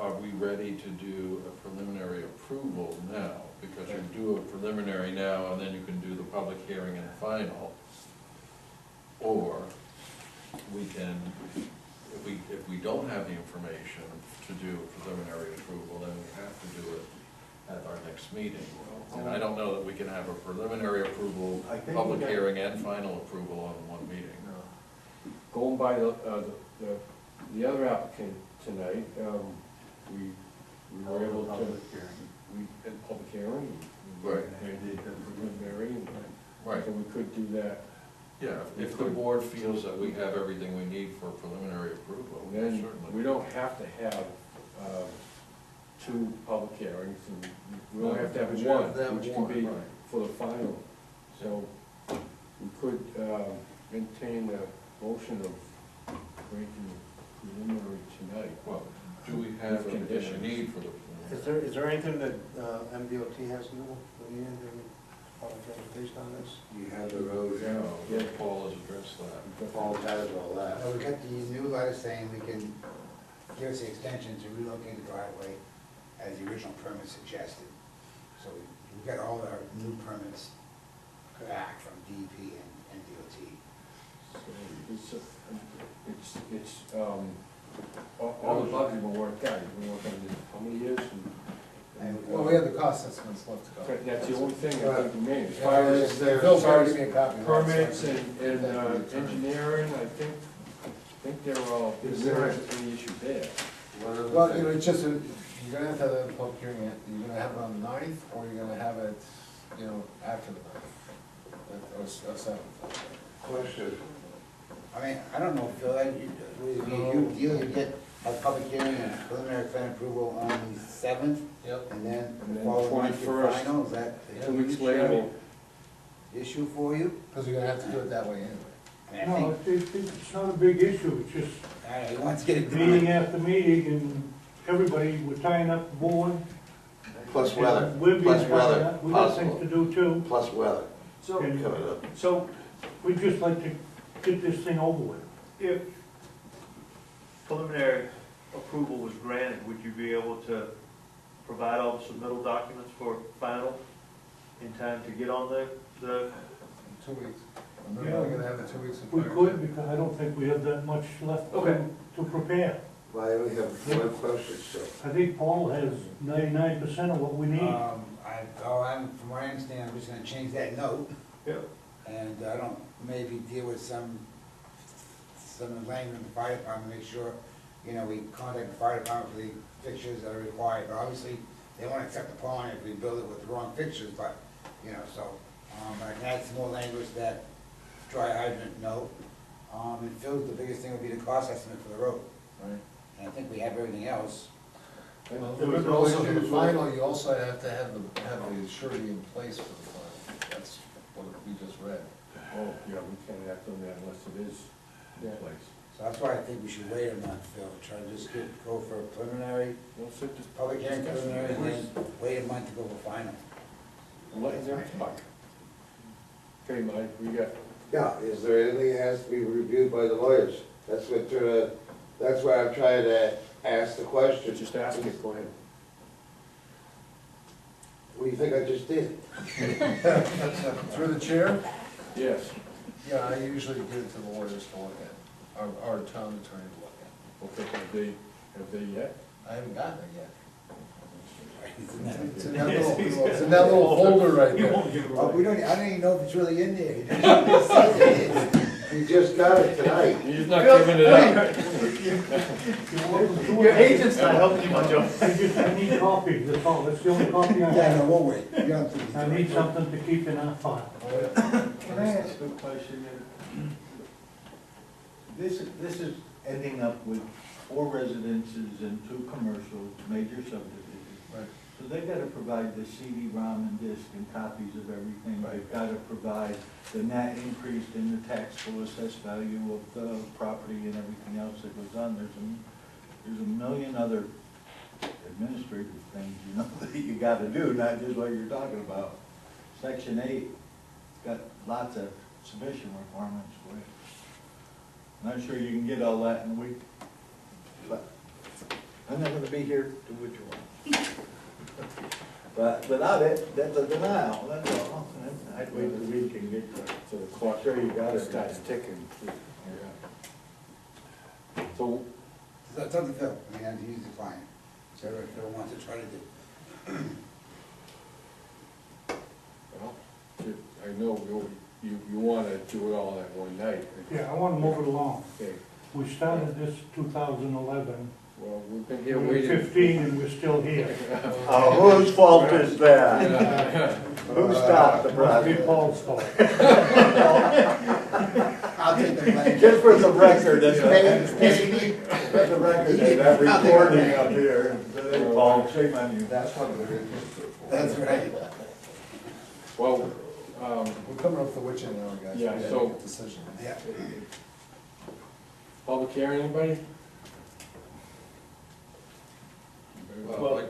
are we ready to do a preliminary approval now? Because you do a preliminary now and then you can do the public hearing and final. Or we can, if we don't have the information to do a preliminary approval, then we have to do it at our next meeting. And I don't know that we can have a preliminary approval, I think public we got- hearing and final approval on one meeting. Going by the other applicant tonight, we were able to, Public hearing. we had a public hearing. Right. And did the preliminary, and Right. so we could do that. Yeah, if the board feels that we have everything we need for preliminary approval, And then certainly. we don't have to have two public hearings, and we only have to have You one, have to have which can one, be right. for the final. So we could maintain a motion of granting the preliminary tonight. Well, do we have With a conditions. need for the Is preliminary? there anything that MDOT has to do with the based on this? you have the road, No, Yeah. Paul has addressed that. Paul has all that. We got the new letter saying we can give us the extension to relocate the driveway as the original permit suggested. So we got all our new permits back from DEP and DOT. So all the bugs have been worked out, you've been working on this how many years? Well, we have the cost estimates left to go. That's the only thing I think remains. As Yeah, far as, Phil's gonna give me a copy of that, so I permits can- and engineering, I think they're all, Is there there- isn't any issue there. One of the Well, things- it's just, you're gonna have to have a public hearing, you're gonna have it on the 9th, or you're gonna have it, after the 9th, or 7th. Question, I mean, I don't know, Phil, you get a public hearing and preliminary plan approval on the 7th, Yep. and then And the then following month your 21st. final, is that a 2 weeks huge later, issue for you? Because you're gonna have to do it that way anyway. I mean, I No, think, it's not a big issue, it's just he wants to get it meeting done. after meeting, and everybody, we're tying up the board. plus weather, And we're being plus tied weather, up. We got things to possible, do too. plus weather So, coming up. so We'd just like to get this thing over with. if preliminary approval was granted, would you be able to provide all the submittal documents for final in time to get on the 2 weeks. And then we're gonna have the 2 weeks of. We could, because I don't think we have that much left Okay. to prepare. Well, I only have one question, so. I think Paul has 99% of what we need. From what I understand, I'm just gonna change that note, Yeah. and I don't, maybe deal with some language in the fire department, make sure, we contact the fire department for the fixtures that are required, but obviously, they won't accept the pond if we build it with the wrong fixtures, but, I can add some more language that dry hydrant note. And Phil, the biggest thing would be the cost estimate for the road. Right. and I think we have everything else. Well, There was also no for the issues final, you also have to have the surety in place for the final. That's what we just read. Oh, yeah, we can't act on that unless it is in place. So that's why I think we should wait a month, Phil, try to just go for a preliminary, We'll sit this public hearing preliminary, and then wait a month to go for final. and let them talk. Okay, Mike, we got, Yeah, is there anything that has to be reviewed by the lawyers? That's why I'm trying to ask the question. just ask it, go ahead. What do you think I just did? Through the chair? Yes, Yeah, I usually give it to the lawyers to look at, our town attorney to look at. okay, have they yet? I haven't gotten it yet. Oh, It's in that little folder right there. we don't, I don't even know if it's really in there. He just says it is. You just got it tonight. He's not giving it up. Your agent's not helping you much, Joe. I need copies, that's all, that's the only copy I Yeah, have. no, we'll wait. You don't have to- I need something to keep in our file. Can I ask a question? This is ending up with 4 residences and 2 commercial, major subdivisions. Right. So they've got to provide the CD-ROM and disk and copies of everything. Right. They've got to provide the net increase in the taxable assessed value of the property and everything else that goes on. There's a million other administrative things, you know, that you got to do, not just what you're talking about. Section 8 got lots of submission requirements for it. Not sure you can get all that in a week, but I'm not gonna be here to do what you want. But without it, that's a denial, that's all. I'd wait the week and get the, So the clock Sure, you got it. starts ticking. So, It's up to Phil, I mean, he's the client, so whatever Phil wants to try to do. well, I know you wanna do it all at one night. Yeah, I want to move it along. Okay, We started this 2011, well, we've been we here were waiting. 15 and we're still here. whose fault is that? Who stopped the Must be project? Paul's fault. I'll take the blame. Just for the record, it's maybe, for the record, that recording up here, Paul, shame on you. That's what we're in for. That's right. Well, We're coming up the witching hour, guys. Yeah, We gotta so- make a decision. Yeah. public hearing, anybody? Well,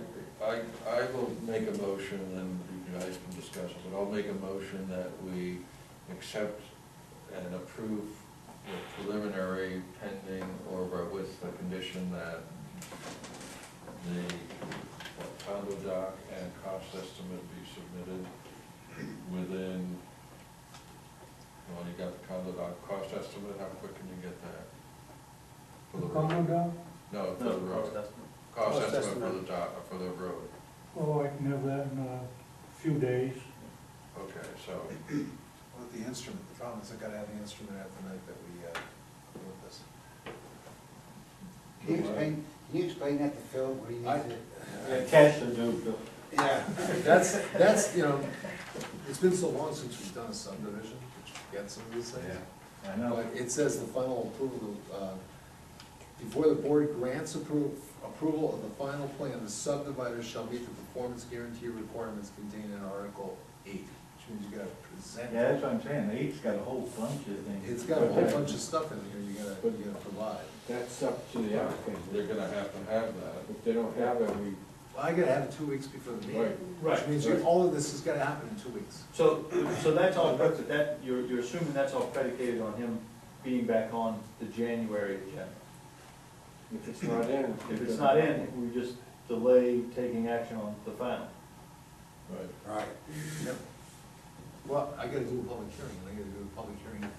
I will make a motion, and then you guys can discuss it, but I'll make a motion that we accept and approve the preliminary pending, or with the condition that the condo doc and cost estimate be submitted within, well, you got the condo doc cost estimate, how quick can you get that? For the road? Condo down? No, for the road. Cost estimate for the dock, for the road. Oh, I can have that in a few days. Okay, so, With the instrument, the problem is I gotta have the instrument at the night that we, do this. Can you explain that to Phil, what he needs to? Cash to do, Yeah. That's, you know, it's been so long since we've done a subdivision, which gets some of these things. I know. But it says the final approval, before the board grants approval of the final plan, the subdivider shall meet the performance guarantee requirements contained in Article 8, which means you gotta present. Yeah, that's what I'm saying, 8's got a whole bunch of things. It's got a whole bunch of stuff in here you gotta provide. That's up to the applicant. they're gonna have to have that. If they don't have it, we, I gotta have it 2 weeks before the meeting. right, Which means all of this is gonna happen in 2 weeks. So that's all, you're assuming that's all predicated on him being back on the January agenda. if it's not in. If it's not in, we just delay taking action on the final. Right. Right. Yep. Well, I gotta do a public hearing, and I gotta do a public hearing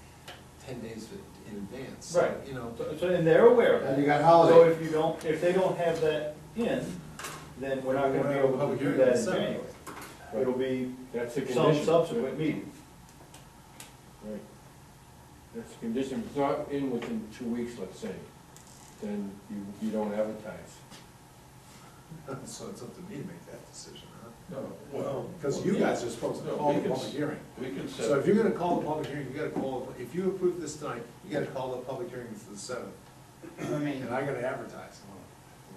10 days in advance. So, Right. You know, So, and they're aware of And that. you got So holiday. if they don't have that in, then we're not gonna be able to do that in January. It'll be That's a some condition. subsequent meeting. Right. That's a condition, if it's not in within 2 weeks, let's say, then you don't advertise. so it's up to me to make that decision, huh? No. Well, because you guys are supposed to No, call we the can public hearing. We can set. So if you're gonna call the public hearing, you gotta call, if you approve this tonight, you gotta call the public hearing for the 7th, I mean, and I gotta advertise.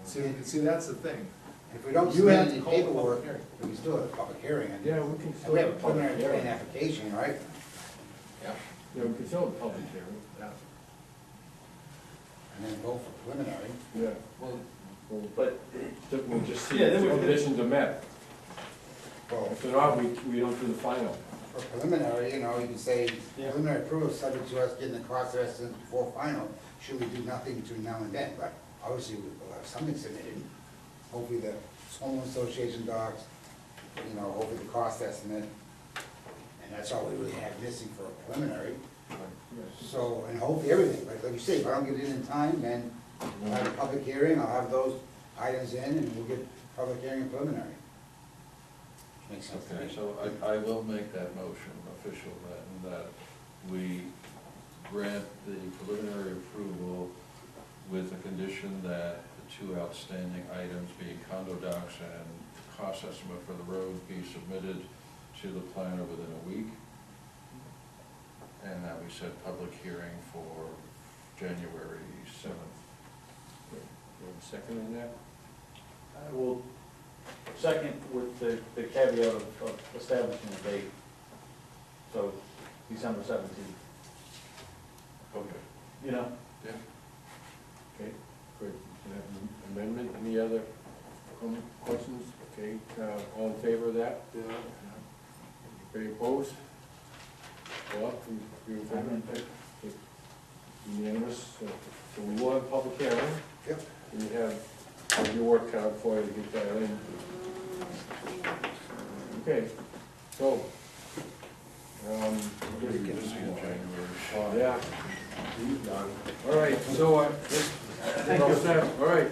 See, that's the thing. If we don't You submit have any to call a public paperwork, hearing. we can still have a public hearing. And Yeah, we can and still. we have a have public preliminary hearing. plan application, right? Yeah. Yeah, we can still have a public hearing. Yeah. And then vote for preliminary. Yeah. Well, But, We'll just see Yeah, if then the we could- conditions are met. Well, If they're not, we don't do the final. for preliminary, you know, you can say Yeah. preliminary approval subject to us getting the cost estimate before final. Should we do nothing between now and then? But obviously we'll have something submitted. Hopefully the homeowner association docs, you know, hopefully the cost estimate. And that's all we really have missing for a preliminary. Yes. So, and hopefully everything, like you say, if I don't get it in time, then we'll have a public hearing, I'll have those items in, and we'll get public hearing and preliminary. Makes sense to Okay, me. so I will make that motion official then, that we grant the preliminary approval with the condition that the two outstanding items, being condo docs and cost estimate for the road, be submitted to the planner within a week. And that we set public hearing for January 7th. You have a second on that? I will second with the caveat of establishing a date. So, December 17th, Okay. you know? Yeah. Okay, good. Can I have an amendment? Any other questions? Okay, all in favor of that? Any opposed? Well, you in favor? Okay. Unanimous, so we will have a public hearing. Yep. And you have your work cut out for you to get that in. Okay, so. We'll see you in January. Yeah. All right, so, thank you, sir. All right.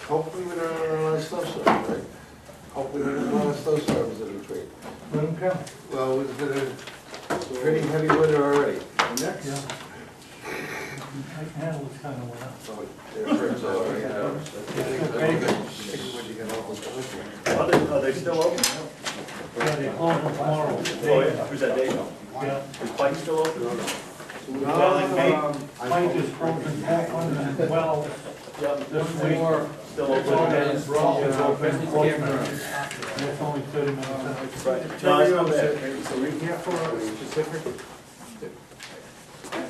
Hopefully we don't run out of snowstorms, right? Hopefully we don't run out of snowstorms in between. Let them come. Well, it's been a pretty heavy winter already. Next. Yeah. I can handle this kind of weather. So it hurts already now. Are they still open? Yeah, they close them tomorrow. Oh, yeah, who's that date? Yeah. Is Pike still open? Mine just frozen 412. Yeah, This week. Still It's open. open. It's open. And it's only 30 minutes out. Right. No, it's not bad. So we can't for a specific.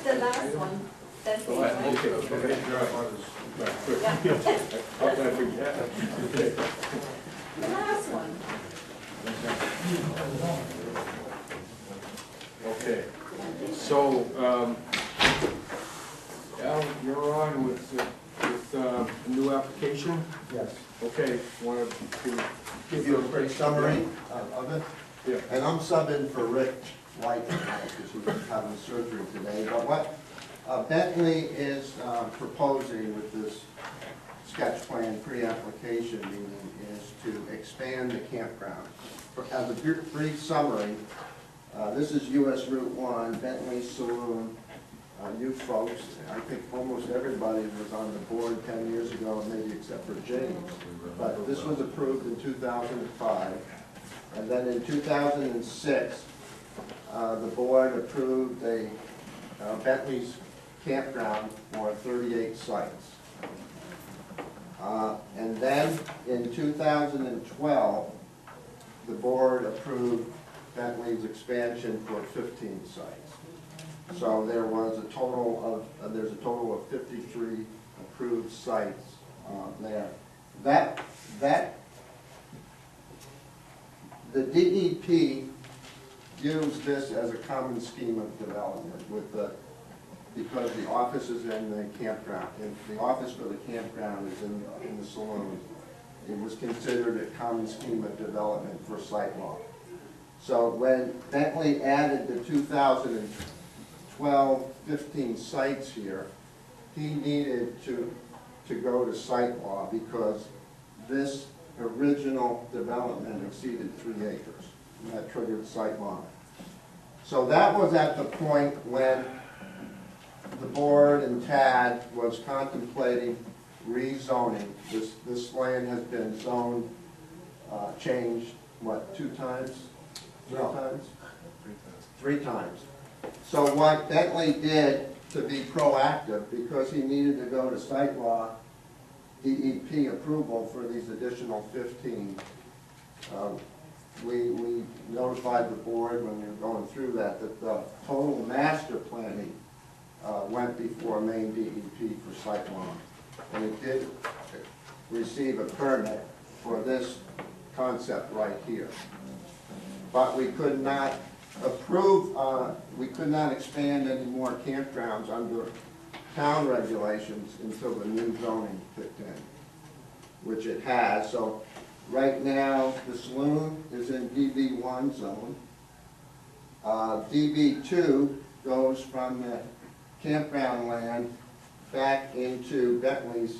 The last one, that's the one. Okay, okay, you're up. Right, good. Yeah, How can I forget? Okay. the last one. Okay, so, Al, you're on with a new application? Yes. Okay, wanted to, Give you a quick summary of it. yeah, And I'm subbing for Rick White tonight because he's having surgery today. But what Bentley is proposing with this sketch plan pre-application meeting is to expand the campground. As a brief summary, this is US Route 1, Bentley Saloon. You folks, I think almost everybody was on the board 10 years ago, maybe except for James. But this was approved in 2005. And then in 2006, the board approved a Bentley's campground for 38 sites. And then in 2012, the board approved Bentley's expansion for 15 sites. So there was a total of, there's a total of 53 approved sites there. The DEP used this as a common scheme of development with because the office is in the campground, and the office for the campground is in the saloon. It was considered a common scheme of development for site law. So when Bentley added the 2012, 15 sites here, he needed to go to site law because this original development exceeded 3 acres, and that triggered site law. So that was at the point when the board and TAD was contemplating rezoning. This land has been zoned, changed, what, 2 times? 3 times? 3 times. So what Bentley did to be proactive, because he needed to go to site law, DEP approval for these additional 15. We notified the board when we were going through that the total master planning went before Maine DEP for site law. And it did receive a permit for this concept right here. But we could not approve, we could not expand any more campgrounds under town regulations until the new zoning kicked in, which it has. So right now, the saloon is in DB1 zone. DB2 goes from the campground land back into Bentley's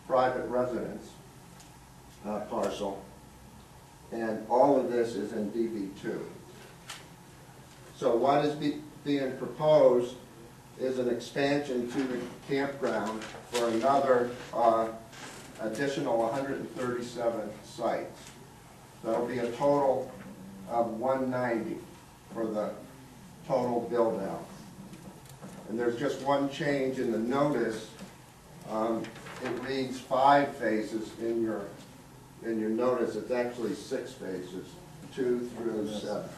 private residence parcel. And all of this is in DB2. So what is being proposed is an expansion to the campground for another additional 137 sites. That'll be a total of 190 for the total build out. And there's just one change in the notice. It reads 5 phases in your notice. It's actually 6 phases, 2 through 7.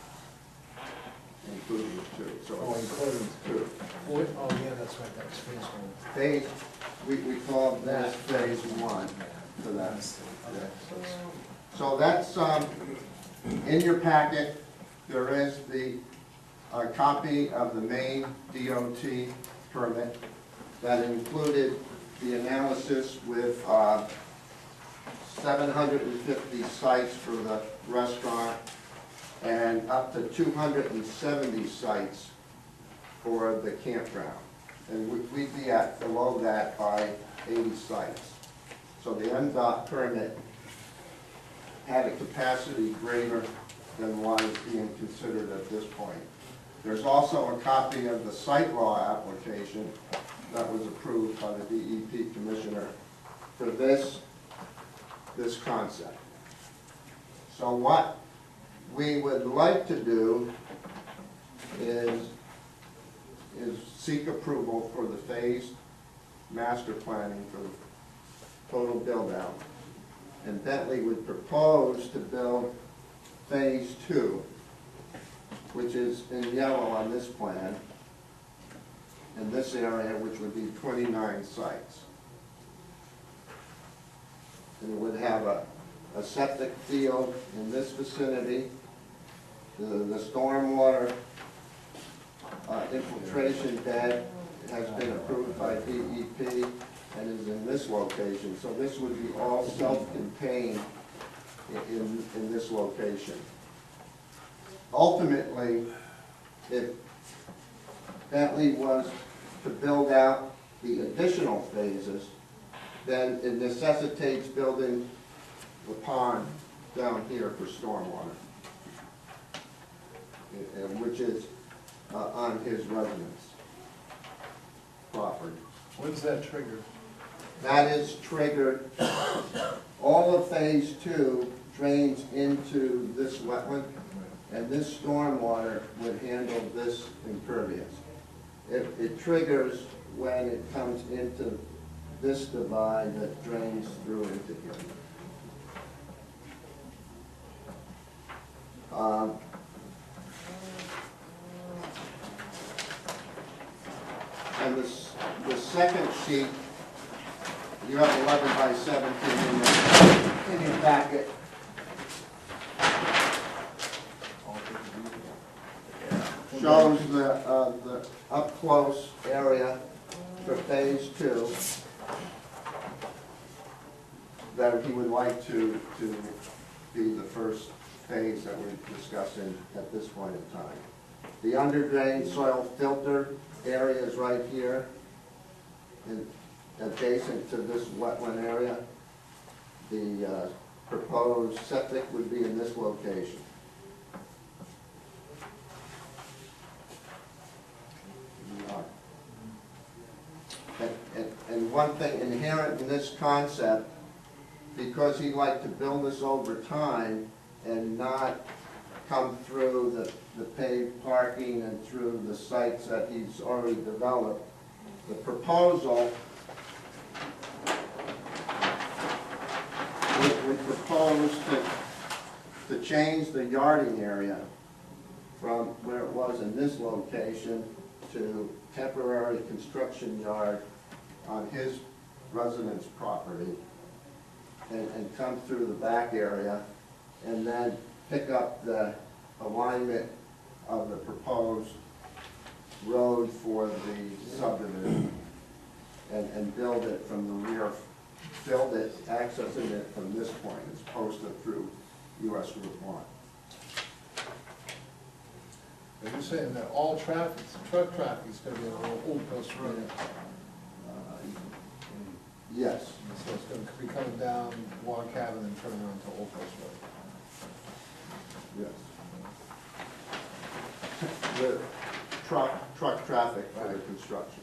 Including 2. So including 2. Oh, yeah, that's right, that was phase 1. Phase, we call that phase 1 for that. Okay. So that's, in your packet, there is the copy of the Maine DOT permit that included the analysis with 750 sites for the restaurant and up to 270 sites for the campground. And we'd be at below that by 80 sites. So the NDOT permit had a capacity greater than what is being considered at this point. There's also a copy of the site law application that was approved by the DEP commissioner for this concept. So what we would like to do is seek approval for the phased master planning for the total build out. And Bentley would propose to build phase 2, which is in yellow on this plan, in this area, which would be 29 sites. And it would have a septic field in this vicinity. The stormwater infiltration bed has been approved by DEP and is in this location. So this would be all self-contained in this location. Ultimately, if Bentley was to build out the additional phases, then it necessitates building the pond down here for stormwater, which is on his residence property. When's that triggered? That is triggered, all of phase 2 drains into this wetland, and this stormwater would handle this impervious. It triggers when it comes into this divide that drains through into here. And the second sheet, you have 11 by 17 in your packet. Shows the up-close area for phase 2 that he would like to be the first phase that we're discussing at this point in time. The underdrain soil filter area is right here, and adjacent to this wetland area. The proposed septic would be in this location. And one thing inherent in this concept, because he'd like to build this over time and not come through the paved parking and through the sites that he's already developed, the proposal proposed to change the yarding area from where it was in this location to temporary construction yard on his residence property and come through the back area and then pick up the alignment of the proposed road for the subdivision and build it from the rear, build it, accessing it from this point, as opposed to through US Route 1. Are you saying that all traffic, truck traffic is gonna be on Old Post Road? Yes. So it's gonna be coming down Log Cabin and turning around to Old Post Road? Yes. The truck traffic for the construction.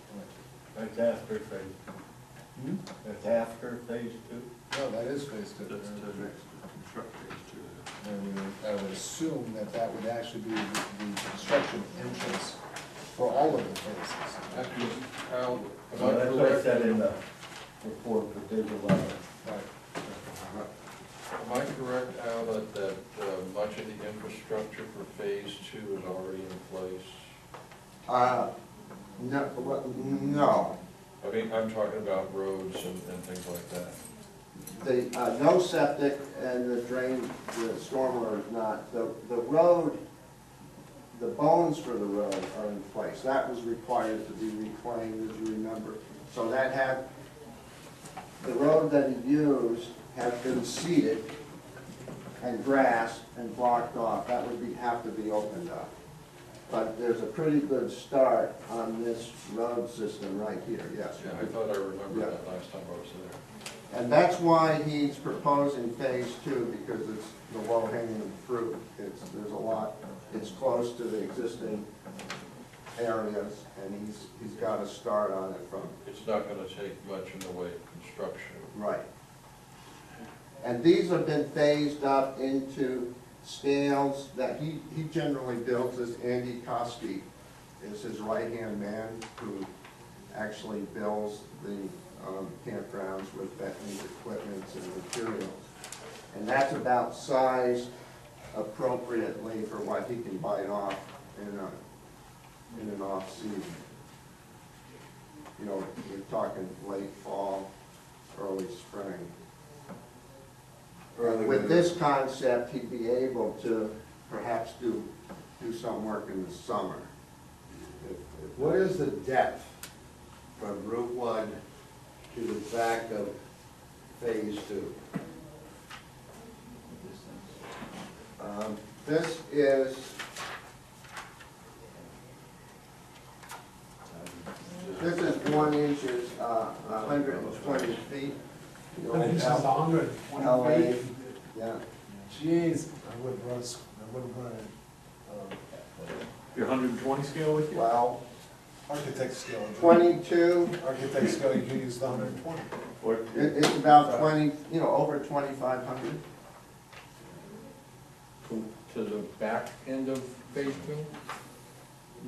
That's after phase two. That's after phase two. No, that is phase two. That's the next construct phase two. And I would assume that that would actually be the construction entrance for all of the phases. Actually, Al, am Well, I that's what I correct? said in the report, but there's 11. Right. Am I correct, Al, that much of the infrastructure for phase two is already in place? No. I mean, I'm talking about roads and things like that. The, no septic and the drain, the stormwater is not. The road, the bones for the road are in place. That was required to be reclaimed, as you remember. So that had, the road that he used has been seeded and grass and blocked off. That would be, have to be opened up. But there's a pretty good start on this road system right here, yes. Yeah, I thought I remembered Yeah. that last time I was there. And that's why he's proposing phase two, because it's the low-hanging fruit. There's a lot, it's close to the existing areas, and he's got to start on it from. It's not gonna take much in the way of construction. Right. And these have been phased up into scales that he generally builds. This Andy Koski is his right-hand man who actually builds the campgrounds with Bentley's equipment and materials. And that's about sized appropriately for what he can bite off in an off-season. You know, we're talking late fall, early spring. With this concept, he'd be able to perhaps do some work in the summer. What is the depth from Route 1 to the back of phase 2? This is, this is 1 inch, 120 feet. You know, This is 120 LA, feet. yeah. Jeez, I wouldn't run it, Your 120 scale with you? Well, architect scale. 22, Architect scale, you can use the 120. Or it's about 20, you know, over 2,500. To the back end of phase two?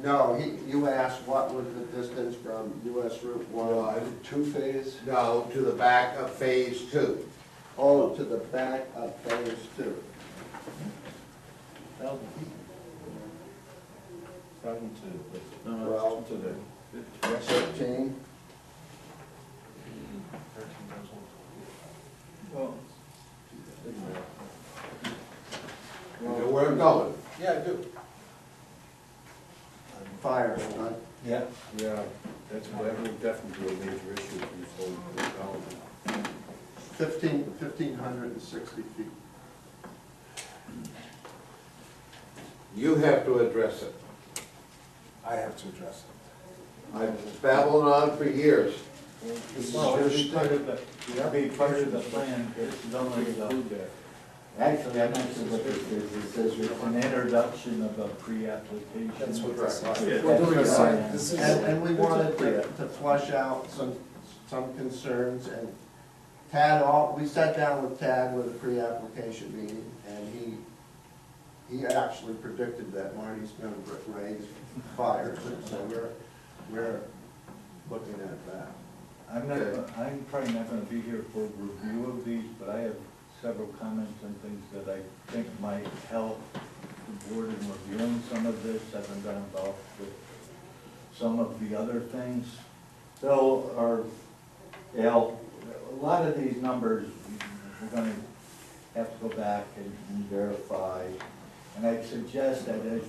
No, you asked what was the distance from US Route 1? Two-phase? No, to the back of phase 2. Oh, to the back of phase 2. 1,002. Well, To the, 13. Well, You know where I'm going? Yeah, I do. Fire, right? yeah. yeah, that will definitely be a major issue for this whole development. 1,560 feet. You have to address it. I have to address it. I've babbled on for years. Well, it'll be part of the, it'll be part of the plan, it's only the, actually, I'm not sure what this is, it says it's an introduction of a pre-application. That's what this is. Yeah. We're doing a Right. site, this is. And we wanted to flush out some concerns, and Tad, we sat down with Tad with a pre-application meeting, and he actually predicted that Marty's gonna raise fires, so we're looking at that. I'm probably not gonna be here for review of these, but I have several comments and things that I think might help the board in reviewing some of this. I haven't been involved with some of the other things. Bill, or Al, a lot of these numbers, we're gonna have to go back and verify. And I'd suggest that as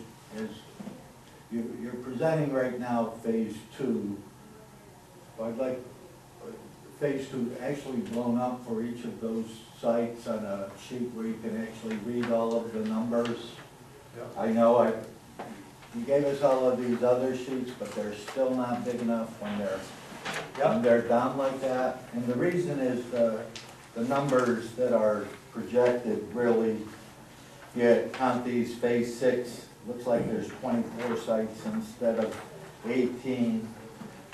you're presenting right now phase 2, I'd like phase 2 actually blown up for each of those sites on a sheet where you can actually read all of the numbers. I know you gave us all of these other sheets, but they're still not big enough when they're down like that. And the reason is the numbers that are projected really, you count these phase 6, looks like there's 24 sites instead of 18.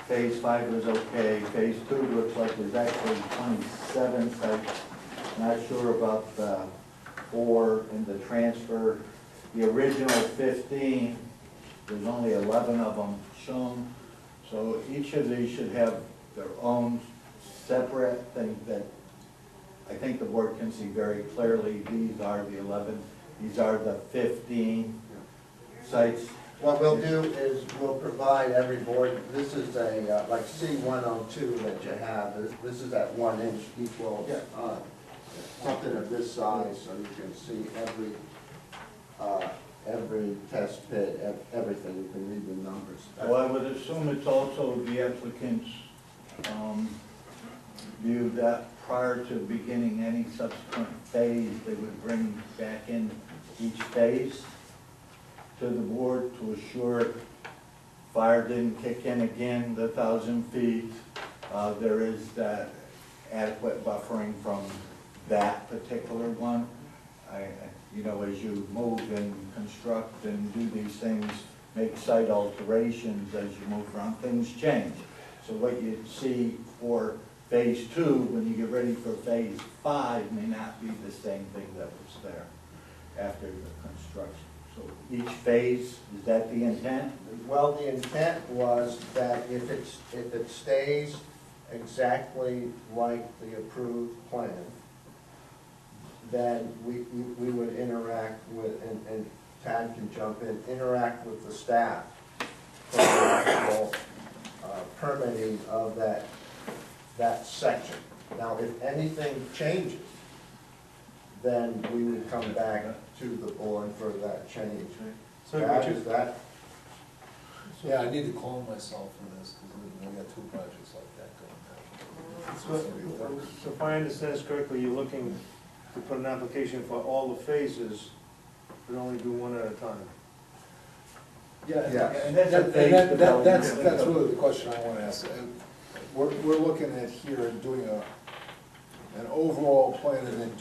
Phase 5 was okay. Phase 2 looks like there's actually 27 sites. Not sure about the 4 and the transfer. The original 15, there's only 11 of them shown. So each of these should have their own separate thing that I think the board can see very clearly. These are the 11, these are the 15 sites. What we'll do is we'll provide every board, this is a, like C102 that you have, this is at 1 inch equal, something of this size, so you can see every test pit, everything, you can read the numbers. Well, I would assume it's also the applicant's view that prior to beginning any subsequent phase, they would bring back in each phase to the board to assure fire didn't kick in again, the 1,000 feet. There is that adequate buffering from that particular one. You know, as you move and construct and do these things, make site alterations as you move around, things change. So what you see for phase 2, when you get ready for phase 5, may not be the same thing that was there after the construction. So each phase, is that the intent? Well, the intent was that if it stays exactly like the approved plan, then we would interact with, and Tad can jump in, interact with the staff for the actual permitting of that section. Now, if anything changes, then we would come back to the board for that change. So That is that. Yeah, I need to clone myself for this, because we got 2 projects like that going down. So if I understand this correctly, you're looking to put an application for all the phases, but only do one at a time? Yes. And that's a That- phase and development. that's really the question I want to ask. We're looking at here and doing an overall plan and then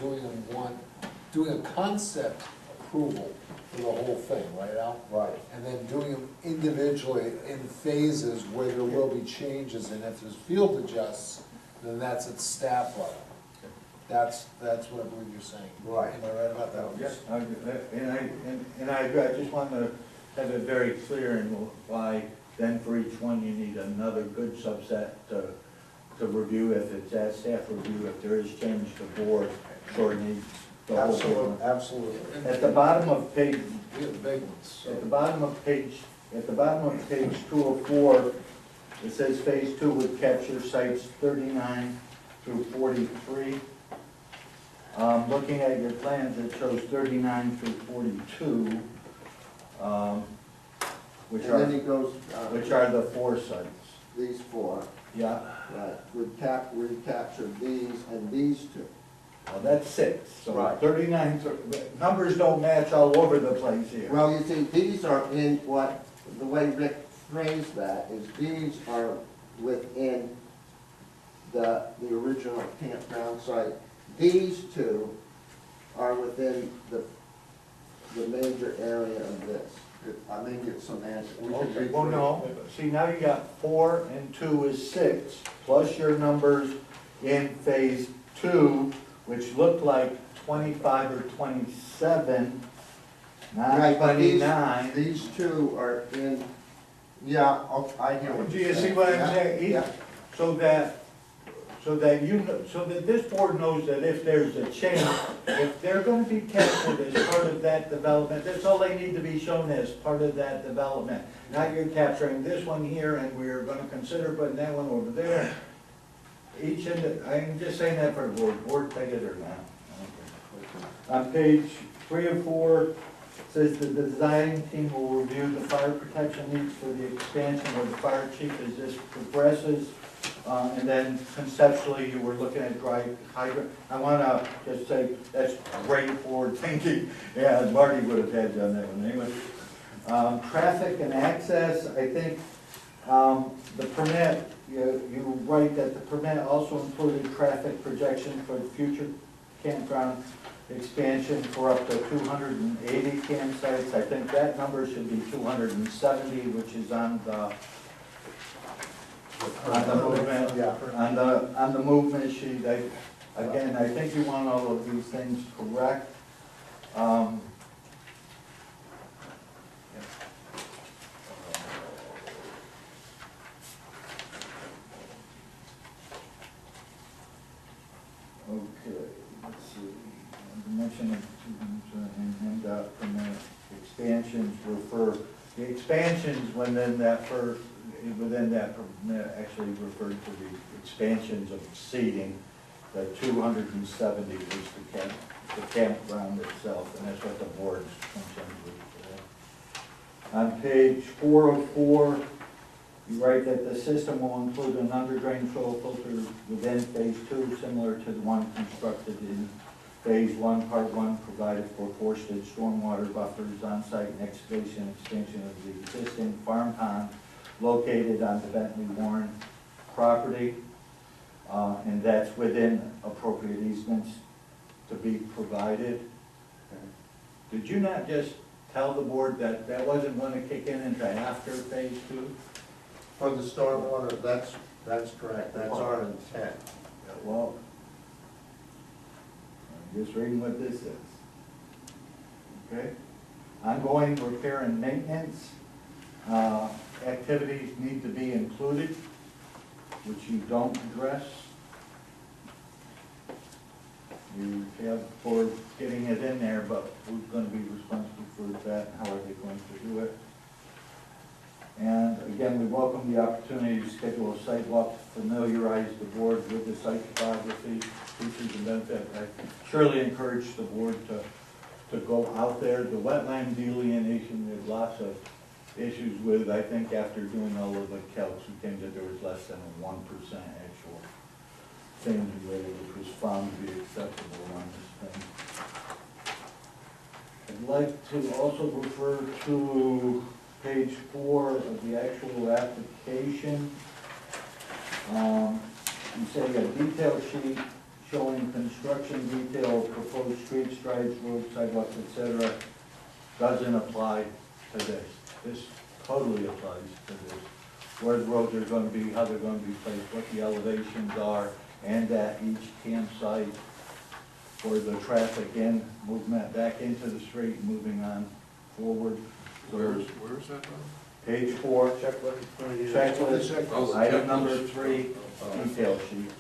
doing a concept approval for the whole thing, right, Al? Right. And then doing them individually in phases where there will be changes, and if there's field adjusts, then that's at staff level. That's what I believe you're saying. Right. Am I right about that? Yes, and I agree. I just want to have it very clear and why then for each one you need another good subset to review if it's at staff review. If there is change, the board sure needs the whole thing. Absolutely. At the bottom of page, We have big ones. at the bottom of page 204, it says phase 2 would capture sites 39 through 43. Looking at your plans, it shows 39 through 42, which And then he goes, are the 4 sites. these 4, Yeah, right, would capture these and these 2. well, that's 6, so Right. 39, numbers don't match all over the place here. Well, you see, these are in the way Rick phrased that is these are within the original campground site. These 2 are within the major area of this. I may get some answer. We can Okay, read well, through it. no, see, now you got 4 and 2 is 6, plus your numbers in phase 2, which look like 25 or 27, not Right, but 29. These 2 are in, yeah, I hear what Do you're you saying. see what I'm Yeah, saying? yeah. So that so that you know, so that this board knows that if there's a change, if they're gonna be captured as part of that development, that's all they need to be shown as part of that development. Not you're capturing this one here and we're gonna consider putting that one over there. I'm just saying that for the board take it or not. On page 3 of 4, says the design team will review the fire protection needs for the expansion of the fire chief as this progresses. And then conceptually, you were looking at dry hydrant. I wanna just say, that's great forward thinking. Yeah, Marty would have had done that one anyway. Traffic and access, I think, the permit, you write that the permit also included traffic projection for the future campground expansion for up to 280 campsites. I think that number should be 270, which is on the movement, on the movement sheet. Again, I think you want all of these things correct. Okay, let's see. Mention of permit expansions refer, the expansions within that permit actually referred to the expansions of seating. The 270 was the campground itself, and that's what the board's concerned with. On page 4 of 4, you write that the system will include an underdrain soil filter within phase 2, similar to the one constructed in phase 1, part 1, provided for forested stormwater buffers on site and excavation and expansion of the existing farm pond located on the Bentley Warren property. And that's within appropriate easements to be provided. Did you not just tell the board that that wasn't going to kick in until after phase 2? For the stormwater, that's correct, that's our intent. Well, I'm just reading what this is. Okay? Ongoing repair and maintenance activities need to be included, which you don't address. You have for getting it in there, but who's going to be responsible for that, and how are they going to do it? And again, we welcome the opportunity to schedule a site walk to familiarize the board with the site topography, features and benefits. I surely encourage the board to go out there. The wetland delineation, there's lots of issues with. I think after doing all of the calcs, we came that there was less than a 1% actual change rate, which was found to be acceptable on this thing. I'd like to also refer to page 4 of the actual application. You say a detail sheet showing construction detail, proposed streets, strides, roads, sidewalks, etc. doesn't apply to this. This totally applies to this. Where the roads are going to be, how they're going to be placed, what the elevations are, and at each campsite for the traffic in, movement back into the street, moving on forward. Where's that from? Page 4, checklist, item number 3, detail sheet.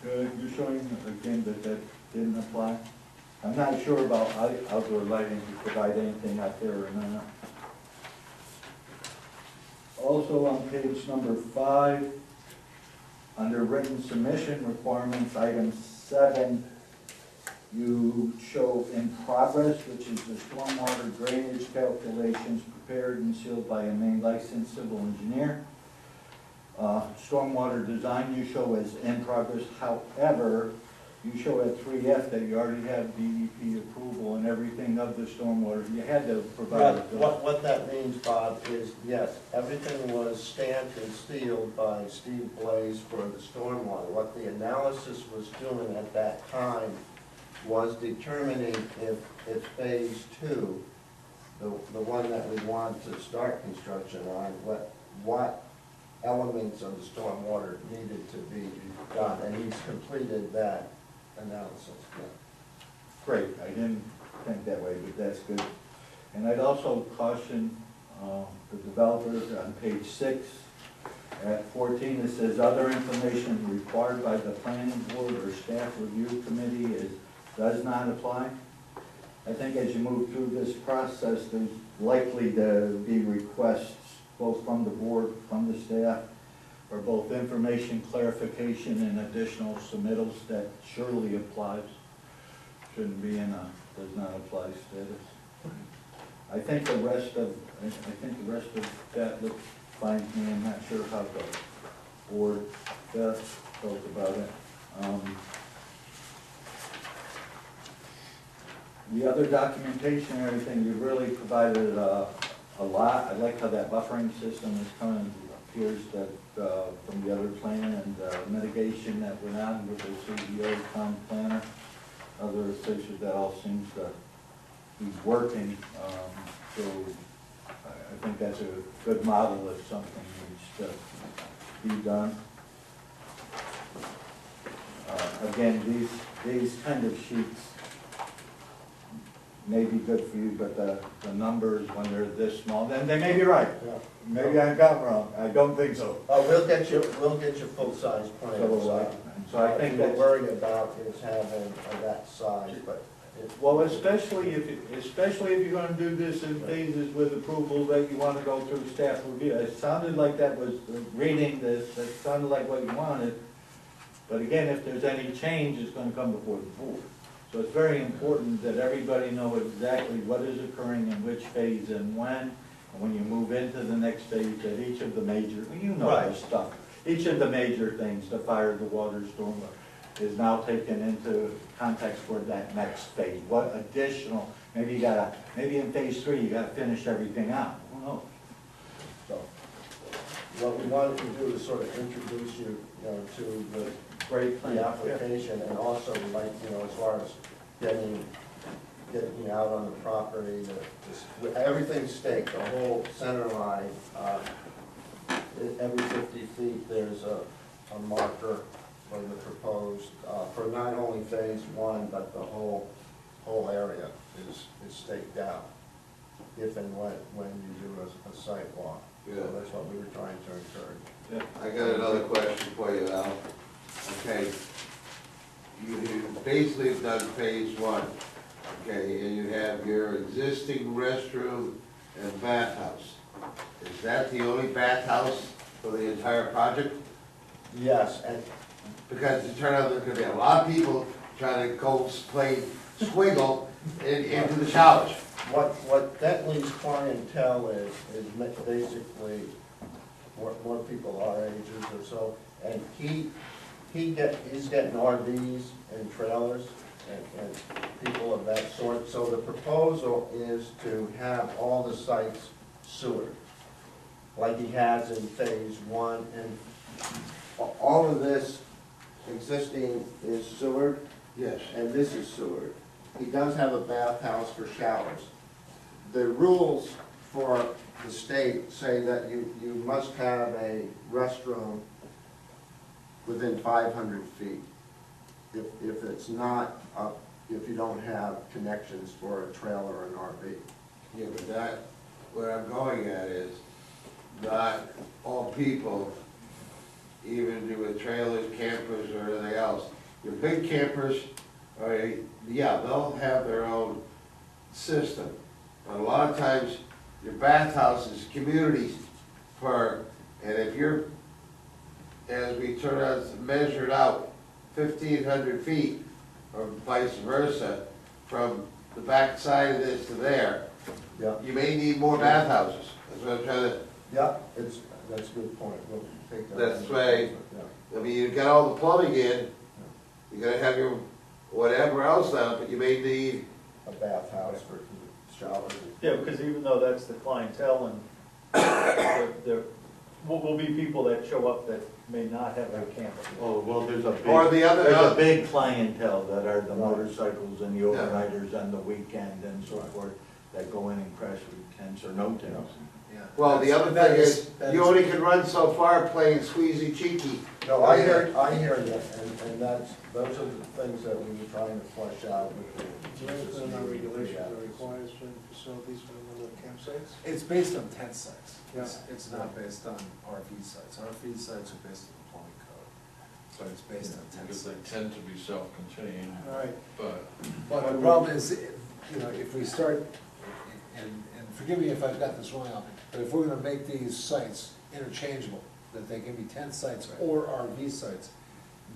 You're showing again that that didn't apply? I'm not sure about outdoor lighting to provide anything out there or not. Also on page number 5, under written submission requirements, item 7, you show in progress, which is the stormwater drainage calculations prepared and sealed by a Maine licensed civil engineer. Stormwater design you show as in progress. However, you show at 3F that you already have DEP approval and everything of the stormwater. You had to provide it. What that means, Bob, is yes, everything was stamped and sealed by Steve Blaze for the stormwater. What the analysis was doing at that time was determining if phase 2, the one that we want to start construction on, what elements of the stormwater needed to be done, and he's completed that analysis. Yeah. Great, I didn't think that way, but that's good. And I'd also caution the developers on page 6, At 14, it says, other information required by the planning board or staff review committee does not apply. I think as you move through this process, there's likely to be requests both from the board, from the staff, or both information, clarification, and additional submittals that surely applies. Shouldn't be in a does not apply status. I think the rest of that looks fine to me. I'm not sure how the board felt about it. The other documentation and everything, you really provided a lot. I like how that buffering system is coming. Appears that from the other plan and mitigation that went on with the CEO, town planner, other officials, that all seems to be working. So I think that's a good model if something needs to be done. Again, these kind of sheets may be good for you, but the numbers, when they're this small, then they may be right. Yeah. Maybe I got wrong. I don't think so. We'll get you full-size plans. So I think what that's, we're worried about is having that size, but well, especially if you're gonna do this in phases with approval that you wanna go through staff review. It sounded like that was, reading this, that sounded like what you wanted. But again, if there's any change, it's gonna come before the board. So it's very important that everybody know exactly what is occurring in which phase and when. And when you move into the next phase, that each of the major, you know this stuff, each of the major things, the fire, the water, storm, is now taken into context for that next phase. What additional, maybe in phase 3, you gotta finish everything out. Who knows? so what we wanted to do is sort of introduce you, to Great plan. the application, and also like, as far as getting out on the property, everything's staked, the whole center line, every 50 feet, there's a marker for the proposed, for not only phase 1, but the whole area is staked out, if and when you do a site walk. Yeah. So that's what we were trying to encourage. I got another question for you, Al. Okay, you basically have done phase 1, okay, and you have your existing restroom and bathhouse. Is that the only bathhouse for the entire project? Yes, and Because it turned out there's gonna be a lot of people trying to go play swiggle into the showers. what Bentley's clientele is basically more people our ages or so, and he's getting RVs and trailers and people of that sort. So the proposal is to have all the sites sewered, like he has in phase 1, and all of this existing is sewered. Yes. And this is sewered. He does have a bathhouse for showers. The rules for the state say that you must have a restroom within 500 feet. If it's not, if you don't have connections for a trailer or an RV. Yeah, but that, where I'm going at is, not all people, even with trailers, campers, or anything else. Your big campers, yeah, they'll have their own system. But a lot of times, your bathhouse is community for, and if you're, as we turn out, measured out 1,500 feet, or vice versa, from the back side of this to there, Yeah. you may need more bathhouses. That's what I'm trying to, Yeah, that's a good point. We'll take that. That's into right. account, yeah. I mean, you've got all the plumbing in, you gotta have your whatever else now, but you may need, A bathhouse for showers. Yeah, because even though that's the clientele, and there will be people that show up that may not have a camper. Oh, well, there's a big, Or the other- there's a big clientele that are the motorcycles and the overnighters on the weekend and so forth, that go in and crash with tents or no tents. well, the other thing is, you only can run so far playing squeezy cheeky No, I hear you, and those are the things that we were trying to flesh out with the. Do you have any regulations that requires certain facilities for the campsites? It's based on tent sites. Yeah. It's not based on RV sites. RV sites are based on the plumbing code, but it's based on tent Because they sites. tend to be self-contained, All right, but But the problem is, you know, if we start, and forgive me if I've got this wrong, Al, but if we're gonna make these sites interchangeable, that they can be tent sites or RV sites,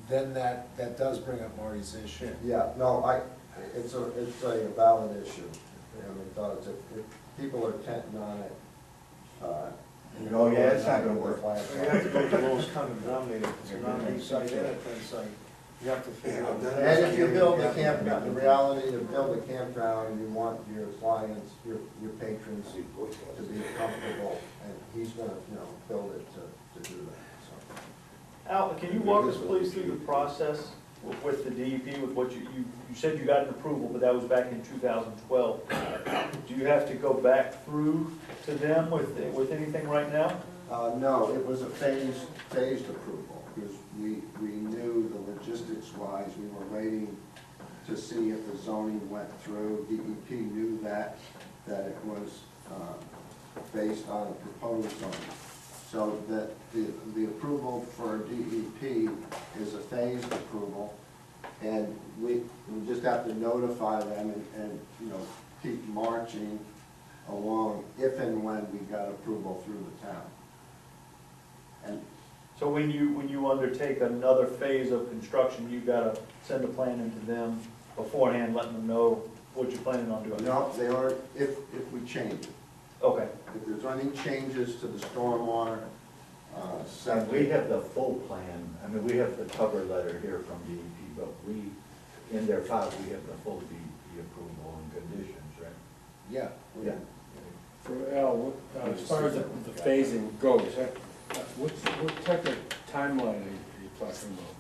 then that does bring up Marty's issue. Yeah, no, it's a valid issue, it does, if people are tenting on it, Oh, yeah, it's not gonna work. you have to go to the lowest common denominator, if it's an RV site and a tent site, you have to figure out. and if you build a campground, the reality to build a campground, you want your clients, your patrons to be comfortable, and he's gonna, build it to do that, so. Al, can you walk us please through the process with the DEP, with what you said you got an approval, but that was back in 2012. Do you have to go back through to them with anything right now? No, it was a phased approval, because we knew the logistics wise, we were waiting to see if the zoning went through. DEP knew that it was based on a proposed zoning. So that the approval for DEP is a phased approval, and we just have to notify them and keep marching along if and when we got approval through the town. And So when you undertake another phase of construction, you gotta send a plan into them beforehand, letting them know what you're planning on doing? no, they are, if we change it. Okay. If there's any changes to the stormwater, And septic. we have the full plan, I mean, we have the cover letter here from DEP, but in their file, we have the full DEP approval and conditions, right? Yeah. Yeah. For Al, as far as the phasing goes, what type of timeline are you talking about?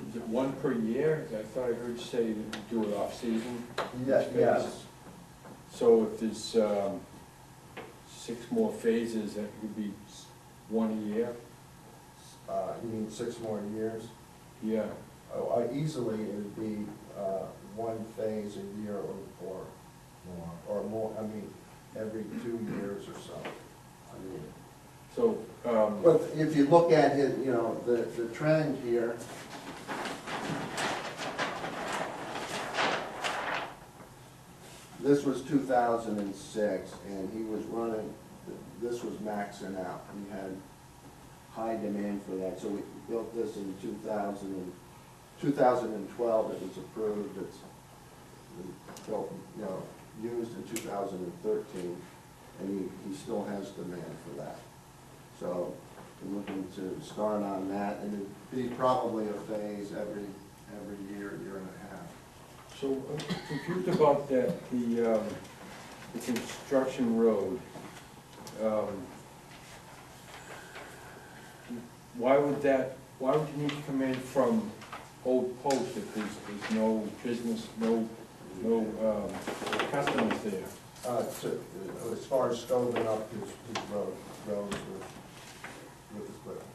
Is it one per year? I thought I heard you say you do it off-season. Yes. So if there's 6 more phases, that would be 1 a year? You mean 6 more years? Yeah. Oh, easily it would be one phase a year or more, I mean, every 2 years or so. I mean, So, but if you look at it, the trend here, this was 2006, and he was running, this was maxing out. He had high demand for that, so we built this in 2012, it was approved, it's built, used in 2013, and he still has demand for that. So we're looking to start on that, and it'd be probably a phase every year, year and a half. so I'm confused about that, the construction road. Why would you need to come in from Old Post if there's no business, no customers there? As far as scoping up his roads with equipment.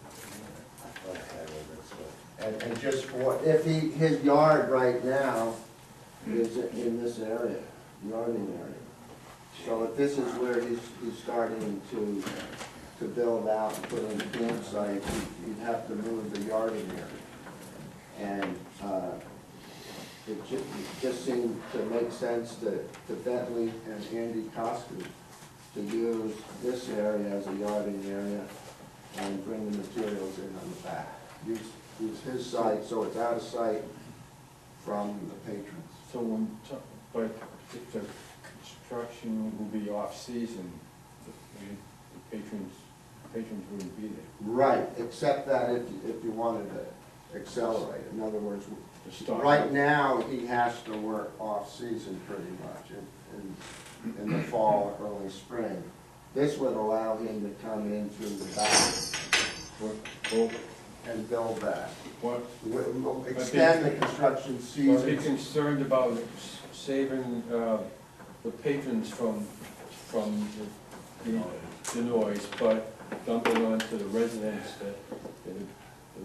And just for, his yard right now is in this area, yarding area. So if this is where he's starting to build out and put in a campsite, he'd have to move the yarding area. And it just seemed to make sense to Bentley and Andy Costin to use this area as a yarding area and bring the materials in on the back. Use his site, so it's out of sight from the patrons. So but if the construction will be off-season, the patrons wouldn't be there. Right, except that if you wanted to accelerate, in other words, To start. right now, he has to work off-season pretty much in the fall, early spring. This would allow him to come in through the back and build that. Extend the construction season. Are you concerned about saving the patrons from the noise, but dumping onto the residents that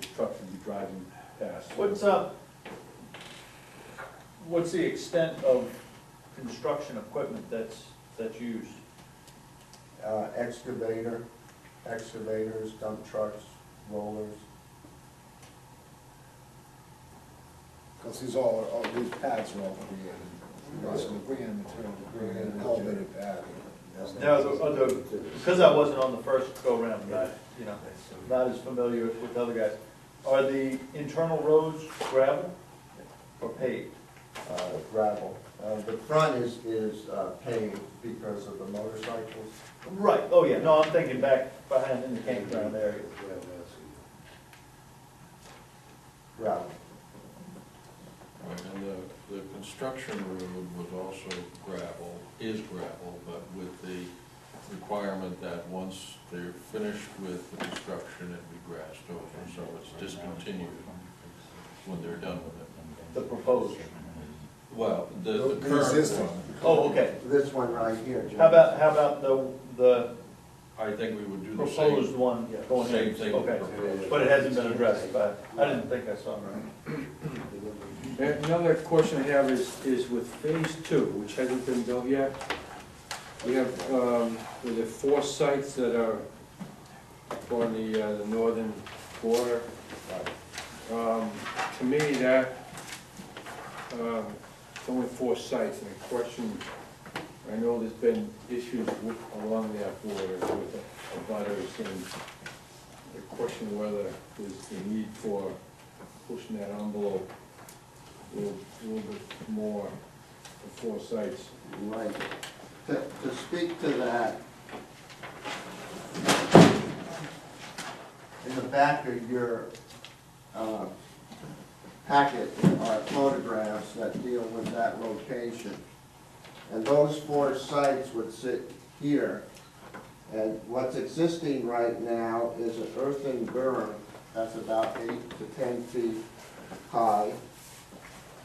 the trucks would be driving past. What's the extent of construction equipment that's used? Excavators, dump trucks, rollers. Because these pads are all created, so if we had material, we had an elevated pad. Because I wasn't on the first go-round, not as familiar with other guys. Are the internal roads gravel or paved? Gravel. The front is paved because of the motorcycles. Right, oh yeah, no, I'm thinking back behind in the campground area. Gravel. Right, and the construction road was also gravel, is gravel, but with the requirement that once they're finished with the construction, it be grassed over, so it's discontinued when they're done with it. The proposed. Well, the The current existing. one, Oh, okay. This one right here, Jim. How about the I think we would do the proposed same, one going same in? thing. Okay, but it hasn't been addressed, but I didn't think I saw it. And another question I have is with phase two, which hasn't been built yet. We have, with the 4 sites that are on the northern border. To me, that, it's only 4 sites, and the question, I know there's been issues along that border with the butters, and the question whether there's the need for pushing that envelope a little bit more for 4 sites. Right. To speak to that, in the back of your packet are photographs that deal with that location. And those 4 sites would sit here. And what's existing right now is an earthen berm that's about 8 to 10 feet high.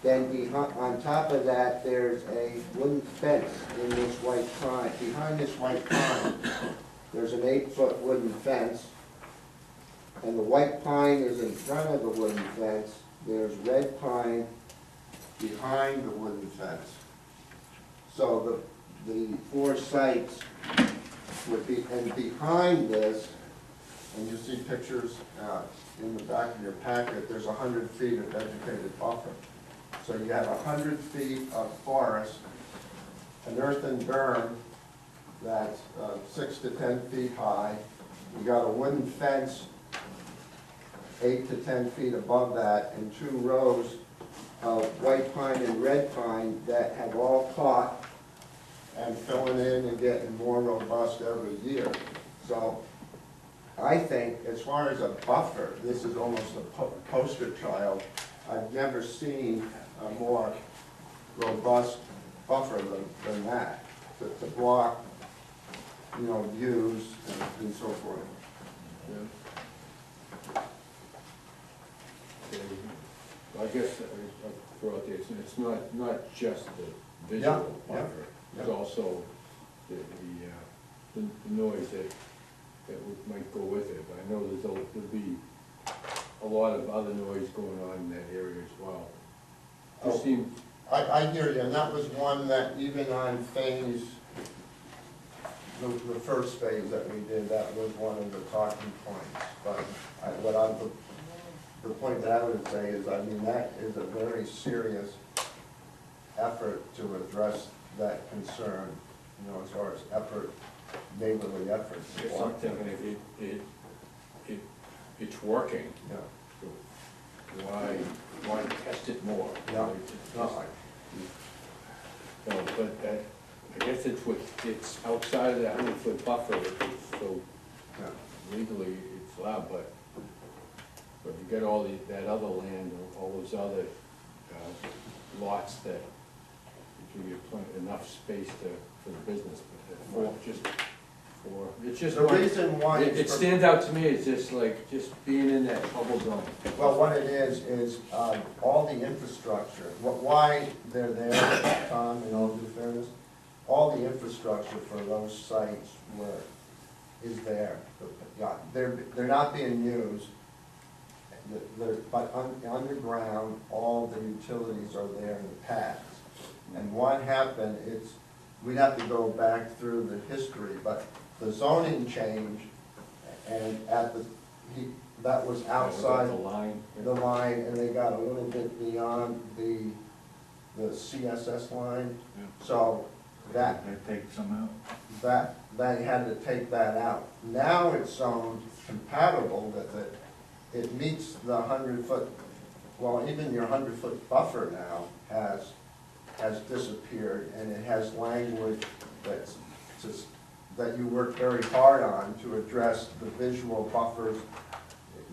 Then on top of that, there's a wooden fence in this white pine. Behind this white pine, there's an 8-foot wooden fence. And the white pine is in front of the wooden fence. There's red pine behind the wooden fence. So the 4 sites would be, and behind this, and you see pictures in the back of your packet, there's 100 feet of vegetated buffer. So you have 100 feet of forest, an earthen berm that's 6 to 10 feet high. You got a wooden fence 8 to 10 feet above that, and 2 rows of white pine and red pine that have all caught and filling in and getting more robust every year. So I think, as far as a buffer, this is almost a poster child. I've never seen a more robust buffer than that, to block, views and so forth. I guess I'll throw out there, it's not just the visual buffer, it's also the noise that might go with it. I know there'll be a lot of other noise going on in that area as well. Just seems. I hear you, and that was one that even on phase, the first phase that we did, that was one of the talking points. But the point that I would say is, that is a very serious effort to address that concern, as far as neighborly efforts. Yes, I'm thinking if it's working, Yeah. so why test it more? Yeah. No, but I guess it's outside of that 100-foot buffer, so legally it's allowed, but you get all that other land, all those other lots that give you enough space for the business, but it's just. The reason why. It stands out to me, it's just being in that bubble zone. Well, what it is all the infrastructure, why they're there, Tom, in all due fairness, all the infrastructure for those sites is there. They're not being used. But underground, all the utilities are there in the pads. And what happened, we'd have to go back through the history, but the zoning changed, and that was outside the line, and they got a little bit beyond the CSS line, so that, They take some out. they had to take that out. Now it's zoned compatible with it. It meets the 100-foot, well, even your 100-foot buffer now has disappeared, and it has language that you work very hard on to address the visual buffers.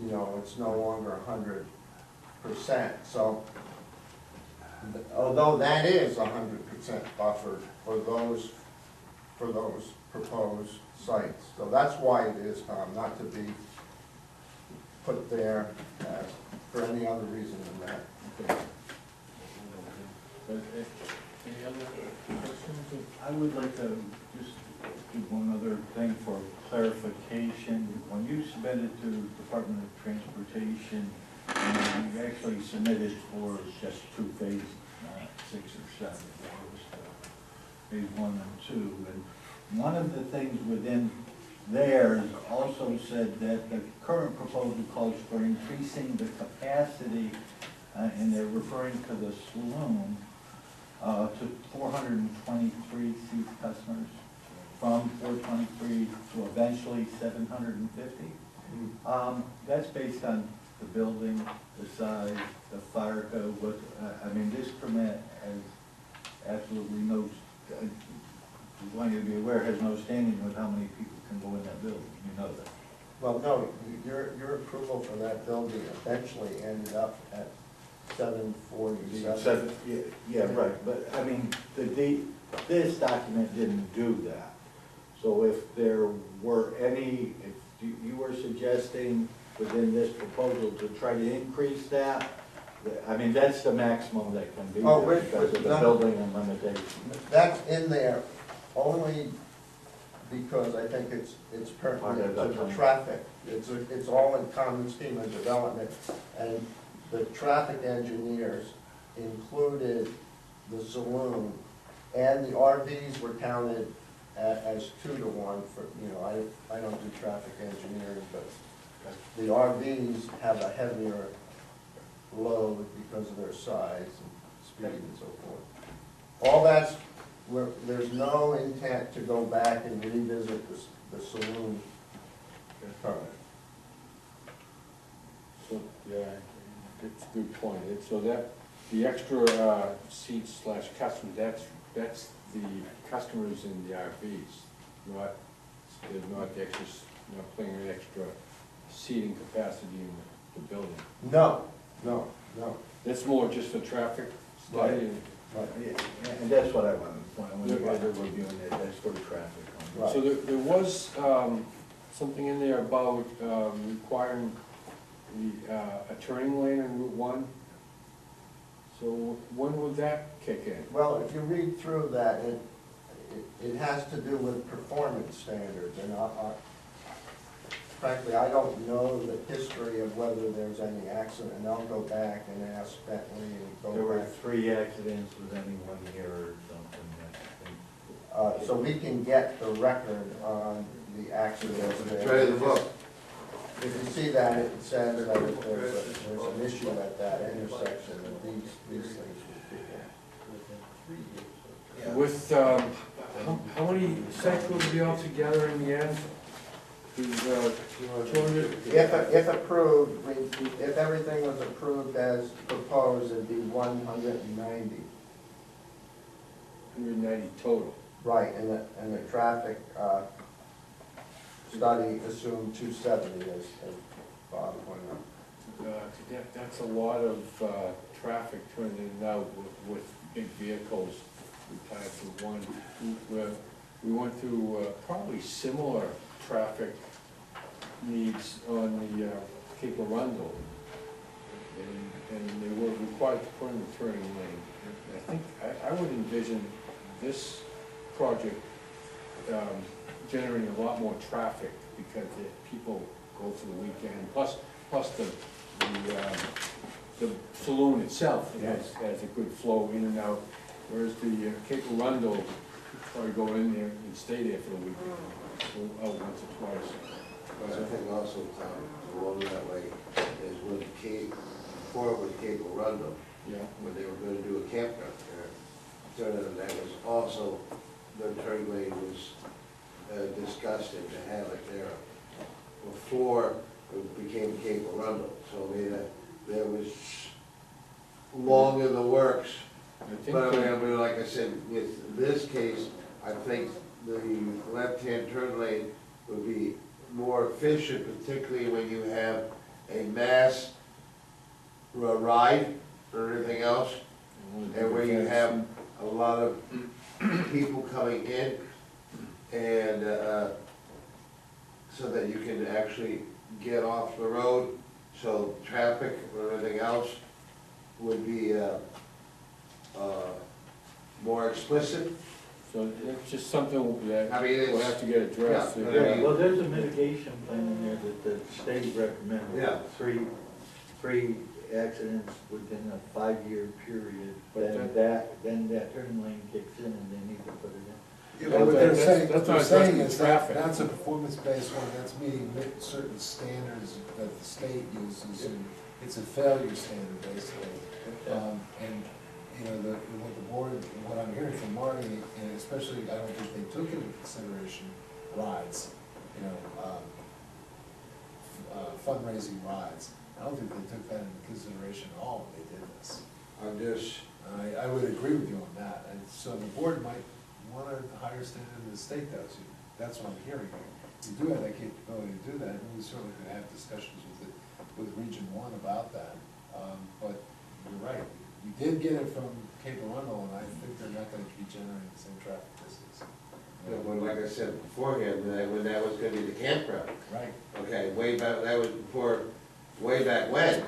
You know, it's no longer 100%. So, although that is 100% buffer for those proposed sites. So that's why it is, Tom, not to be put there for any other reason than that. Any other questions? I would like to just do one other thing for clarification. When you submitted to Department of Transportation, you actually submitted for just two phases, not 6 or 7. It was phase 1 and 2. And one of the things within there also said that the current proposal calls for increasing the capacity, and they're referring to the saloon, to 423 seat customers, from 423 to eventually 750. That's based on the building, the size, the fire code. I mean, this permit has absolutely no, I want you to be aware, has no standing with how many people can go in that building. You know that. Well, no, your approval for that building eventually ended up at 747. Yeah, right, but I mean, this document didn't do that. So if there were any, if you were suggesting within this proposal to try to increase that, I mean, that's the maximum that can be there because of the building and limitations. That's in there only because I think it's pertinent to the traffic. It's all in common scheme of development, and the traffic engineers included the saloon, and the RVs were counted as 2 to 1 for, you know, I don't do traffic engineering, but the RVs have a heavier load because of their size and speed and so forth. All that's, there's no intent to go back and revisit the saloon permit. So, yeah, it's a good point. So that, the extra seats / customers, that's the customers in the RVs, not the extra, not playing an extra seating capacity in the building. No. That's more just a traffic study. Right. Yeah, and that's what I wanted to point out, when you guys are reviewing it, that's for traffic. Right. So there was something in there about requiring a turning lane on Route 1. So when would that kick in? Well, if you read through that, it has to do with performance standards, and frankly, I don't know the history of whether there's any accident, and I'll go back and ask Bentley and go back. There were 3 accidents within 1 year or something, I think. So we can get the record on the accidents there. Try the book. If you see that, it says that if there's an issue at that intersection, that these things would be there. With, how many sites will be all together in the end? If approved, if everything was approved as proposed, it'd be 190. 190 total. Right, and the traffic study assumed 270 as Bob pointed out. That's a lot of traffic turning in and out with big vehicles. We tied to one. We went through probably similar traffic needs on the Cape Arundel, and they were required to put in a turning lane. And I think I would envision this project generating a lot more traffic because people go for the weekend. Plus the the saloon itself has a good flow in and out, whereas the Cape Arundel, you probably go in there and stay there for the week, go out once or twice. But I think also, Tom, along that way, is when Cape, before it was Cape Arundel, Yeah. when they were gonna do a campground there, so that was also, the turn lane was discussed and to have it there before it became Cape Arundel. So I mean, there was long in the works. I think But I mean, like I said, with this case, I think the left-hand turn lane would be more efficient, particularly when you have a mass ride or anything else, and where you have a lot of people coming in, and so that you can actually get off the road, so traffic or anything else would be more explicit. So it's just something that I mean, it's- will have to get addressed. Yeah, Yeah, well, there's a mitigation plan in there that the state recommended. Yeah. Three accidents within a 5-year period, But then that turn lane kicks in and they need to put it in. Yeah, but what they're saying, That's what not they're saying addressing is that traffic. that's a performance-based one, that's meeting certain standards that the state uses, and it's a failure standard, basically. And, you know, what the board, what I'm hearing from Marty, and especially, I don't think they took into consideration rides, you know, fundraising rides. I don't think they took that into consideration at all when they did this. I'm just, I would agree with you on that, and so the board might want a higher standard than the state does. That's what I'm hearing. You do have that capability to do that, and we certainly could have discussions with Region 1 about that. But you're right, you did get it from Cape Arundel, and I think they're not gonna be generating the same traffic distance. when, like I said beforehand, when that was gonna be the campground. Right. Okay, way back, that was before, way back when. It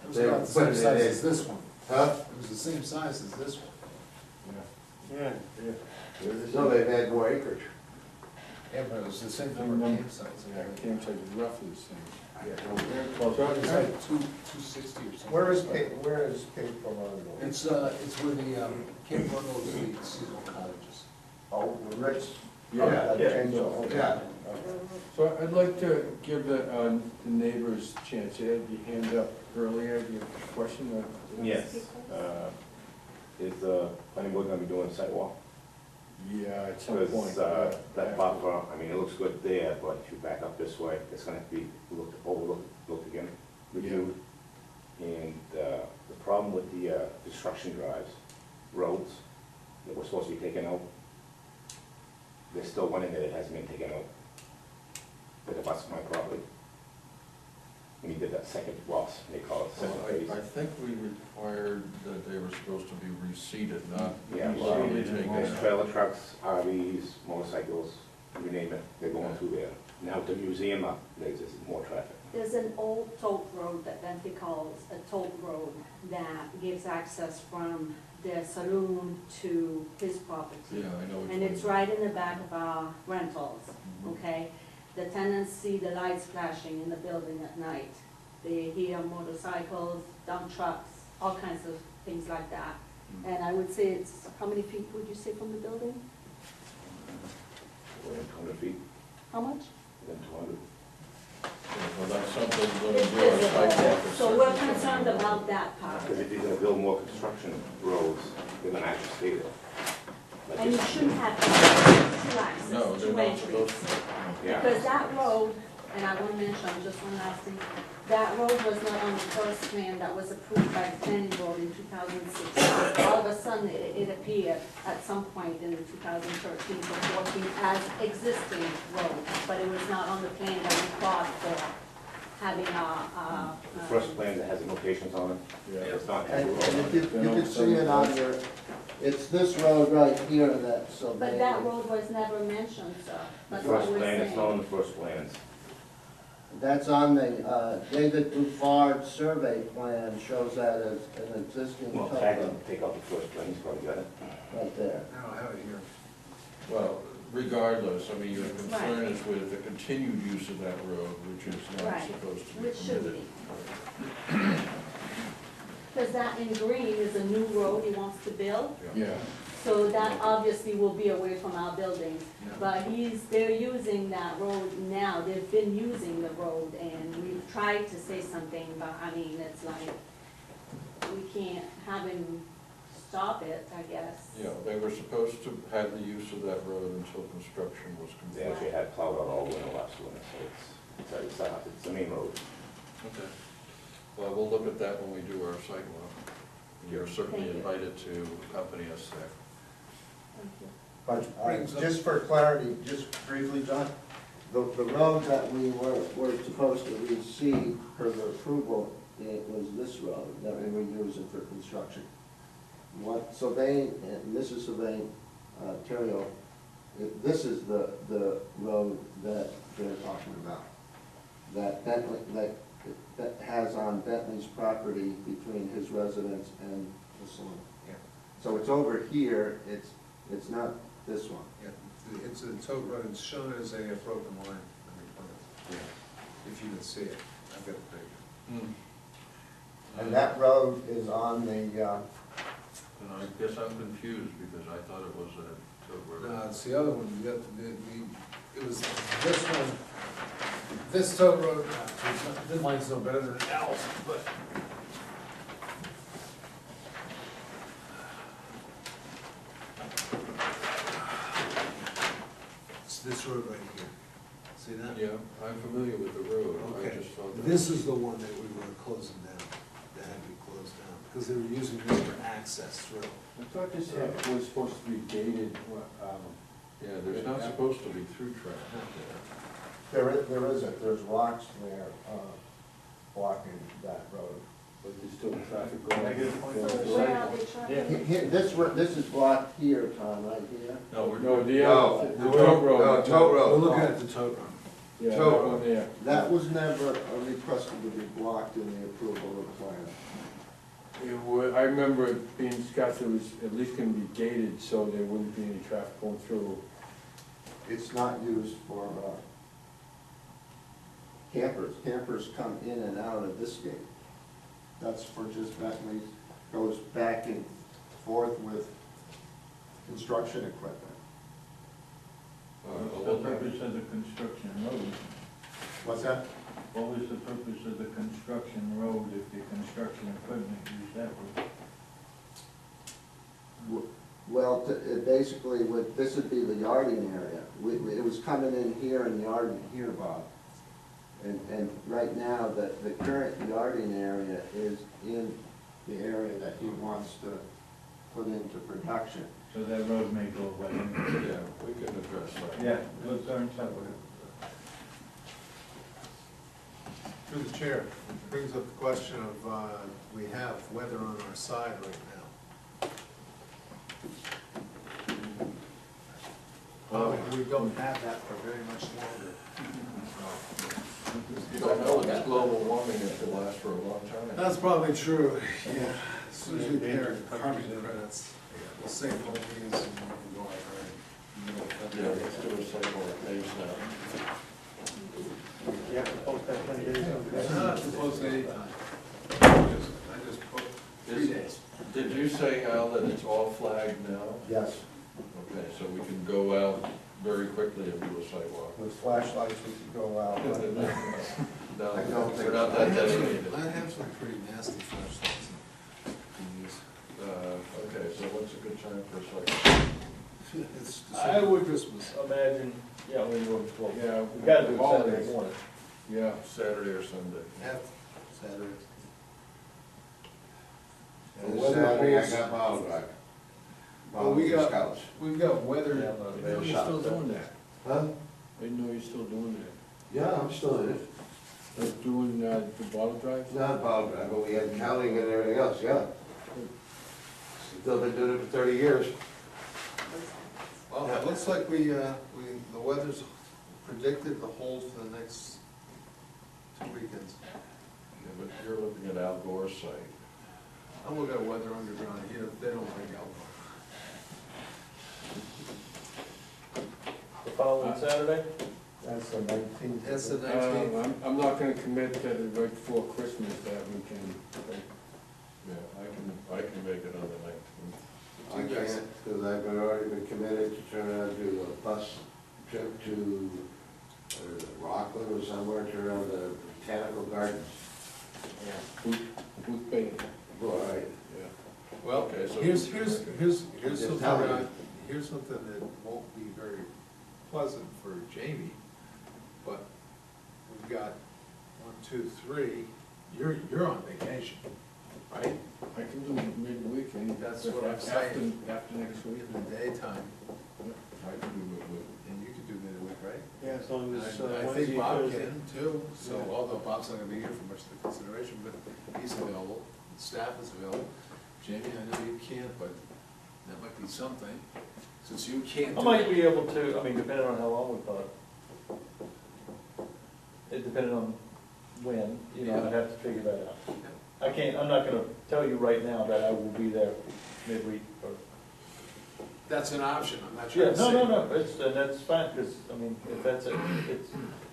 was They about the same put it size in. as this one. Huh? It was the same size as this one. Yeah. So they've had more acreage. Yeah, but it was the same number of campsites. Yeah, campsite is roughly the same. Well, it's like 260 or something. Where is Cape Arundel? It's where the Cape Arundel is the seasonal cottages. Oh, Rick's. Yeah. Yeah. So I'd like to give the neighbors a chance. You had your hand up earlier. Do you have a question? Yes. Is the planning board gonna be doing a sidewalk? Yeah, at some point. Because that buffer, I mean, it looks good there, but if you back up this way, it's gonna have to be looked again, reviewed. And the problem with the construction drives, roads, that were supposed to be taken out, there's still one in there that hasn't been taken out. But if that's my property. We did that second, well, they call it second phase. I think we required that they were supposed to be reseeded, not Yeah, literally taken there's out. trailer trucks, RVs, motorcycles, you name it, they're going through there. Now with the museum up, there's just more traffic. There's an old toll road that Bentley calls a toll road that gives access from the saloon to his property. Yeah, I know. which And one. it's right in the back of our rentals, okay? The tenants see the lights flashing in the building at night. They hear motorcycles, dump trucks, all kinds of things like that. And I would say it's, how many feet would you say from the building? Within 200 feet, How much? within 200. Well, that's something we're It's gonna do on a sidewalk. visible, so we're concerned about that part. Because if you're gonna build more construction roads, they're gonna actually stay there. Like And you this. shouldn't have two access, No, they're two not entries. supposed to. Yeah. Because that road, and I want to mention just one last thing, that road was not on the first plan that was approved by the planning board in 2006. All of a sudden, it appeared at some point in 2013 or 14 as existing road, but it was not on the plan that we thought for having The first plan that has the notations on it, it's not. And you can see it on your, it's this road right here that's so But big. that road was never mentioned, sir. The That's what first we're plan, it's not on saying. the first plans. That's on the, David Bouffard survey plan shows that as an existing Well, toll tag road, them, take out the first plan, he's probably got it. right there. I don't have it here. Well, regardless, I mean, your concern Right. is with the continued use of that road, which is not Right. supposed to be Which should permitted. be. Because that in green is a new road he wants to build, Yeah. so that obviously will be away from our buildings. But they're using that road now, they've been using the road, and we've tried to say something, but I mean, it's like, we can't have him stop it, I guess. Yeah, they were supposed to have the use of that road until construction was They complete. actually had plowed out all winter last winter, so it's the main road. Okay. Well, we'll look at that when we do our site walk. You're certainly Thank you. invited to accompany us there. Thank you. But just for clarity, just briefly, John, the road that we were supposed to receive per the approval, it was this road that we were using for construction. What Sylvain and Mrs. Sylvain, Terrio, this is the road that they're talking about. That Bentley, that has on Bentley's property between his residence and the saloon. Yeah. So it's over here, it's not this one. Yeah, it's a tote road, it's shown as a broken line on the plan. If you can see it, I've got the picture. And that road is on the, And I guess I'm confused because I thought it was a tote road. No, it's the other one, you got it was this one, this tote road, this mine's no better than Al's, but. It's this road right here, see that? Yeah, I'm familiar with the road. I Okay, just thought that. this is the one that we were closing down, that had to be closed down, because they were using this for access through. I thought this was supposed to be gated, Yeah, there's not supposed to be through traffic there isn't, there's rocks there, blocking that road. but there's still traffic going. Where are they trying? Here, this is blocked here, Tom, right here. No, we're. No, the No, other, the no, tote road. no, tote road. We're looking at the tote road. Yeah, that tote one there. That was never requested to be blocked in the approval of the plan. I remember it being discussed, it was at least gonna be gated, so there wouldn't be any traffic going through. It's not used for campers. Campers come in and out of this gate. That's for just Bentley, goes back and forth with construction equipment. What's the purpose of the construction road? What's that? What was the purpose of the construction road if the construction equipment used that road? Well, it basically this would be the yarding area. It was coming in here and yarding here, Bob. And right now, the current yarding area is in the area that he wants to put into production. So that road may go away. Yeah, we can address that. Yeah, let's learn something. Through the chair, it brings up the question of, we have weather on our side right now. We don't have that for very much longer. You don't know it's global warming, it could last for a long time. That's probably true, yeah. As soon as we pay our carbon credits, we'll save all these and we can go out Yeah, let's do a cycle of days now. You have to post that 10 days. there. Not supposed to anytime. I just put 3 days. Did you say, Al, that it's all flagged now? Yes, Okay, so we can go out very quickly and do a sidewalk. with flashlights we could go out. No, I don't think we're not that dedicated. I have some pretty nasty flashlights you can use. Okay, so what's a good time for a cycle? It's I would Christmas. imagine, yeah, when you want to, well, Yeah, we gotta do it holidays. Saturday morning. Yeah. Saturday or Sunday? Half Saturday. And weather Saturday, I holds- got bottle drive. Well, we got, Scouts. we've got weather. Yeah, not a bad You're shot still there. doing that? Huh? I didn't know you're still doing that. Yeah, I'm still in it. Like doing the bottle drives? Not bottle drive, but we had counting and everything else, yeah. Still been doing it for 30 years. Well, it looks like the weather's predicted to hold for the next 2 weekends. Yeah, but you're looking at Al Gore's site. I'm looking at Weather Underground, they don't like alcohol. following Saturday? That's the 19th. That's the 19th. I'm not gonna commit to the right before Christmas that weekend. Yeah, I can make it on the 19th. I can't, because I've already been committed to turn around and do a bus trip to Rockland or somewhere, turn around the botanical gardens. Booth Bay. Right. Yeah. Well, Okay, so- here's Just something tell me. here's something that won't be very pleasant for Jamie, but we've got 1, 2, 3, you're on vacation, right? I can do midweek and That's what I'm saying. After next week. In the daytime, I can do midweek. and you could do midweek, right? Yeah, as long And as, I Wednesday, think Bob Thursday. can too, so although Bob's not gonna be here for much of the consideration, but he's available, staff is available. Jamie, I know you can't, but that might be something, since you can't I do might it. be able to, I mean, depending on how long we thought. It depended on when, you know, I'd have to figure that out. I can't, I'm not gonna tell you right now that I will be there midweek or. That's an option, I'm not Yeah, trying to say. no, and that's fine, because, I mean, if that's it, it's,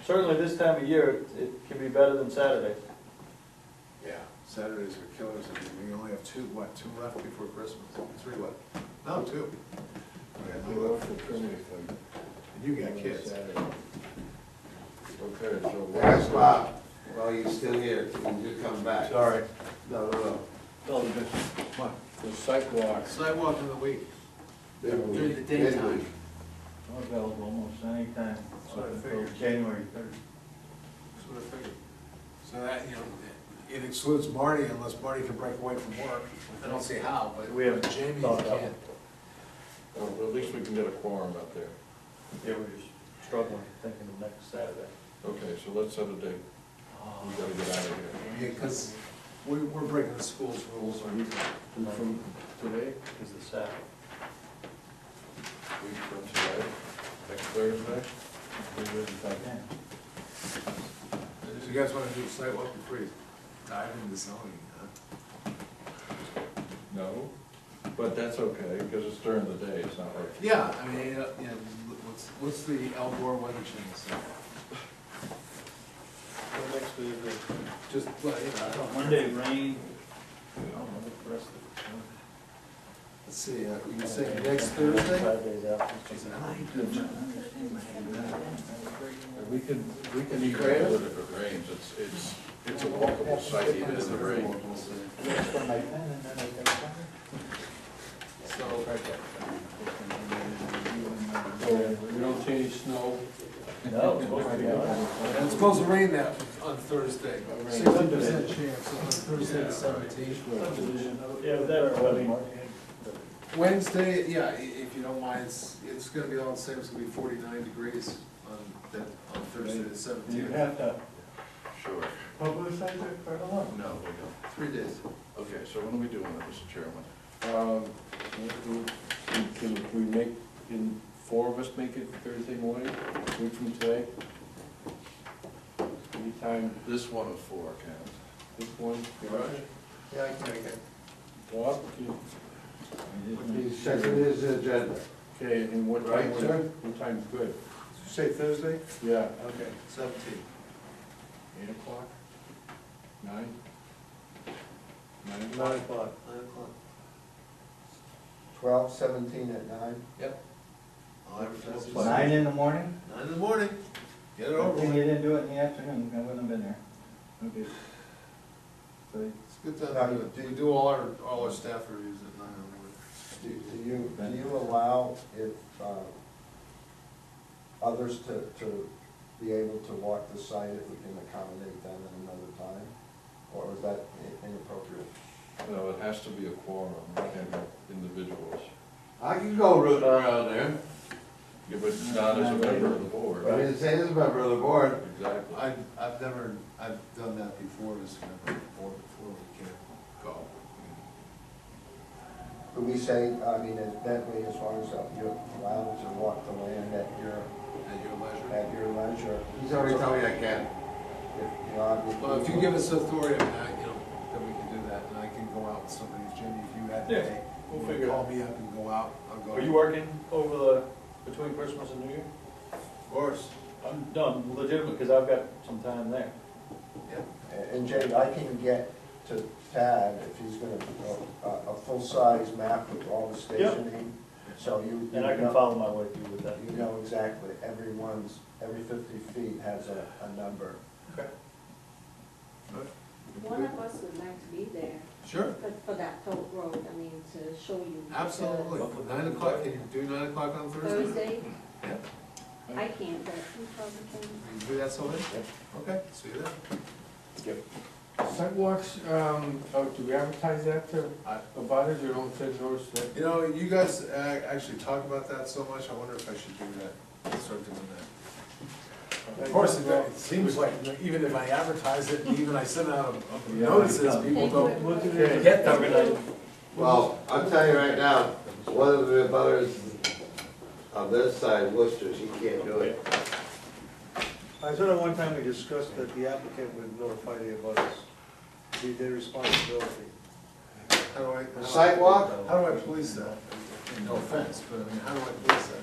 certainly this time of year, it can be better than Saturday. Yeah, Saturdays are killers, I mean, we only have two left before Christmas, 3 left? No, 2. I go for Christmas like. And you got kids. Saturday. Okay, so. Ask Bob, while he's still here, can you come back? Sorry. No. The sidewalk. Sidewalk in the week. Midweek. During the daytime. Midweek. I'm available almost anytime, That's what I up until figured. January 3rd. That's what I figured. So that, you know, it excludes Marty unless Marty can break away from work. I don't see how, but We haven't Jamie thought about can. it. Well, at least we can get a quorum up there. Yeah, we're just struggling, thinking of next Saturday. Okay, so let's set a date. We gotta get out of here. Yeah, because we're breaking the school's rules. From today? Is the Saturday. Week from today, next Thursday. So you guys wanna do a sidewalk before you dive into zoning, huh? No, but that's okay, because it's during the day, it's not like. Yeah, I mean, yeah, what's the Algor weather channel say? Next Thursday. Just, well, you know, I don't. Monday, rain. I don't know the rest of it. Let's see, you say next Thursday? 5 days out. We can even do it if it rains, it's a walkable site even in the rain. So, We don't see any snow. No, it's supposed to be nice. and it's supposed to rain that on Thursday, 60% chance on Thursday the 17th. Yeah, but that, I mean, Wednesday, yeah, if you don't mind, it's gonna be all the same, it's gonna be 49 degrees on Thursday the 17th. You have to Sure. publicize it for how long? No, we don't. 3 days. Okay, so when are we doing it, Mr. Chairman? Can we make, can 4 of us make it Thursday morning, week from today? Anytime, This one of 4 counts. this one? Yeah, I can make it. Bob, can- He's checking his agenda. okay, and what time? Right, sir? What time's good? Did you say Thursday? Yeah, Okay, 17th. 8 o'clock? 9? 9 9 o'clock? o'clock. 9 o'clock. 12, 17 at 9. Yep. I'll advertise it. 9 in the morning? 9 in the morning. Get it Good over thing with. you didn't do it in the afternoon, I wouldn't have been there. Okay. So, It's a good time to do it. We do all our staff reviews at 9 in the morning. Do you allow if, others to be able to walk the site if we can accommodate them at another time? Or is that inappropriate? No, it has to be a quorum, and individuals. I can go rooting around there. Yeah, but not as a member of the board. I mean, say this is a member of the board. Exactly. I've done that before, as a member of the board before, we can't go. Could we say, I mean, as Bentley, as long as you're allowed to walk the land at your At your leisure. He's already told me I can. Well, if you give us authority on that, you know, then we can do that, and I can go out with somebody, Jimmy, if you had Yeah, to, we'll you figure it call out. me up and go out, I'll go. Are you working over between Christmas and New Year? course. I'm done legitimate, because I've got some time there. And Jay, I can get to Tad if he's gonna, a full-size map with all the stationing, so you. And I can follow my way through with that. You know exactly, every 50 feet has a number. Okay. One of us would like to be there. Sure. For that toll road, I mean, to show you. Absolutely. 9 o'clock, can you do 9 o'clock on Thursday? Thursday, Yeah. I can't, but you probably can. Can you do that, Sylvia? Okay, see you then. Sidewalks, do we advertise that to abutters, or don't send notice that? You know, you guys actually talk about that so much, I wonder if I should do that, start doing that. Of course, it seems like even if I advertise it, even I send out notices, people don't get them. Well, I'll tell you right now, one of the butters on this side, Worcester, he can't do it. I thought at one time we discussed that the applicant would notify the abutters, be their responsibility. How do I? Sidewalk? How do I police that? No offense, but I mean, how do I police that?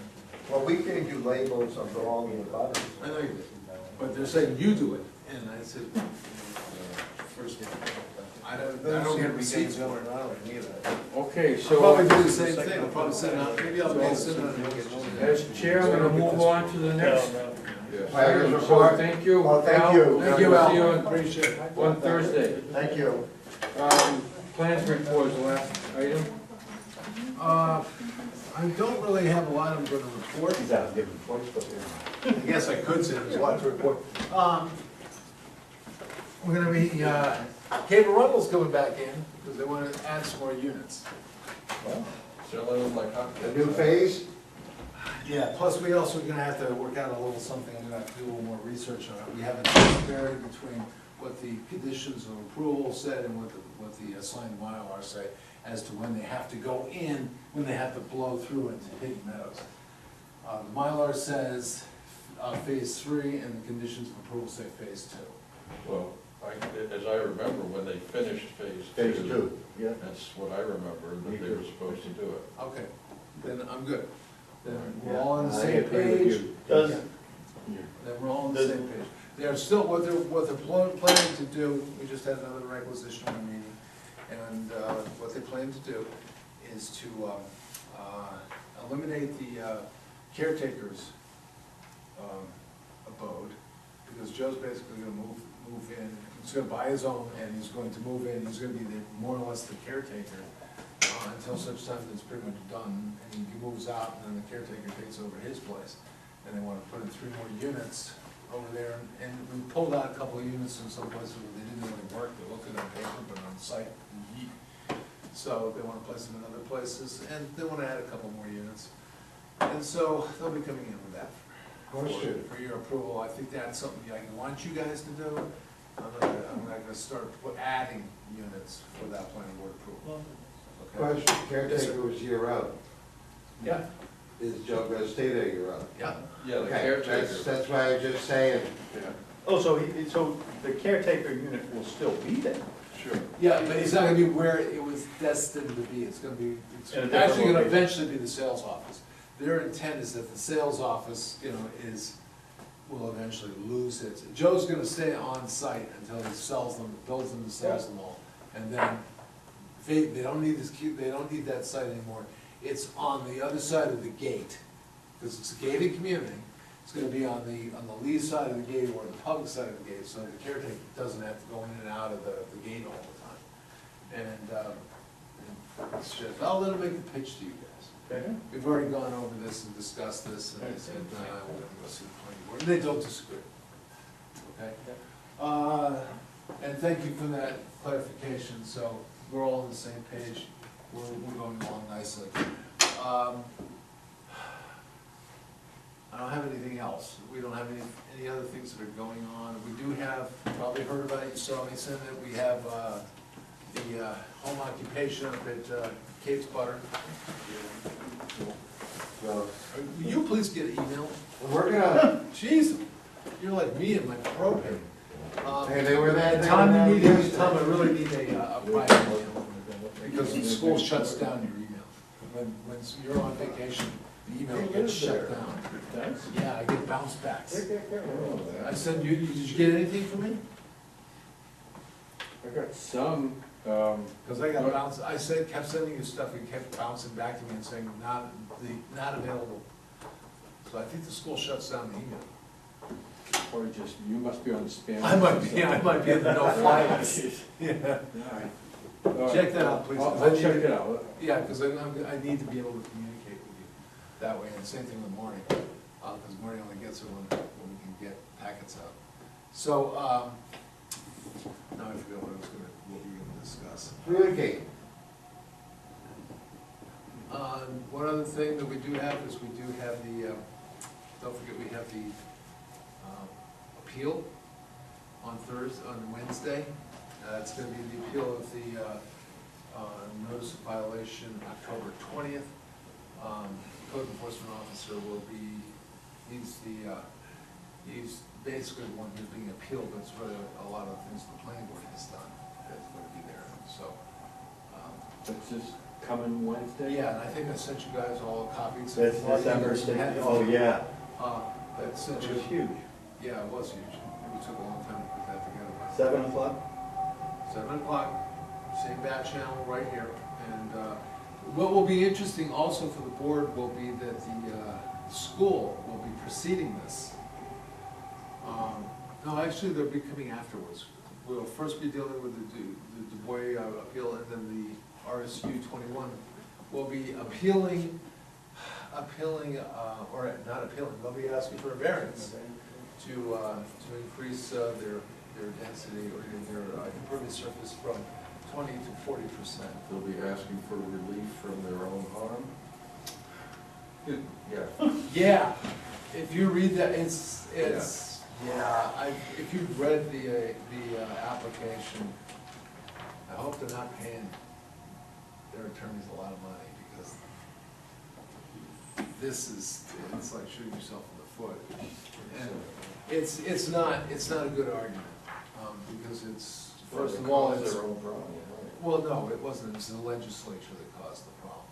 Well, we can do labels of all the abutters. I know you did, but they're saying you do it, and I said, first, I don't get receipts for it. Okay, I'll so, probably do the same thing, I'll probably send out, maybe I'll be sending out. as chair, I'm gonna move on to the next. Planners So, report? thank you. Well, thank Al. you. Thank you, Al. See you on, Appreciate it. on Thursday. Thank you. Plans report is the last item. I don't really have a lot I'm gonna report. I guess I could say there's a lot to report. We're gonna be, Cape Arundel's coming back in, because they wanna add some more units. Selling them like A hotcakes. new phase? Yeah, plus we also gonna have to work out a little something, I'm gonna have to do a little more research on it. We have a disparity between what the conditions of approval said and what the assigned Mylar say as to when they have to go in, when they have to blow through into Hidden Meadows. The Mylar says phase 3 and the conditions of approval say phase 2. Well, as I remember, when they finished phase two, that's what I remember, that they were supposed to do it. Okay, then I'm good. Then we're all on the same page. Does, Then we're all on the same page. They're still, what they're planning to do, we just had another requisition meeting, and what they plan to do is to eliminate the caretaker's abode, because Joe's basically gonna move in, he's gonna buy his own, and he's going to move in, he's gonna be more or less the caretaker until such time that it's pretty much done, and he moves out, and then the caretaker takes over his place. And they wanna put in 3 more units over there, and we pulled out a couple of units in some places where they didn't really work, they looked good on paper, but on site, yeet. So they wanna place them in other places, and they wanna add a couple more units. And so they'll be coming in with that. For your approval, I think that's something I want you guys to do. I'm not gonna start adding units without planning board approval. Okay? Question, caretaker was year round. Yeah. Is Joe gonna stay there year round? Yeah. Yeah, the Okay, caretaker. that's why I was just saying, oh, so the caretaker unit will still be there? Sure. Yeah, but it's not gonna be where it was destined to be, it's gonna be, it's In a different actually gonna location. eventually be the sales office. Their intent is that the sales office, will eventually lose it. Joe's gonna stay on site until he sells them, builds them and sells them all. And then, they don't need they don't need that site anymore. It's on the other side of the gate, because it's a gated community. It's gonna be on the lee side of the gate or the public side of the gate, so the caretaker doesn't have to go in and out of the gate all the time. And it's just, I'll let him make the pitch to you guys. Okay. We've already gone over this and discussed this, and they said, we're gonna go see the planning board, and they don't disagree. Okay? And thank you for that clarification, so we're all on the same page, we're going along nicely. I don't have anything else, we don't have any other things that are going on. We do have, you probably heard about it, you saw me send it, we have the home occupation up at Kate's Butter. so, Will you please get an email? we're gonna, Jeez, you're like me and my propane. hey, they were there. Tom, I really need a private email, because the school shuts down your email. When you're on vacation, the email gets shut down. Yeah, I get bounce backs. I send you, did you get anything from me? I got some, Because I got bounced, I said, kept sending you stuff, and kept bouncing back to me and saying, not available. So I think the school shuts down the email. or just, you must be on the spam. I might be in the no-fly list. Yeah. All right. Check that out, please. I'll check it out. Yeah, because I need to be able to communicate with you that way, and same thing with Marty, because Marty only gets it when we can get packets out. So, now I forgot what we were gonna discuss. Communicate. One other thing that we do have is we do have the, don't forget, we have the appeal on Wednesday. It's gonna be the appeal of the notice of violation, October 20th. Code enforcement officer will be, he's basically the one who's being appealed, but it's really a lot of things the planning board has done that's gonna be there, so. That's just coming Wednesday? Yeah, and I think I sent you guys all copies. That's December 6th. Oh, yeah. That sent It you. was huge. Yeah, it was huge. It took a long time to put that together. 7 o'clock? 7 o'clock, same bat channel right here. And what will be interesting also for the board will be that the school will be preceding this. No, actually, they'll be coming afterwards. We'll first be dealing with the Du Bois appeal, and then the RSU 21 will be appealing, or not appealing, they'll be asking for a variance to increase their density or their impervious surface from 20 to 40%. They'll be asking for relief from their own harm? Yeah. Yeah, if you read that, it's, if you've read the application, I hope they're not paying their attorneys a lot of money, because it's like shooting yourself in the foot. And it's not a good argument, because it's, first of all, it's. Their own problem, Well, no, it wasn't, it was the legislature that caused the problem.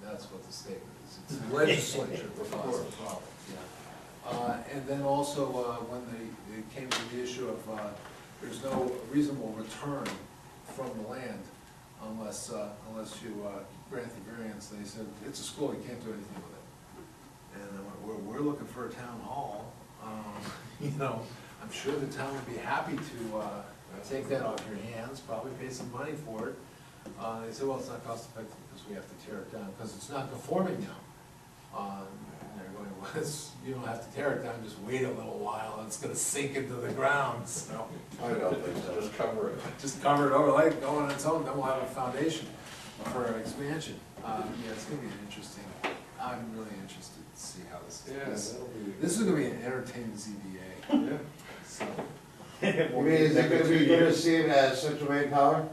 That's what the statement is, it's the legislature that caused the problem, yeah. And then also, when they came to the issue of, there's no reasonable return from the land unless you grant the variance, they said, it's a school, you can't do anything with it. And I went, we're looking for a town hall, you know, I'm sure the town would be happy to take that off your hands, probably pay some money for it. They said, well, it's not cost effective because we have to tear it down, because it's not conforming now. And they're going, well, you don't have to tear it down, just wait a little while, and it's gonna sink into the ground, so. I don't think so. Just cover it. Just cover it over, like, go on its own, then we'll have a foundation for an expansion. Yeah, it's gonna be interesting. I'm really interested to see how this is. This is gonna be an entertaining ZBA. Yeah. So. You mean, is it gonna be good to see it as Central Maine Power?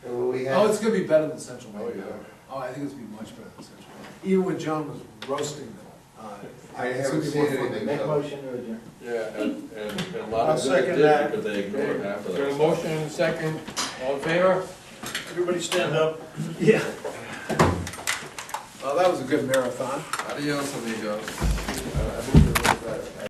Or will we have? Oh, it's gonna be better than Central Maine. Oh, yeah. Oh, I think it's gonna be much better than Central Maine. Even when John was roasting them. I it's haven't gonna be seen more fun. anything. Make so- motion to adjourn. Yeah, and a lot I'll of good second they that. did, because they ignored half of Got a that. motion and a second, all in favor? Everybody stand up. Yeah. Oh, that was a good marathon. Adios, amigos.